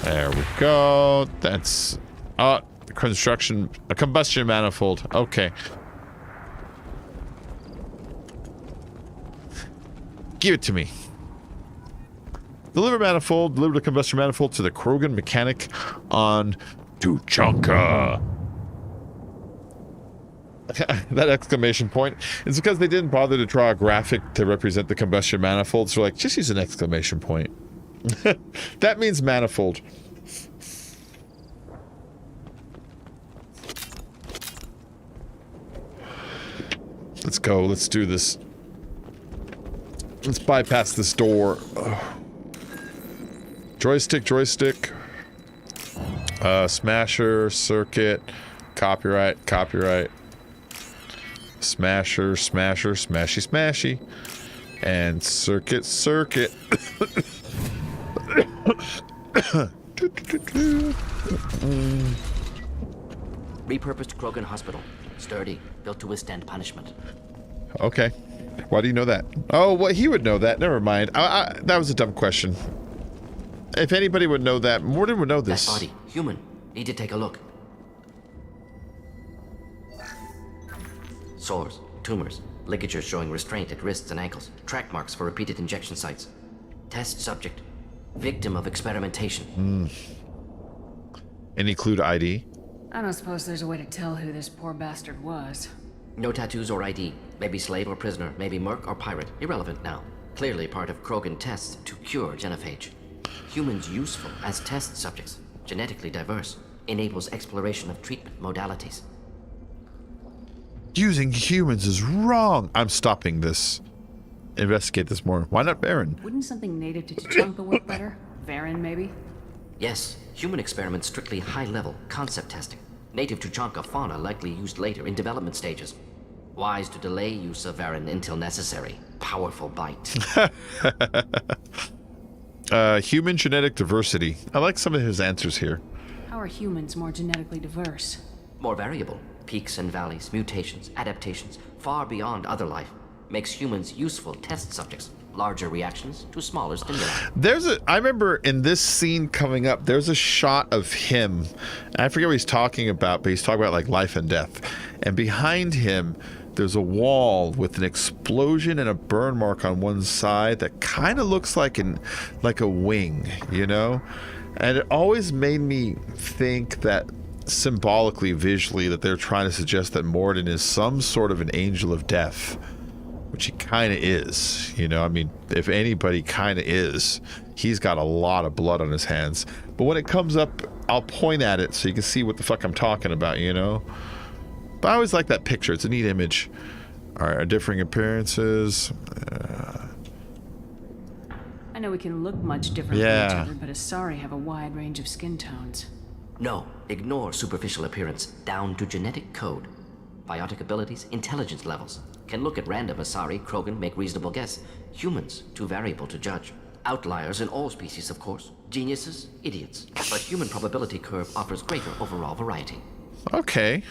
There we go. That's a combustion manifold. Okay. Give it to me. Deliver the combustion manifold to the Krogan mechanic on Tuchanka. That exclamation point is because they didn't bother to draw a graphic to represent the combustion manifold, so like, just use an exclamation point. That means manifold. Let's go. Let's do this. Let's bypass this door. Joystick. Smasher, circuit, copyright. Smasher, smashy. And circuit. Repurposed Krogan Hospital. Sturdy, built to withstand punishment. Okay. Why do you know that? Oh, well, he would know that. Never mind. That was a dumb question. If anybody would know that, Morden would know this. That body, human. Need to take a look. Sores, tumors, ligatures showing restraint at wrists and ankles, track marks for repeated injection sites. Test subject, victim of experimentation. Any clue to ID? I don't suppose there's a way to tell who this poor bastard was. No tattoos or ID. Maybe slave or prisoner, maybe merc or pirate. Irrelevant now. Clearly part of Krogan tests to cure genophage. Humans useful as test subjects. Genetically diverse. Enables exploration of treatment modalities. Using humans is wrong. I'm stopping this. Investigate this more. Why not Baron? Wouldn't something native to Tuchanka work better? Varen, maybe? Yes, human experiments strictly high-level concept testing. Native Tuchanka fauna likely used later in development stages. Wise to delay use of Varen until necessary. Powerful bite. Human genetic diversity. I like some of his answers here. How are humans more genetically diverse? More variable. Peaks and valleys, mutations, adaptations, far beyond other life. Makes humans useful test subjects. Larger reactions to smaller stimuli. I remember in this scene coming up, there's a shot of him. And I forget what he's talking about, but he's talking about like life and death. And behind him, there's a wall with an explosion and a burn mark on one side that kind of looks like a wing, you know? And it always made me think that symbolically, visually, that they're trying to suggest that Morden is some sort of an angel of death, which he kind of is, you know. I mean, if anybody kind of is, he's got a lot of blood on his hands. But when it comes up, I'll point at it so you can see what the fuck I'm talking about, you know. But I always like that picture. It's a neat image. All right, our differing appearances. I know we can look much different from each other, but Asari have a wide range of skin tones. No, ignore superficial appearance, down to genetic code. Biotic abilities, intelligence levels. Can look at random Asari, Krogan, make reasonable guess. Humans, too variable to judge. Outliers in all species, of course. Geniuses, idiots. But human probability curve offers greater overall variety. Okay.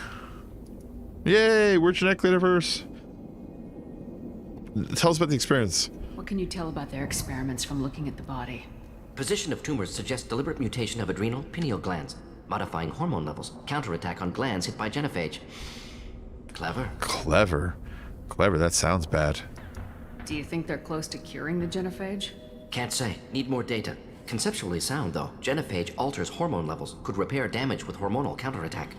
Yay, we're genetically diverse. Tell us about the experience. What can you tell about their experiments from looking at the body? Position of tumors suggests deliberate mutation of adrenal, pineal glands, modifying hormone levels, counterattack on glands hit by genophage. Clever. Clever? Clever, that sounds bad. Do you think they're close to curing the genophage? Can't say. Need more data. Conceptually sound, though. Genophage alters hormone levels, could repair damage with hormonal counterattack.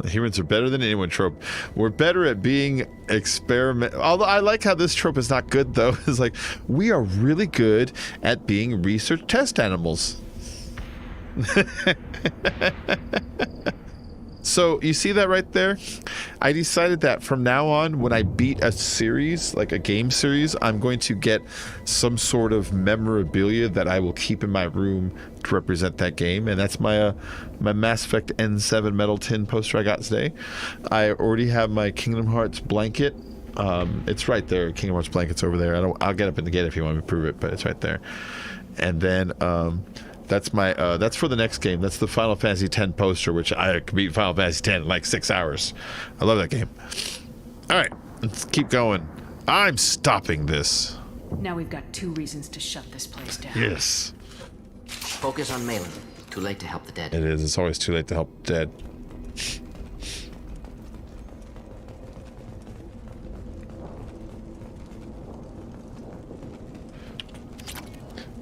Humans are better than anyone trope. We're better at being experiment. Although I like how this trope is not good, though. It's like, we are really good at being research test animals. So you see that right there? I decided that from now on, when I beat a series, like a game series, I'm going to get some sort of memorabilia that I will keep in my room to represent that game. And that's my my Mass Effect N7 metal tin poster I got today. I already have my Kingdom Hearts blanket. It's right there. Kingdom Hearts blanket's over there. I'll get up in the gate if you want me to prove it, but it's right there. And then that's my that's for the next game. That's the Final Fantasy X poster, which I could beat Final Fantasy X in like 6 hours. I love that game. All right, let's keep going. I'm stopping this. Now we've got 2 reasons to shut this place down. Yes. Focus on Malin. Too late to help the dead. It is. It's always too late to help the dead.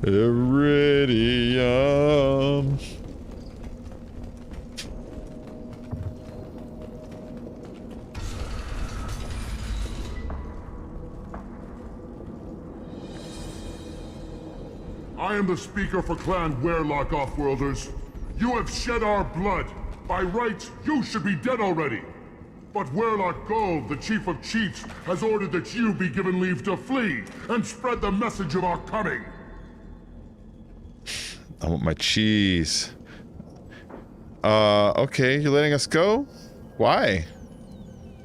Iridium. I am the speaker for Clan Werelock, Offworlders. You have shed our blood. By rights, you should be dead already. But Werelock Gold, the Chief of Chiefs, has ordered that you be given leave to flee and spread the message of our coming. I want my cheese. Okay, you're letting us go? Why?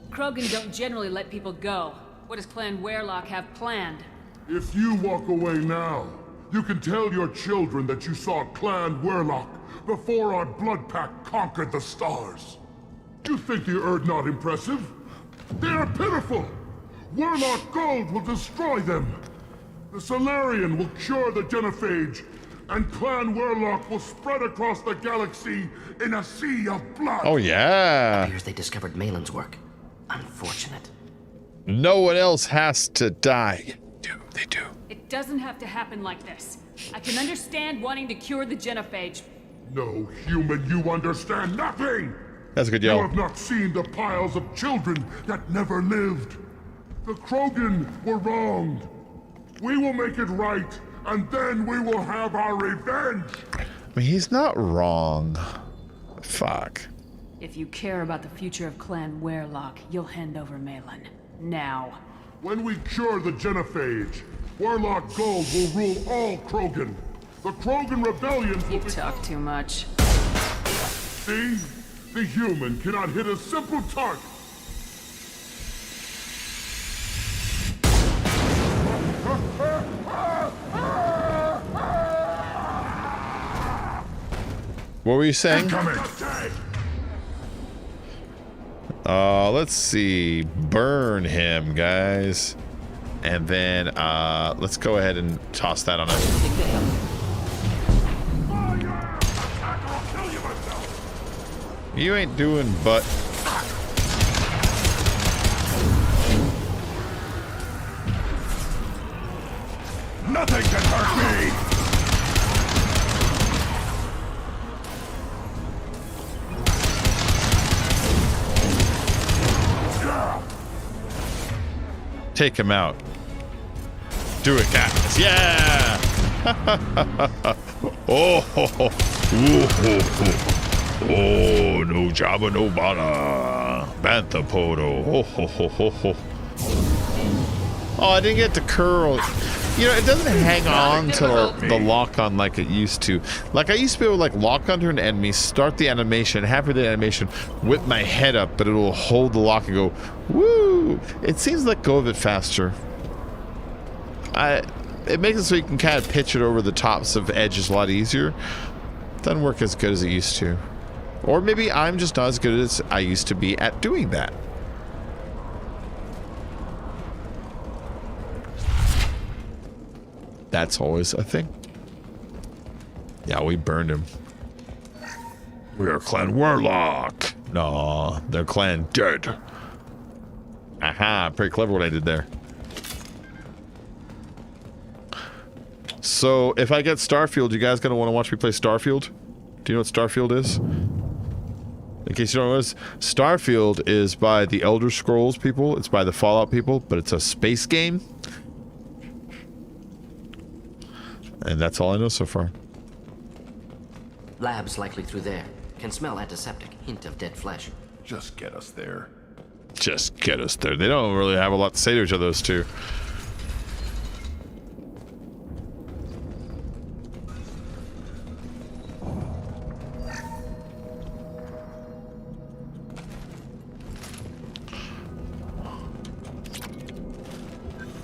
Krogan don't generally let people go. What does Clan Werelock have planned? If you walk away now, you can tell your children that you saw Clan Werlock before our blood pact conquered the stars. You think the Erd not impressive? They are pitiful! Werlock gold will destroy them! The Solarian will cure the genophage, and Clan Werlock will spread across the galaxy in a sea of blood! Oh, yeah. Appears they discovered Malin's work. Unfortunate. No one else has to die. They do. It doesn't have to happen like this. I can understand wanting to cure the genophage. No human, you understand nothing! That's a good You yell. have not seen the piles of children that never lived. The Krogan were wronged. We will make it right, and then we will have our revenge! I mean, he's not wrong. Fuck. If you care about the future of Clan Werlock, you'll hand over Malin. Now. When we cure the genophage, Werlock Gold will rule all Krogan. The Krogan rebellion will You talk too much. See? The human cannot hit a simple target. What were you saying? Let's see. Burn him, guys. And then, let's go ahead and toss that on him. You ain't doing but... Nothing can hurt me! Take him out. Do it, guys. Yeah! Oh, no Jabba, no Bada. Bantha Podo. Oh, I didn't get to curl. You know, it doesn't hang on to the lock on like it used to. Like, I used to be able to, like, lock onto an enemy, start the animation, halfway the animation, whip my head up, but it will hold the lock and go, woo! It seems to let go of it faster. It makes it so you can kind of pitch it over the tops of edges a lot easier. Doesn't work as good as it used to. Or maybe I'm just not as good as I used to be at doing that. That's always a thing. Yeah, we burned him. We are Clan Werlock. No, their clan dead. Aha, pretty clever what I did there. So, if I get Starfield, you guys gonna want to watch me play Starfield? Do you know what Starfield is? In case you don't know what it is, Starfield is by the Elder Scrolls people. It's by the Fallout people, but it's a space game. And that's all I know so far. Labs likely through there. Can smell antiseptic. Hint of dead flesh. Just get us there. Just get us there. They don't really have a lot to say to each other, those two.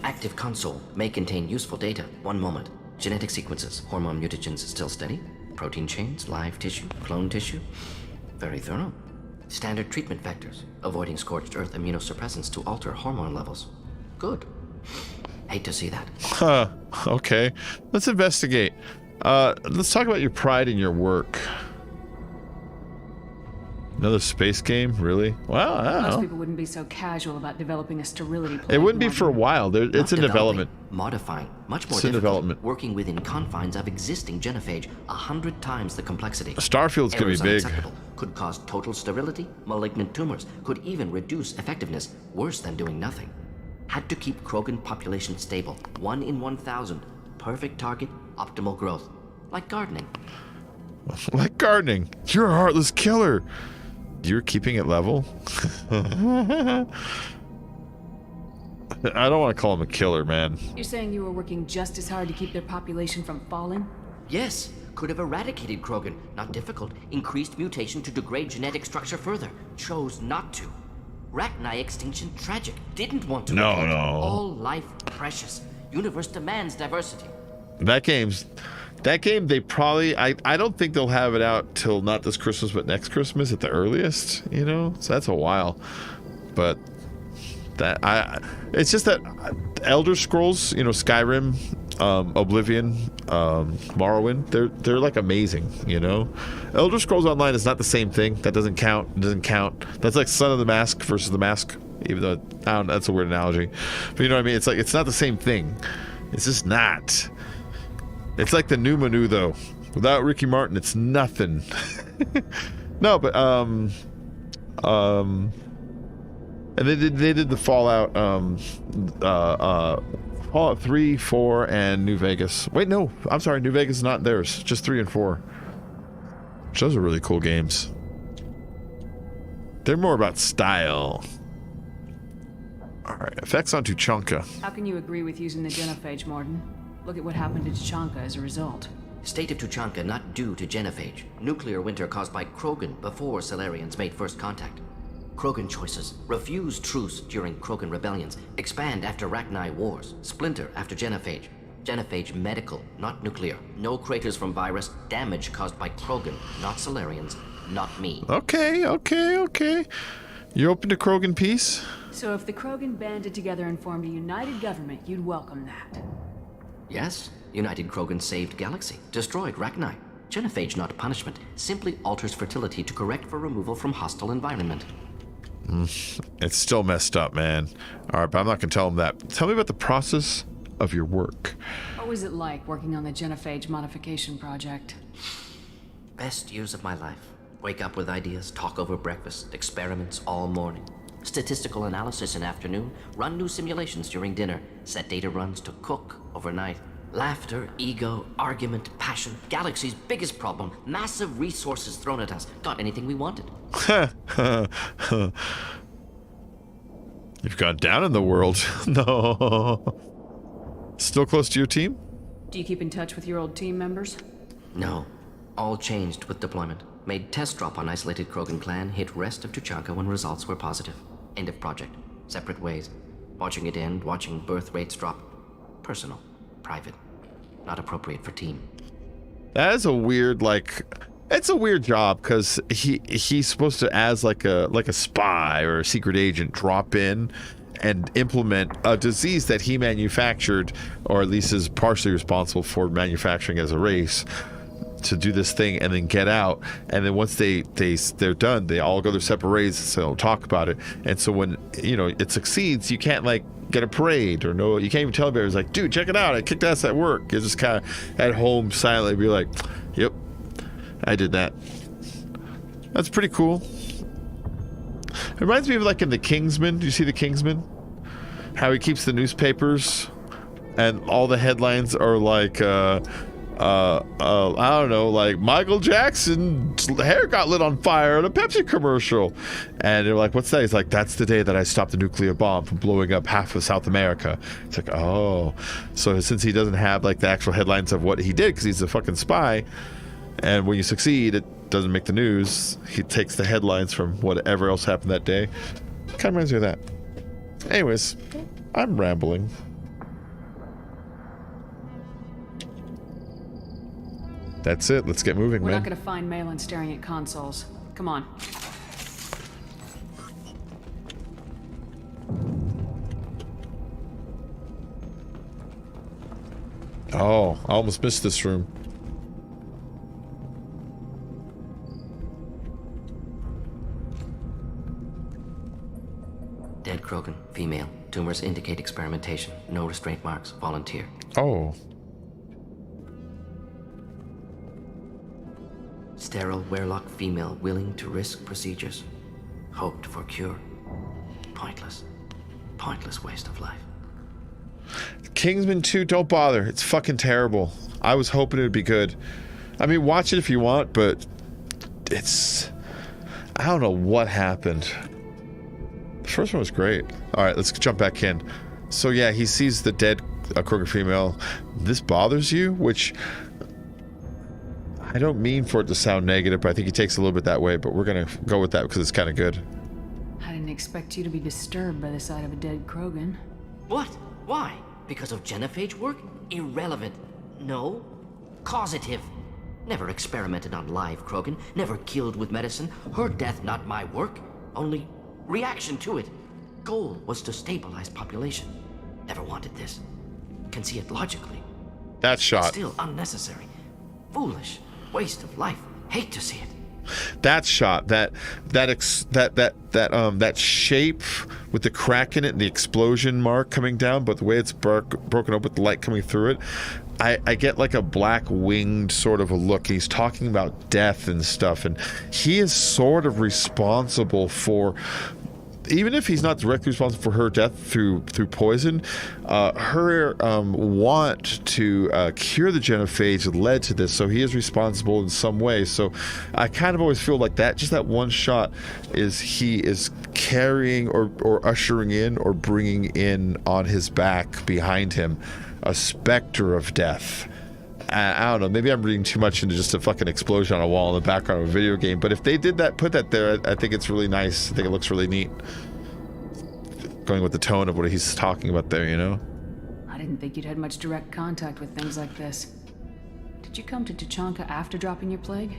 Active console may contain useful data. One moment. Genetic sequences, hormone mutagens still steady. Protein chains, live tissue, clone tissue. Very thorough. Standard treatment vectors, avoiding scorched earth immunosuppressants to alter hormone levels. Good. Hate to see that. Huh. Okay. Let's investigate. Let's talk about your pride in your work. Another space game? Really? Well, I don't Most know. people wouldn't be so casual about developing a sterility plan. It wouldn't be for a while. It's in development. Modifying, much more It's in difficult. development. Working within confines of existing genophage, 100 times the complexity. Starfield's gonna be Errors big. unacceptable. Could cause total sterility, malignant tumors. Could even reduce effectiveness, worse than doing nothing. Had to keep Krogan population stable, 1 in 1,000. Perfect target, optimal growth. Like gardening. Like gardening. You're a heartless killer. You're keeping it level? I don't want to call him a killer, man. You're saying you were working just as hard to keep their population from falling? Yes, could have eradicated Krogan. Not difficult. Increased mutation to degrade genetic structure further. Chose not to. Rachni extinction tragic. Didn't want to. No, report. no. All life precious. Universe demands diversity. That game, they probably, I don't think they'll have it out till not this Christmas, but next Christmas at the earliest, you know? So that's a while. But it's just that Elder Scrolls, you know, Skyrim, Oblivion, Morrowind, they're like amazing, you know? Elder Scrolls Online is not the same thing. That doesn't count. It doesn't count. That's like Son of the Mask versus the Mask, even though, I don't know, that's a weird analogy. But you know what I mean? It's like, it's not the same thing. It's just not. It's like the new menu, though. Without Ricky Martin, it's nothing. No, but and they did the Fallout Fallout 3, 4, and New Vegas. Wait, no, I'm sorry, New Vegas is not theirs. Just 3 and 4. Which those are really cool games. They're more about style. All right, effects on Tuchanka. How can you agree with using the genophage, Martin? Look at what happened to Tuchanka as a result. State of Tuchanka not due to genophage. Nuclear winter caused by Krogan before Solarians made first contact. Krogan choices. Refuse truce during Krogan rebellions. Expand after Rachni wars. Splinter after genophage. Genophage medical, not nuclear. No craters from virus. Damage caused by Krogan, not Solarians, not me. Okay. You open to Krogan peace? So if the Krogan banded together and formed a united government, you'd welcome that. Yes, United Krogan saved Galaxy, destroyed Rachni. Genophage not punishment, simply alters fertility to correct for removal from hostile environment. It's still messed up, man. All right, but I'm not gonna tell them that. Tell me about the process of your work. What was it like working on the genophage modification project? Best years of my life. Wake up with ideas, talk over breakfast, experiments all morning. Statistical analysis in afternoon, run new simulations during dinner, set data runs to cook overnight. Laughter, ego, argument, passion, Galaxy's biggest problem, massive resources thrown at us. Got anything we wanted. You've gone down in the world. No. Still close to your team? Do you keep in touch with your old team members? No. All changed with deployment. Made test drop on isolated Krogan clan, hit rest of Tuchanka when results were positive. End of project. Separate ways. Watching it end, watching birth rates drop. Personal. Private. Not appropriate for team. That is a weird, like, it's a weird job because he's supposed to, as like a spy or a secret agent, drop in and implement a disease that he manufactured, or at least is partially responsible for manufacturing as a race, to do this thing and then get out. And then once they're done, they all go their separate ways, so they don't talk about it. And so when, you know, it succeeds, you can't like get a parade or no, you can't even tell everybody. It's like, dude, check it out, I kicked ass at work. You just kind of at home silently be like, yep, I did that. That's pretty cool. It reminds me of like in The Kingsman. Do you see The Kingsman? How he keeps the newspapers and all the headlines are like I don't know, like Michael Jackson's hair got lit on fire in a Pepsi commercial. And they're like, what's that? He's like, that's the day that I stopped the nuclear bomb from blowing up half of South America. It's like, oh. So since he doesn't have like the actual headlines of what he did, because he's a fucking spy, and when you succeed, it doesn't make the news, he takes the headlines from whatever else happened that day. Kind of reminds me of that. Anyways, I'm rambling. That's it. Let's get moving, We're man. not going to find Malin staring at consoles. Come on. Oh, I almost missed this room. Dead Krogan, female. Tumors indicate experimentation. No restraint marks. Volunteer. Oh. Sterile Werelock female willing to risk procedures. Hoped for cure. Pointless. Pointless waste of life. Kingsman 2, don't bother. It's fucking terrible. I was hoping it would be good. I mean, watch it if you want, but it's... I don't know what happened. The first one was great. Alright, let's jump back in. So yeah, he sees the dead Krogan female. This bothers you? Which... I don't mean for it to sound negative, but I think he takes a little bit that way, but we're gonna go with that because it's kind of good. I didn't expect you to be disturbed by the sight of a dead Krogan. What? Why? Because of genophage work? Irrelevant. No. Causative. Never experimented on live Krogan, never killed with medicine. Her death not my work, only reaction to it. Goal was to stabilize population. Never wanted this. Can see it logically. That shot. Still unnecessary. Foolish. Waste of life. Hate to see it. That shot, that shape with the crack in it and the explosion mark coming down, but the way it's broken up with the light coming through it, I get like a black winged sort of a look. He's talking about death and stuff, and he is sort of responsible for, even if he's not directly responsible for her death through poison, her want to cure the genophage led to this, so he is responsible in some way. So I kind of always feel like that, just that one shot, he is carrying or ushering in or bringing in on his back behind him a specter of death. I don't know, maybe I'm reading too much into just a fucking explosion on a wall in the background of a video game, but if they did that, put that there, I think it's really nice. I think it looks really neat. Going with the tone of what he's talking about there, you know? I didn't think you'd had much direct contact with things like this. Did you come to Tuchanka after dropping your plague?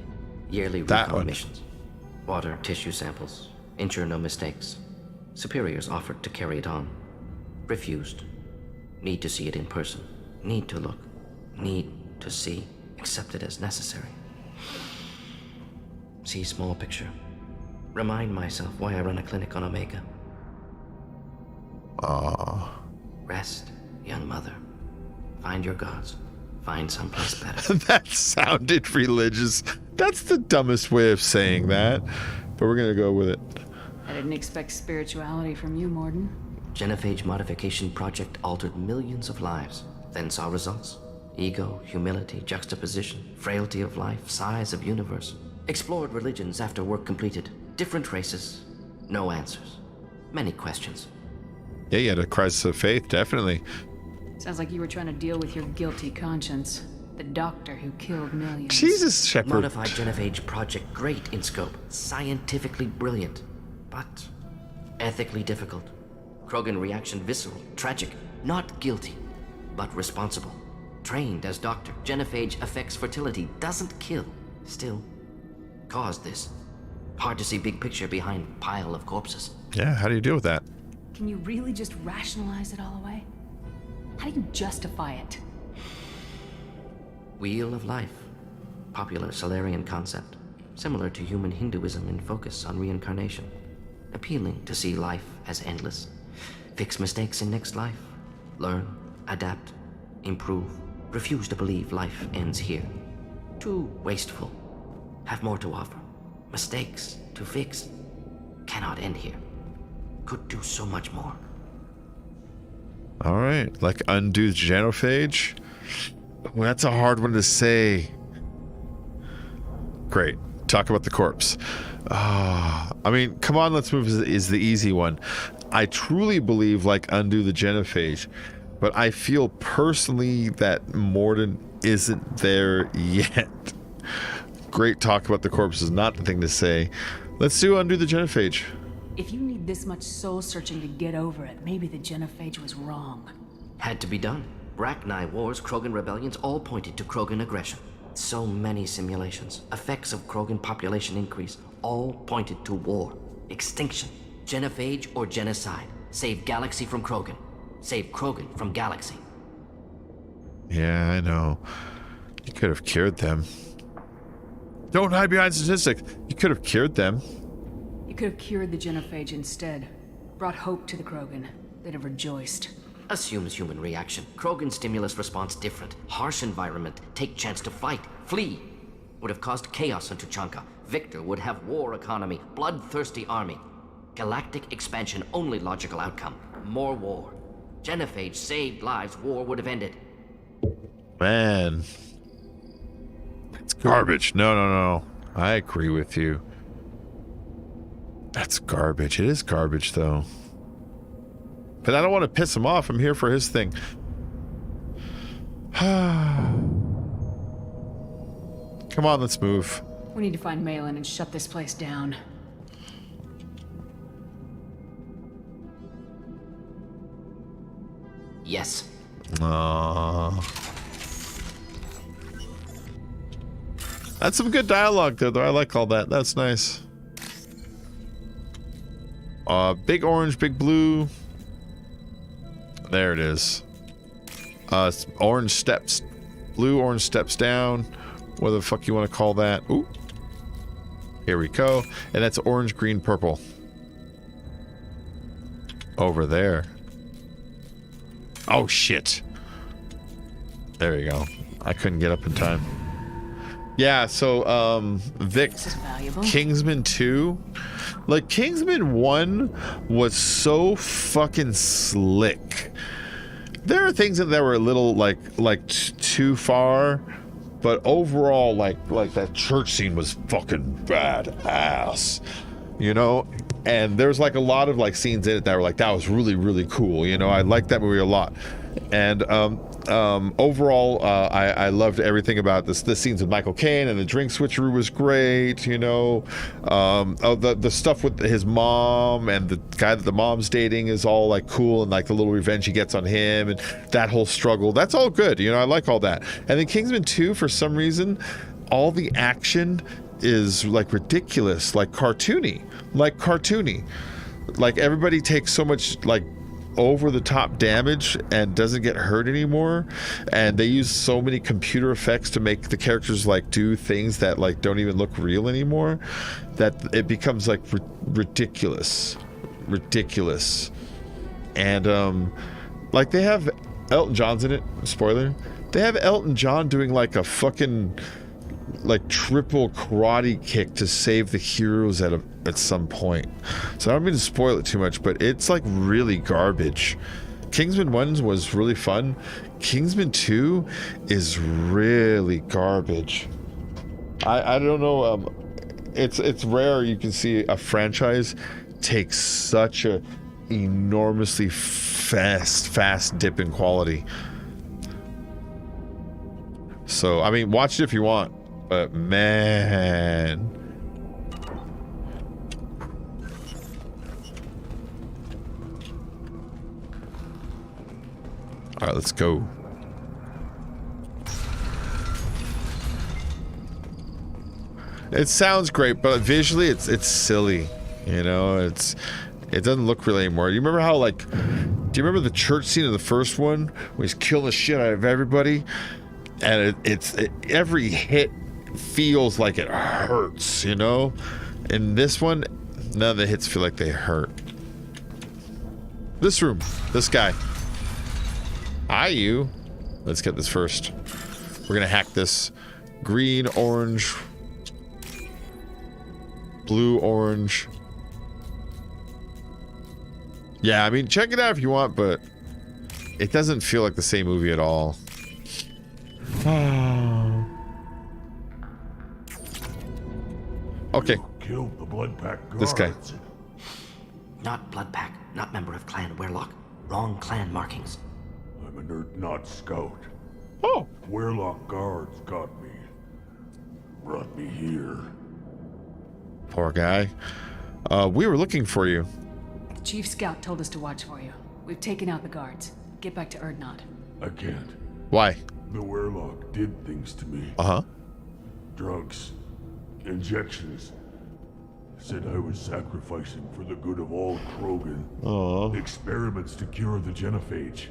Yearly recon missions. Water, tissue samples. Ensure no mistakes. Superiors offered to carry it on. Refused. Need to see it in person. Need to look. Need to see, accepted as necessary. See small picture. Remind myself why I run a clinic on Omega. Rest, young mother. Find your gods. Find someplace better. That sounded religious. That's the dumbest way of saying that, but we're gonna go with it. I didn't expect spirituality from you, Morden. Genophage modification project altered millions of lives, then saw results. Ego, humility, juxtaposition, frailty of life, size of universe. Explored religions after work completed. Different races. No answers. Many questions. Yeah, you had a crisis of faith, definitely. Sounds like you were trying to deal with your guilty conscience. The doctor who killed millions. Jesus, Shepard. Modified Genophage project, great in scope. Scientifically brilliant. But ethically difficult. Krogan reaction visceral, tragic. Not guilty, but responsible. Trained as doctor, genophage affects fertility, doesn't kill. Still, caused this. Hard to see big picture behind pile of corpses. Yeah, how do you deal with that? Can you really just rationalize it all away? How do you justify it? Wheel of life. Popular Solarian concept. Similar to human Hinduism in focus on reincarnation. Appealing to see life as endless. Fix mistakes in next life. Learn, adapt, improve. Refuse to believe life ends here. Too wasteful. Have more to offer. Mistakes to fix. Cannot end here. Could do so much more. All right, like undo genophage? Well, that's a hard one to say. Great. Talk about the corpse. I mean, come on, let's move is the easy one. I truly believe like undo the genophage, but I feel personally that Morden isn't there yet. Great talk about the corpse is not the thing to say. Let's do undo the genophage. If you need this much soul searching to get over it, maybe the genophage was wrong. Had to be done. Rachni wars, Krogan rebellions, all pointed to Krogan aggression. So many simulations, effects of Krogan population increase, all pointed to war, extinction, genophage or genocide. Save galaxy from Krogan. Save Krogan from galaxy. Yeah, I know. You could have cured them. Don't hide behind statistics. You could have cured them. You could have cured the genophage instead. Brought hope to the Krogan. They'd have rejoiced. Assumes human reaction. Krogan stimulus response different. Harsh environment. Take chance to fight. Flee. Would have caused chaos on Tuchanka. Victor would have war economy. Bloodthirsty army. Galactic expansion only logical outcome. More war. Genophage saved lives. War would have ended. Man. It's garbage. No. I agree with you. That's garbage. It is garbage, though. But I don't want to piss him off. I'm here for his thing. Come on, let's move. We need to find Malin and shut this place down. Yes. That's some good dialogue there, though. I like all that. That's nice. Big orange, big blue. There it is. Orange steps. Blue, orange steps down. What the fuck you want to call that? Ooh. Here we go. And that's orange, green, purple. Over there. Oh, shit. There you go. I couldn't get up in time. Yeah, so, Vic, Kingsman 2. Like, Kingsman 1 was so fucking slick. There are things that were a little, like too far, but overall, like that church scene was fucking badass, you know? And there's, like, a lot of, like, scenes in it that were like, that was really, really cool, you know? I liked that movie a lot. And, overall, I loved everything about this. The scenes with Michael Caine and the drink switcheroo was great, you know. The stuff with his mom and the guy that the mom's dating is all like cool, and like the little revenge he gets on him and that whole struggle. That's all good, you know. I like all that. And then Kingsman 2, for some reason, all the action is like ridiculous, like cartoony. Like everybody takes so much like over the top damage and doesn't get hurt anymore, and they use so many computer effects to make the characters like do things that like don't even look real anymore, that it becomes like ridiculous. And like they have Elton John's in it, spoiler, they have Elton John doing like a fucking like triple karate kick to save the heroes at some point. So I don't mean to spoil it too much, but it's like really garbage. Kingsman 1 was really fun. Kingsman 2 is really garbage. I don't know. It's rare you can see a franchise take such a enormously fast dip in quality. So I mean, watch it if you want. But man, all right, let's go. It sounds great, but visually, it's silly. You know, it doesn't look real anymore. You remember how like? Do you remember the church scene in the first one where he's killing the shit out of everybody, and every hit feels like it hurts, you know? In this one, none of the hits feel like they hurt. This room, this guy. Hi, you. Let's get this first. We're gonna hack this. Green, orange, blue, orange. Yeah, I mean, check it out if you want, but it doesn't feel like the same movie at all. Okay. Killed the Blood Pack guards. This guy. Not Blood Pack, not member of Clan Werlock. Wrong clan markings. I'm a nerd, not scout. Oh. Werlock guards got me. Brought me here. Poor guy. We were looking for you. The Chief Scout told us to watch for you. We've taken out the guards. Get back to Erdnot. I can't. Why? The Werlock did things to me. Uh-huh. Drugs. Injections. Said I was sacrificing for the good of all Krogan. Aww. Experiments to cure the genophage.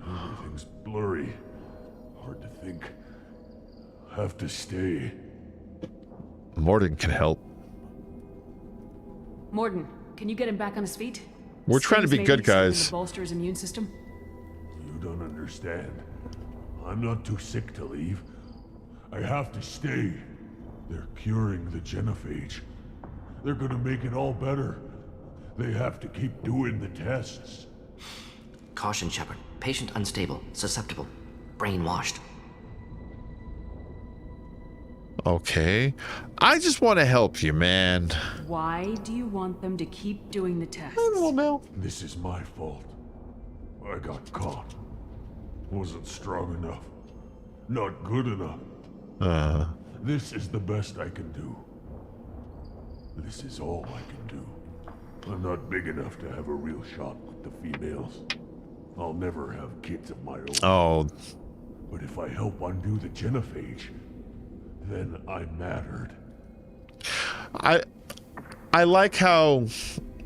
Everything's blurry. Hard to think. Have to stay. Morden can help. Morden, can you get him back on his feet? We're trying to be good guys. Bolster his immune system. You don't understand. I'm not too sick to leave. I have to stay. They're curing the genophage. They're gonna make it all better. They have to keep doing the tests. Caution, Shepard. Patient unstable, susceptible, brainwashed. Okay. I just want to help you, man. Why do you want them to keep doing the tests? I don't know. This is my fault. I got caught. Wasn't strong enough. Not good enough. This is the best I can do. This is all I can do. I'm not big enough to have a real shot with the females. I'll never have kids of my own. Oh. But if I help undo the genophage, then I mattered. I like how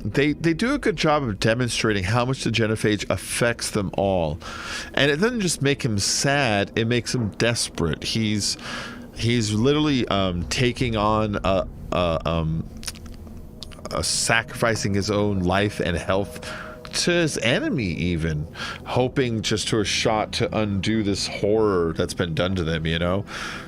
they do a good job of demonstrating how much the genophage affects them all, and it doesn't just make him sad; it makes him desperate. He's literally taking on sacrificing his own life and health to his enemy, even hoping just to a shot to undo this horror that's been done to them, you know.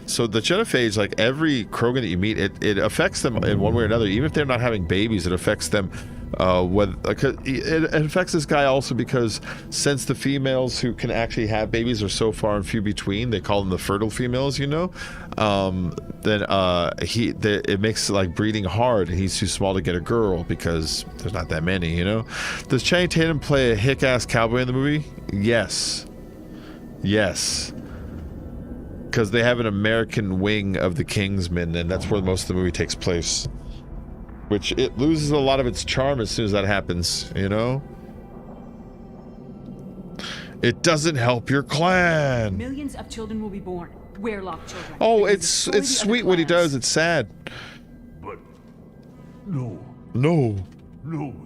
So the genophage, like every Krogan that you meet, it affects them in one way or another. Even if they're not having babies, it affects them. It affects this guy also because since the females who can actually have babies are so far and few between, they call them the fertile females, you know. Then it makes like breeding hard, and he's too small to get a girl because there's not that many, you know. Does Channing Tatum play a hick-ass cowboy in the movie? Yes, because they have an American wing of the Kingsmen, and that's where most of the movie takes place. Which it loses a lot of its charm as soon as that happens, you know? It doesn't help your clan. Millions of children will be born. Werelock children. Oh, it's sweet what he does. It's sad. But no,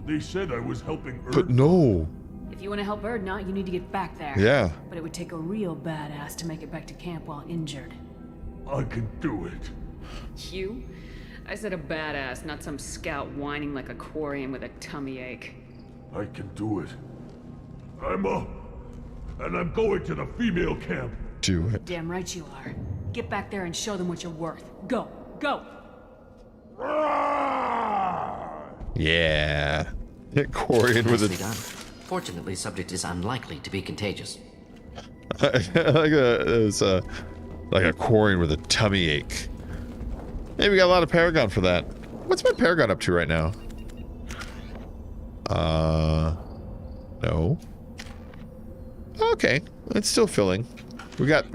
they said I was helping Earth. But no. If you want to help Erdnot, you need to get back there. Yeah. But it would take a real badass to make it back to camp while injured. I can do it. You? I said a badass, not some scout whining like a quarian with a tummy ache. I can do it. I'm up, and I'm going to the female camp. Do it. Damn right you are. Get back there and show them what you're worth. Go, go. Yeah. Hit quarian with Nicely done. Fortunately, subject is unlikely to be contagious. like a quarian with a tummy ache. Hey, we got a lot of Paragon for that. What's my Paragon up to right now? No. Okay, it's still filling. We got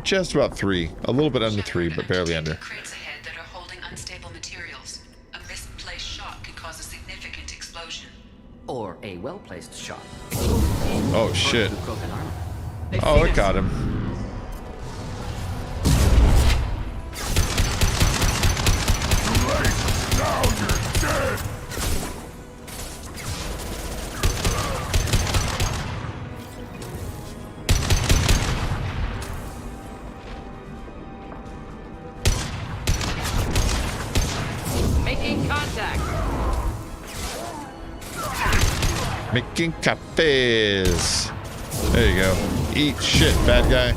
just about 3, a little bit under 3, but barely under. Crates ahead that are holding unstable materials. A misplaced shot could cause a significant explosion. Or a well-placed shot. Oh shit! Krogan armor. Oh, it got him. Now you're dead! Making contact! Making capes. There you go. Eat shit, bad guy.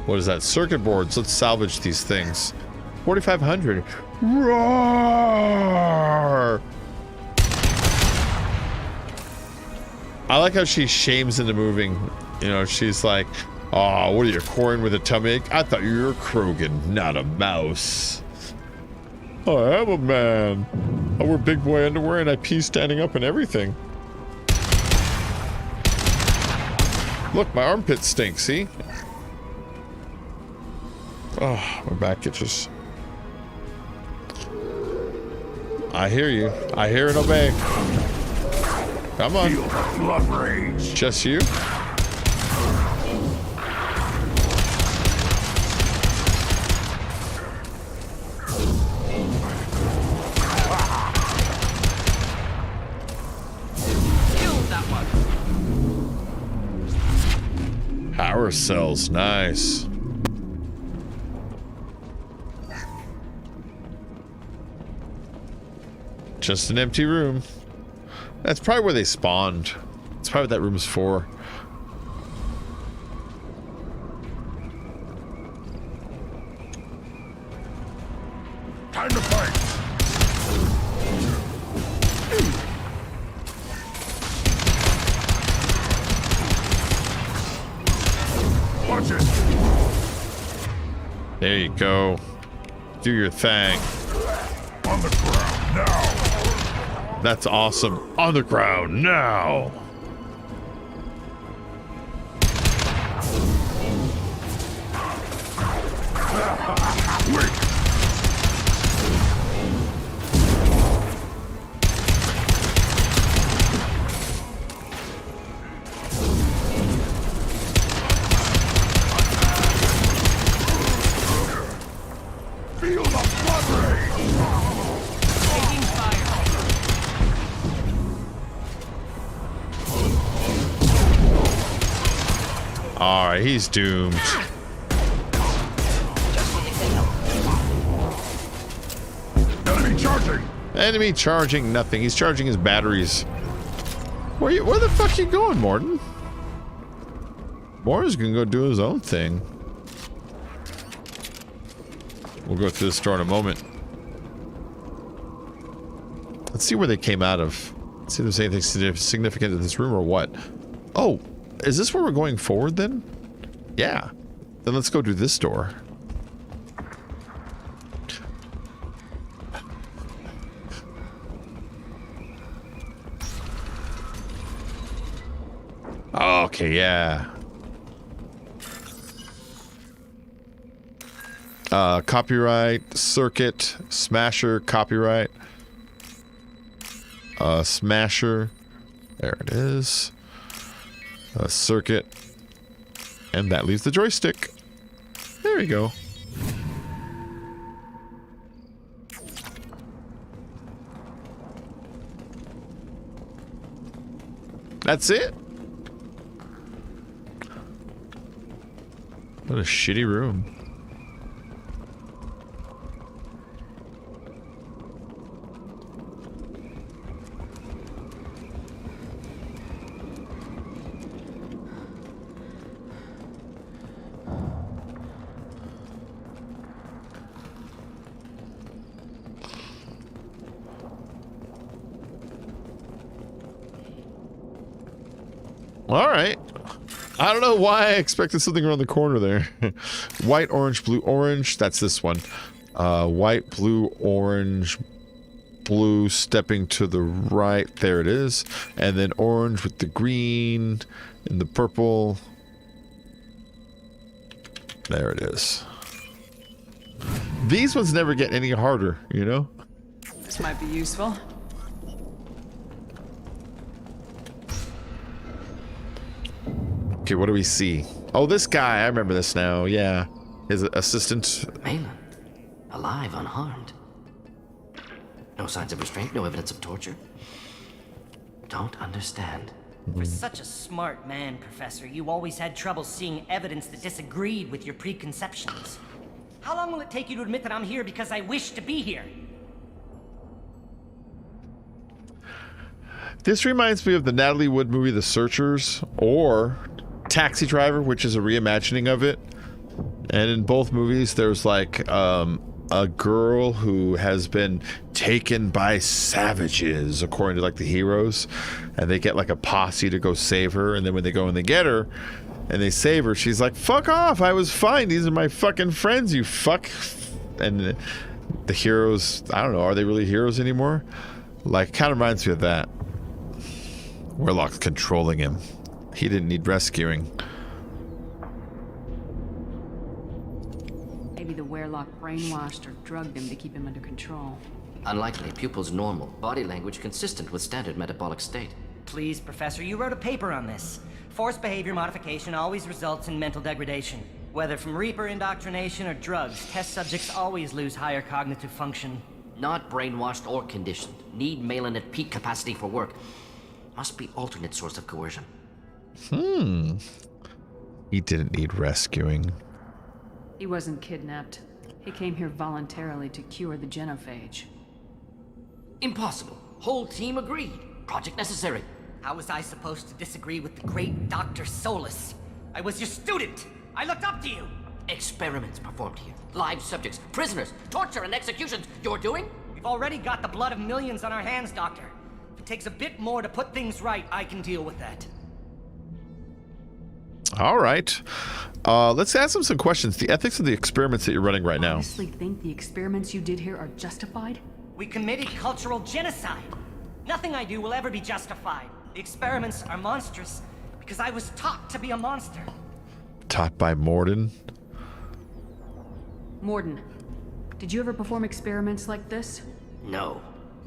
What is that? Circuit boards. Let's salvage these things. 4,500. Roar! I like how she shames into moving. You know, she's like, "Oh, what are you, quarian with a tummy ache? I thought you were a Krogan, not a mouse." I am a man. I wear big boy underwear and I pee standing up and everything. Look, my armpit stinks, see? Oh, my back itches. I hear you. I hear and obey. Come on. Blood rage. Just you? Power cells, nice. Just an empty room. That's probably where they spawned. That's probably what that room's for. Time to fight. Watch it. There you go. Do your thing. On the ground now. That's awesome. On the ground now. All right, he's doomed. Enemy charging! Enemy charging nothing. He's charging his batteries. Where the fuck you going, Morton? Morton's gonna go do his own thing. We'll go to the store in a moment. Let's see where they came out of. Let's see if there's anything significant in this room or what. Oh, is this where we're going forward then? Yeah. Then let's go to this door. Okay, yeah. Copyright, circuit, smasher, copyright. Smasher. There it is. Circuit. And that leaves the joystick. There we go. That's it? What a shitty room. All right. I don't know why I expected something around the corner there. White, orange, blue, orange. That's this one. White, blue, orange, blue stepping to the right. There it is. And then orange with the green and the purple. There it is. These ones never get any harder, you know? This might be useful. Okay, what do we see? Oh, this guy. I remember this now. Yeah. His assistant. Malin. Alive, unharmed. No signs of restraint, no evidence of torture. Don't understand. For such a smart man, Professor, you always had trouble seeing evidence that disagreed with your preconceptions. How long will it take you to admit that I'm here because I wish to be here? This reminds me of the Natalie Wood movie The Searchers, or Taxi Driver, which is a reimagining of it. And in both movies, there's like a girl who has been taken by savages, according to like the heroes, and they get like a posse to go save her. And then when they go and they get her and they save her, she's like, fuck off, I was fine, these are my fucking friends, you fuck. And the heroes, I don't know, are they really heroes anymore? Like, kind of reminds me of that. Warlock's controlling him. He didn't need rescuing. Maybe the Werlock brainwashed or drugged him to keep him under control. Unlikely. Pupil's normal. Body language consistent with standard metabolic state. Please, Professor, you wrote a paper on this. Forced behavior modification always results in mental degradation. Whether from Reaper indoctrination or drugs, test subjects always lose higher cognitive function. Not brainwashed or conditioned. Need Malin at peak capacity for work. Must be alternate source of coercion. He didn't need rescuing. He wasn't kidnapped. He came here voluntarily to cure the genophage. Impossible. Whole team agreed. Project necessary. How was I supposed to disagree with the great Dr. Solus? I was your student. I looked up to you. Experiments performed here. Live subjects, prisoners, torture and executions. You're doing? We've already got the blood of millions on our hands, Doctor. If it takes a bit more to put things right, I can deal with that. All right. Let's ask him some questions. The ethics of the experiments that you're running right now. Honestly think the experiments you did here are justified? We committed cultural genocide. Nothing I do will ever be justified. The experiments are monstrous because I was taught to be a monster. Taught by Morden. Morden, did you ever perform experiments like this? No.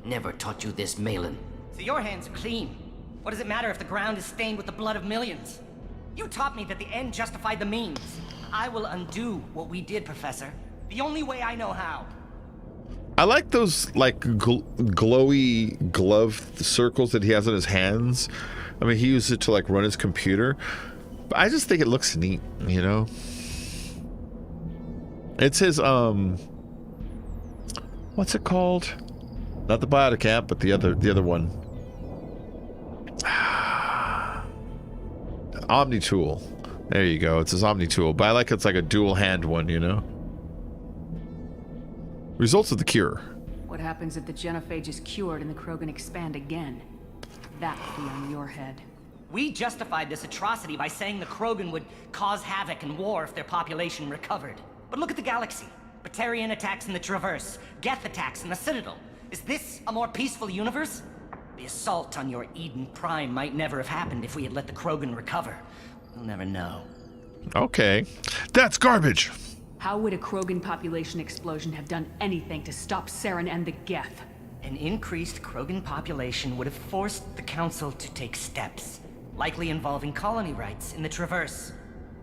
Never taught you this, Malin. So your hands are clean. What does it matter if the ground is stained with the blood of millions? You taught me that the end justified the means. I will undo what we did, Professor. The only way I know how. I like those like glowy glove circles that he has on his hands. I mean, he used it to like run his computer. But I just think it looks neat, you know? It's his, what's it called? Not the biotic amp, but the other one. Omni tool. There you go. It's his Omni tool, but I like it's like a dual hand one, you know? Results of the cure. What happens if the genophage is cured and the Krogan expand again? That would be on your head. We justified this atrocity by saying the Krogan would cause havoc and war if their population recovered. But look at the galaxy. Batarian attacks in the Traverse, Geth attacks in the Citadel. Is this a more peaceful universe? The assault on your Eden Prime might never have happened if we had let the Krogan recover. We'll never know. Okay. That's garbage! How would a Krogan population explosion have done anything to stop Saren and the Geth? An increased Krogan population would have forced the Council to take steps, likely involving colony rights in the Traverse.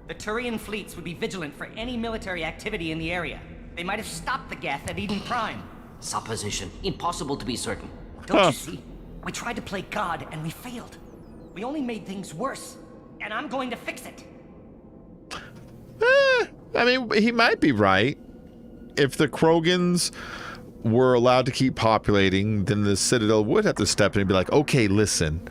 The Turian fleets would be vigilant for any military activity in the area. They might have stopped the Geth at Eden Prime. Supposition. Impossible to be certain. Don't you see? We tried to play God and we failed. We only made things worse. And I'm going to fix it. I mean, he might be right. If the Krogans were allowed to keep populating, then the Citadel would have to step in and be like, okay, listen.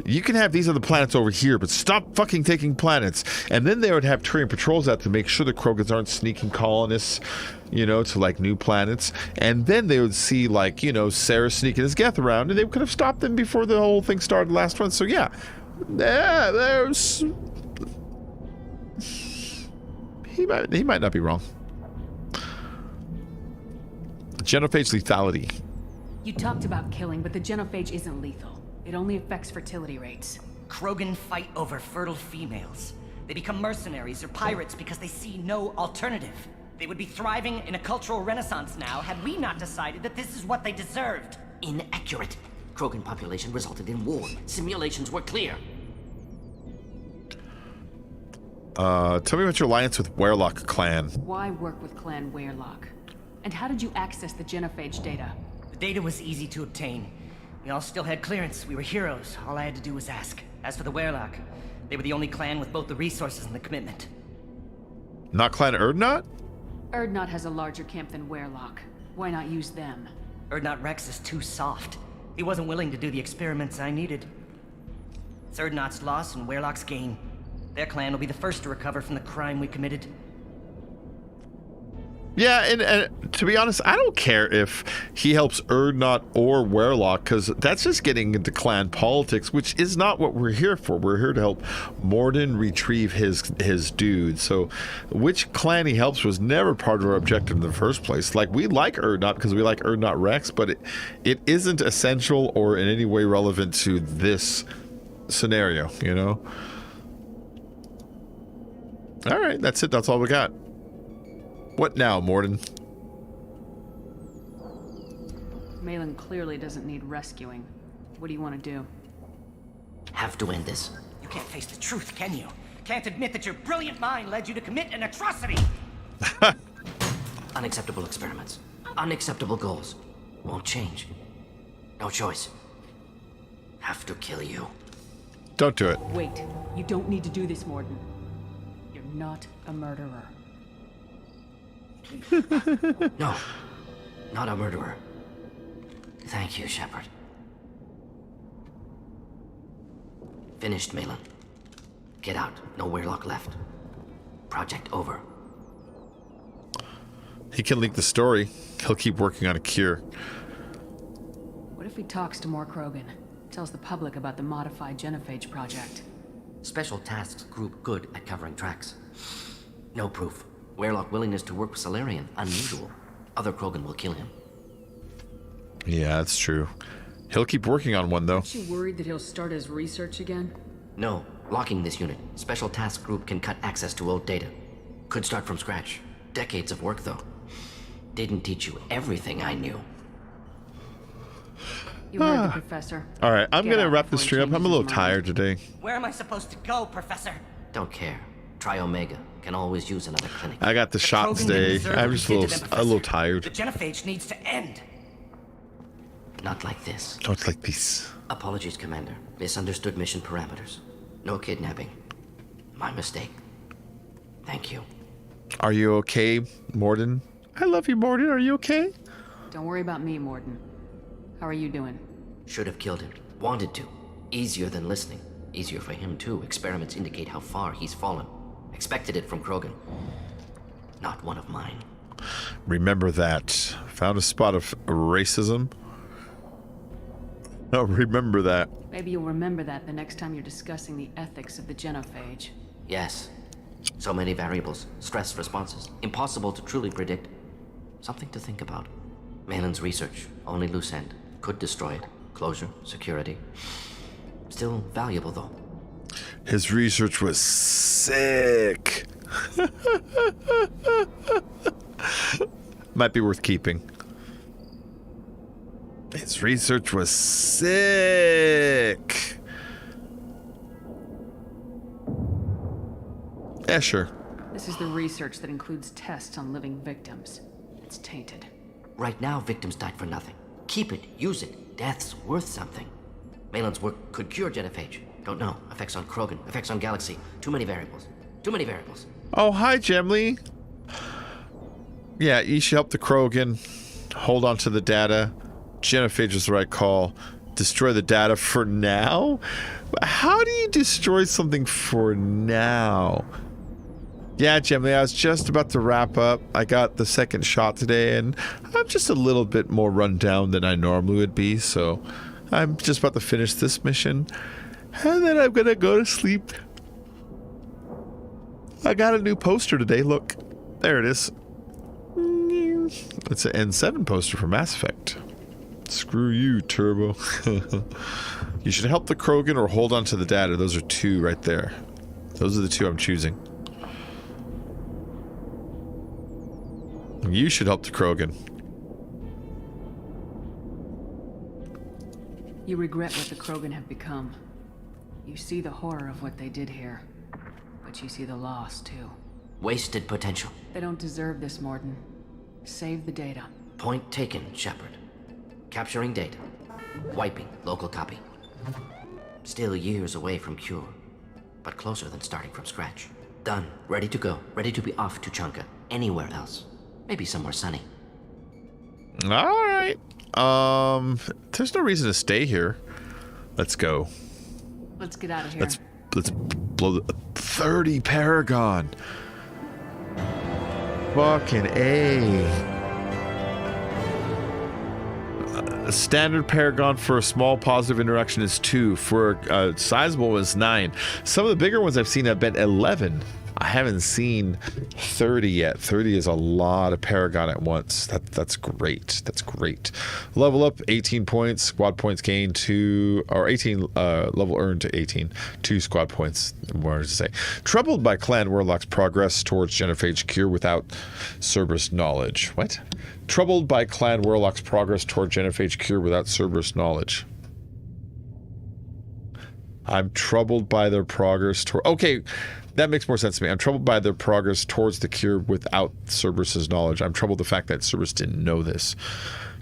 You can have these other planets over here, but stop fucking taking planets. And then they would have Turian patrols out to make sure the Krogans aren't sneaking colonists, you know, to like new planets. And then they would see like, you know, Sarah sneaking his Geth around, and they could have stopped them before the whole thing started last one. So yeah, there's... He might not be wrong. Genophage lethality. You talked about killing, but the genophage isn't lethal. It only affects fertility rates. Krogan fight over fertile females. They become mercenaries or pirates because they see no alternative. They would be thriving in a cultural renaissance now had we not decided that this is what they deserved. Inaccurate. Krogan population resulted in war. Simulations were clear. Tell me about your alliance with Werelock clan. Why work with Clan Werelock? And how did you access the genophage data? The data was easy to obtain. We all still had clearance. We were heroes. All I had to do was ask. As for the Werelock, they were the only clan with both the resources and the commitment. Not Clan Erdnot? Erdnot has a larger camp than Werelock. Why not use them? Erdnot Rex is too soft. He wasn't willing to do the experiments I needed. It's Erdnot's loss and Werelock's gain. Their clan will be the first to recover from the crime we committed. Yeah, and to be honest, I don't care if he helps Erdnot or Werelock, because that's just getting into clan politics, which is not what we're here for. We're here to help Morden retrieve his dude. So which clan he helps was never part of our objective in the first place. Like, we like Erdnot because we like Erdnot Rex, but it isn't essential or in any way relevant to this scenario, you know? All right, that's it. That's all we got. What now, Morden? Malin clearly doesn't need rescuing. What do you want to do? Have to end this. You can't face the truth, can you? Can't admit that your brilliant mind led you to commit an atrocity! Unacceptable experiments. Unacceptable goals. Won't change. No choice. Have to kill you. Don't do it. Wait. You don't need to do this, Morden. You're not a murderer. No, not a murderer. Thank you, Shepard. Finished, Malin. Get out. No Werelock left. Project over. He can leak the story. He'll keep working on a cure. What if he talks to more Krogan? Tells the public about the modified genophage project? Special tasks group good at covering tracks. No proof. Werelock willingness to work with Salarian, unusual. Other Krogan will kill him. Yeah, that's true. He'll keep working on one, though. Aren't you worried that he'll start his research again? No, locking this unit. Special task group can cut access to old data. Could start from scratch. Decades of work, though. Didn't teach you everything I knew. You heard the professor. All right, I'm going to wrap this stream up. I'm a little tired today. Where am I supposed to go, Professor? Don't care. Try Omega. Can always use another clinic. I got the shot today. I'm just a little tired. The genophage needs to end. Not like this. Not like this. Apologies, Commander. Misunderstood mission parameters. No kidnapping. My mistake. Thank you. Are you okay, Morden? I love you, Morden. Are you okay? Don't worry about me, Morden. How are you doing? Should have killed him. Wanted to. Easier than listening. Easier for him, too. Experiments indicate how far he's fallen. Expected it from Krogan. Not one of mine. Remember that. Found a spot of racism. Oh, remember that. Maybe you'll remember that the next time you're discussing the ethics of the genophage. Yes. So many variables. Stress responses. Impossible to truly predict. Something to think about. Malin's research. Only loose end. Could destroy it. Closure. Security. Still valuable, though. His research was sick. Might be worth keeping. His research was sick. Yeah, sure. This is the research that includes tests on living victims. It's tainted. Right now, victims died for nothing. Keep it. Use it. Death's worth something. Malin's work could cure genophage. Don't know. Effects on Krogan. Effects on Galaxy. Too many variables. Too many variables. Oh, hi, Gemly. Yeah, you should help the Krogan. Hold on to the data. Genophage is the right call. Destroy the data for now? How do you destroy something for now? Yeah, Gemly, I was just about to wrap up. I got the second shot today, and I'm just a little bit more run down than I normally would be, so I'm just about to finish this mission, and then I'm gonna go to sleep. I got a new poster today. Look, there it is. It's an N7 poster for Mass Effect. Screw you, Turbo. You should help the Krogan or hold on to the data. Those are two right there. Those are the two I'm choosing. You should help the Krogan. You regret what the Krogan have become. You see the horror of what they did here. But you see the loss, too. Wasted potential. They don't deserve this, Morden. Save the data. Point taken, Shepard. Capturing data. Wiping local copy. Still years away from cure. But closer than starting from scratch. Done. Ready to go. Ready to be off Tuchanka. Anywhere else. Maybe somewhere sunny. Alright. There's no reason to stay here. Let's go. Let's get out of here. Let's blow the 30 Paragon. Fucking A. Standard Paragon for a small positive interaction is 2. For a sizable is 9. Some of the bigger ones I've seen have been 11. I haven't seen 30 yet. 30 is a lot of Paragon at once. That's great. That's great. Level up 18 points. Squad points gained 2, or 18 level earned to 18. 2 squad points. More to say. Troubled by Clan Warlock's progress towards genophage cure without Cerberus knowledge. What? Troubled by Clan Warlock's progress toward genophage cure without Cerberus knowledge. I'm troubled by their progress toward... Okay, that makes more sense to me. I'm troubled by their progress towards the cure without Cerberus's knowledge. I'm troubled the fact that Cerberus didn't know this.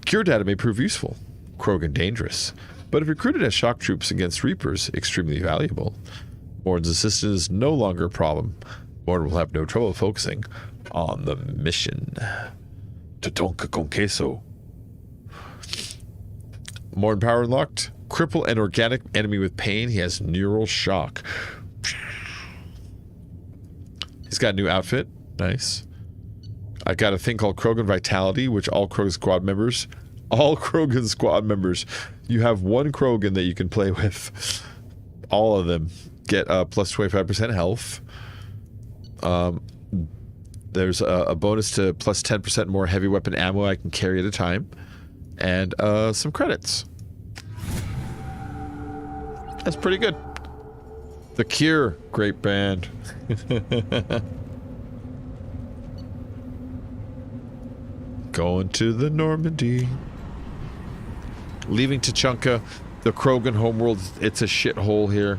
Cure data may prove useful. Krogan dangerous. But if recruited as shock troops against Reapers, extremely valuable. Morden's assistance is no longer a problem. Morden will have no trouble focusing on the mission. Tuchanka con queso. Morden power unlocked. Cripple an organic enemy with pain. He has neural shock. He's got a new outfit. Nice. I got a thing called Krogan Vitality, which all Krogan squad members, you have one Krogan that you can play with. All of them get plus 25% health. There's a bonus to plus 10% more heavy weapon ammo I can carry at a time. And some credits. That's pretty good. The Cure, great band. Going to the Normandy. Leaving Tuchanka, the Krogan homeworld. It's a shithole here.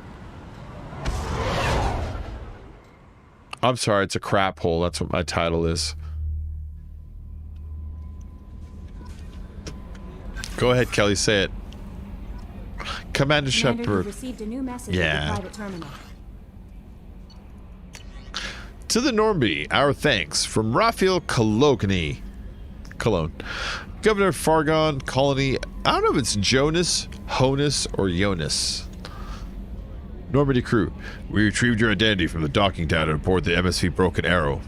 I'm sorry, it's a crap hole. That's what my title is. Go ahead, Kelly, say it. Commander Shepard. Received a new message yeah. at the private terminal. To the Normandy, our thanks from Raphael Cologne. Governor Fargon Colony. I don't know if it's Jonas, Honus, or Jonas. Normandy crew, we retrieved your identity from the docking down aboard the MSV Broken Arrow.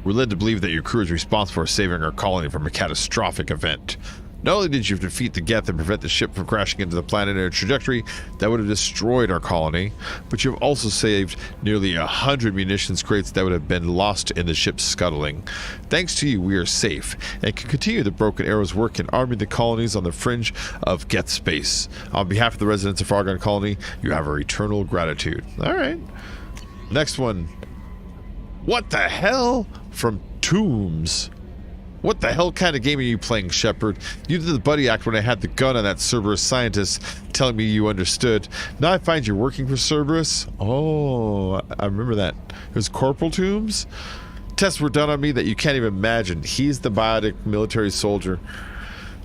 We're led to believe that your crew is responsible for saving our colony from a catastrophic event. Not only did you defeat the Geth and prevent the ship from crashing into the planetary trajectory that would have destroyed our colony, but you have also saved nearly 100 munitions crates that would have been lost in the ship's scuttling. Thanks to you, we are safe and can continue the Broken Arrow's work in arming the colonies on the fringe of Geth space. On behalf of the residents of Fargon Colony, you have our eternal gratitude. All right. Next one. What the hell? From Tombs. What the hell kind of game are you playing, Shepard? You did the buddy act when I had the gun on that Cerberus scientist, telling me you understood. Now I find you're working for Cerberus? Oh, I remember that. It was Corporal Tombs? Tests were done on me that you can't even imagine. He's the biotic military soldier.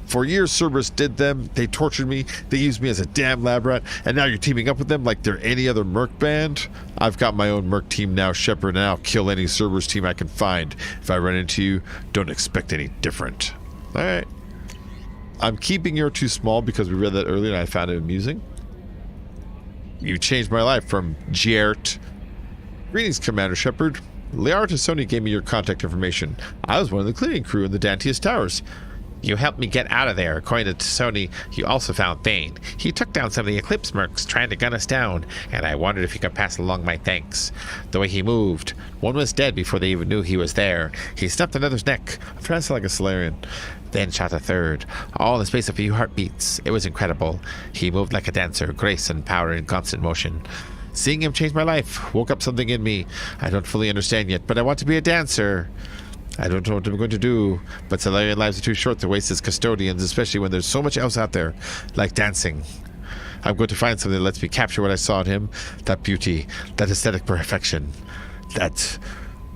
For years, Cerberus did them. They tortured me. They used me as a damn lab rat. And now you're teaming up with them like they're any other Merc band? I've got my own Merc team now, Shepard, and I'll kill any Cerberus team I can find. If I run into you, don't expect any different. All right. I'm keeping You're Too Small because we read that earlier and I found it amusing. You changed my life from Jert. Greetings, Commander Shepard. Liara Tassoni gave me your contact information. I was one of the cleaning crew in the Dantius Towers. You helped me get out of there. According to Sony, you also found Thane. He took down some of the Eclipse mercs trying to gun us down, and I wondered if you could pass along my thanks. The way he moved. One was dead before they even knew he was there. He snapped another's neck. I'm trying to sound like a Solarian. Then shot a third. All in the space of a few heartbeats. It was incredible. He moved like a dancer, grace and power in constant motion. Seeing him changed my life. Woke up something in me. I don't fully understand yet, but I want to be a dancer. I don't know what I'm going to do, but Solarian lives are too short to waste as custodians, especially when there's so much else out there, like dancing. I'm going to find something that lets me capture what I saw in him, that beauty, that aesthetic perfection, that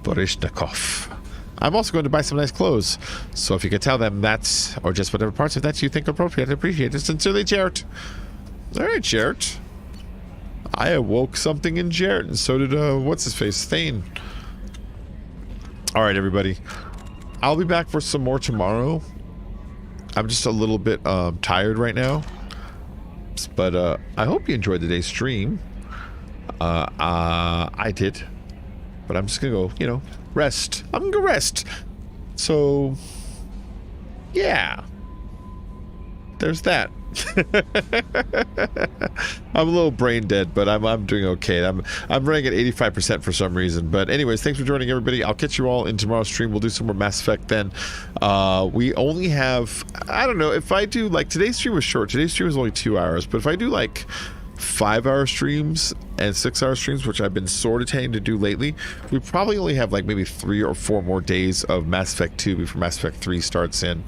Baryshnikov. I'm also going to buy some nice clothes, so if you could tell them that, or just whatever parts of that you think appropriate, I appreciate it. Sincerely, Jarrett. All right, Jarrett. I awoke something in Jarrett, and so did, what's-his-face, Thane. All right, everybody. I'll be back for some more tomorrow. I'm just a little bit tired right now. But I hope you enjoyed today's stream. I did. But I'm just going to go, you know, rest. I'm going to go rest. So, yeah. There's that. I'm a little brain dead, but I'm doing okay. I'm running at 85% for some reason. But anyways, thanks for joining, everybody. I'll catch you all in tomorrow's stream. We'll do some more Mass Effect then. We only have, I don't know, if I do, like, today's stream was short. Today's stream was only 2 hours. But if I do, like, 5-hour streams and 6-hour streams, which I've been sort of tending to do lately, we probably only have, like, maybe 3 or 4 more days of Mass Effect 2 before Mass Effect 3 starts in.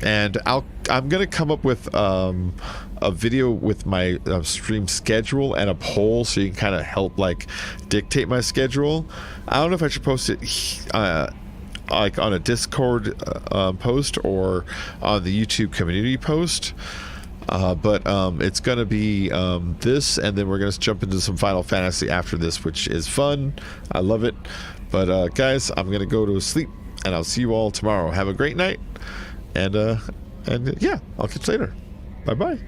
And I'm gonna come up with a video with my stream schedule and a poll, so you can kind of help like dictate my schedule. I don't know if I should post it like on a Discord post or on the YouTube community post. But it's gonna be this, and then we're gonna jump into some Final Fantasy after this, which is fun. I love it. But guys, I'm gonna go to sleep, and I'll see you all tomorrow. Have a great night. And yeah, I'll catch you later. Bye-bye.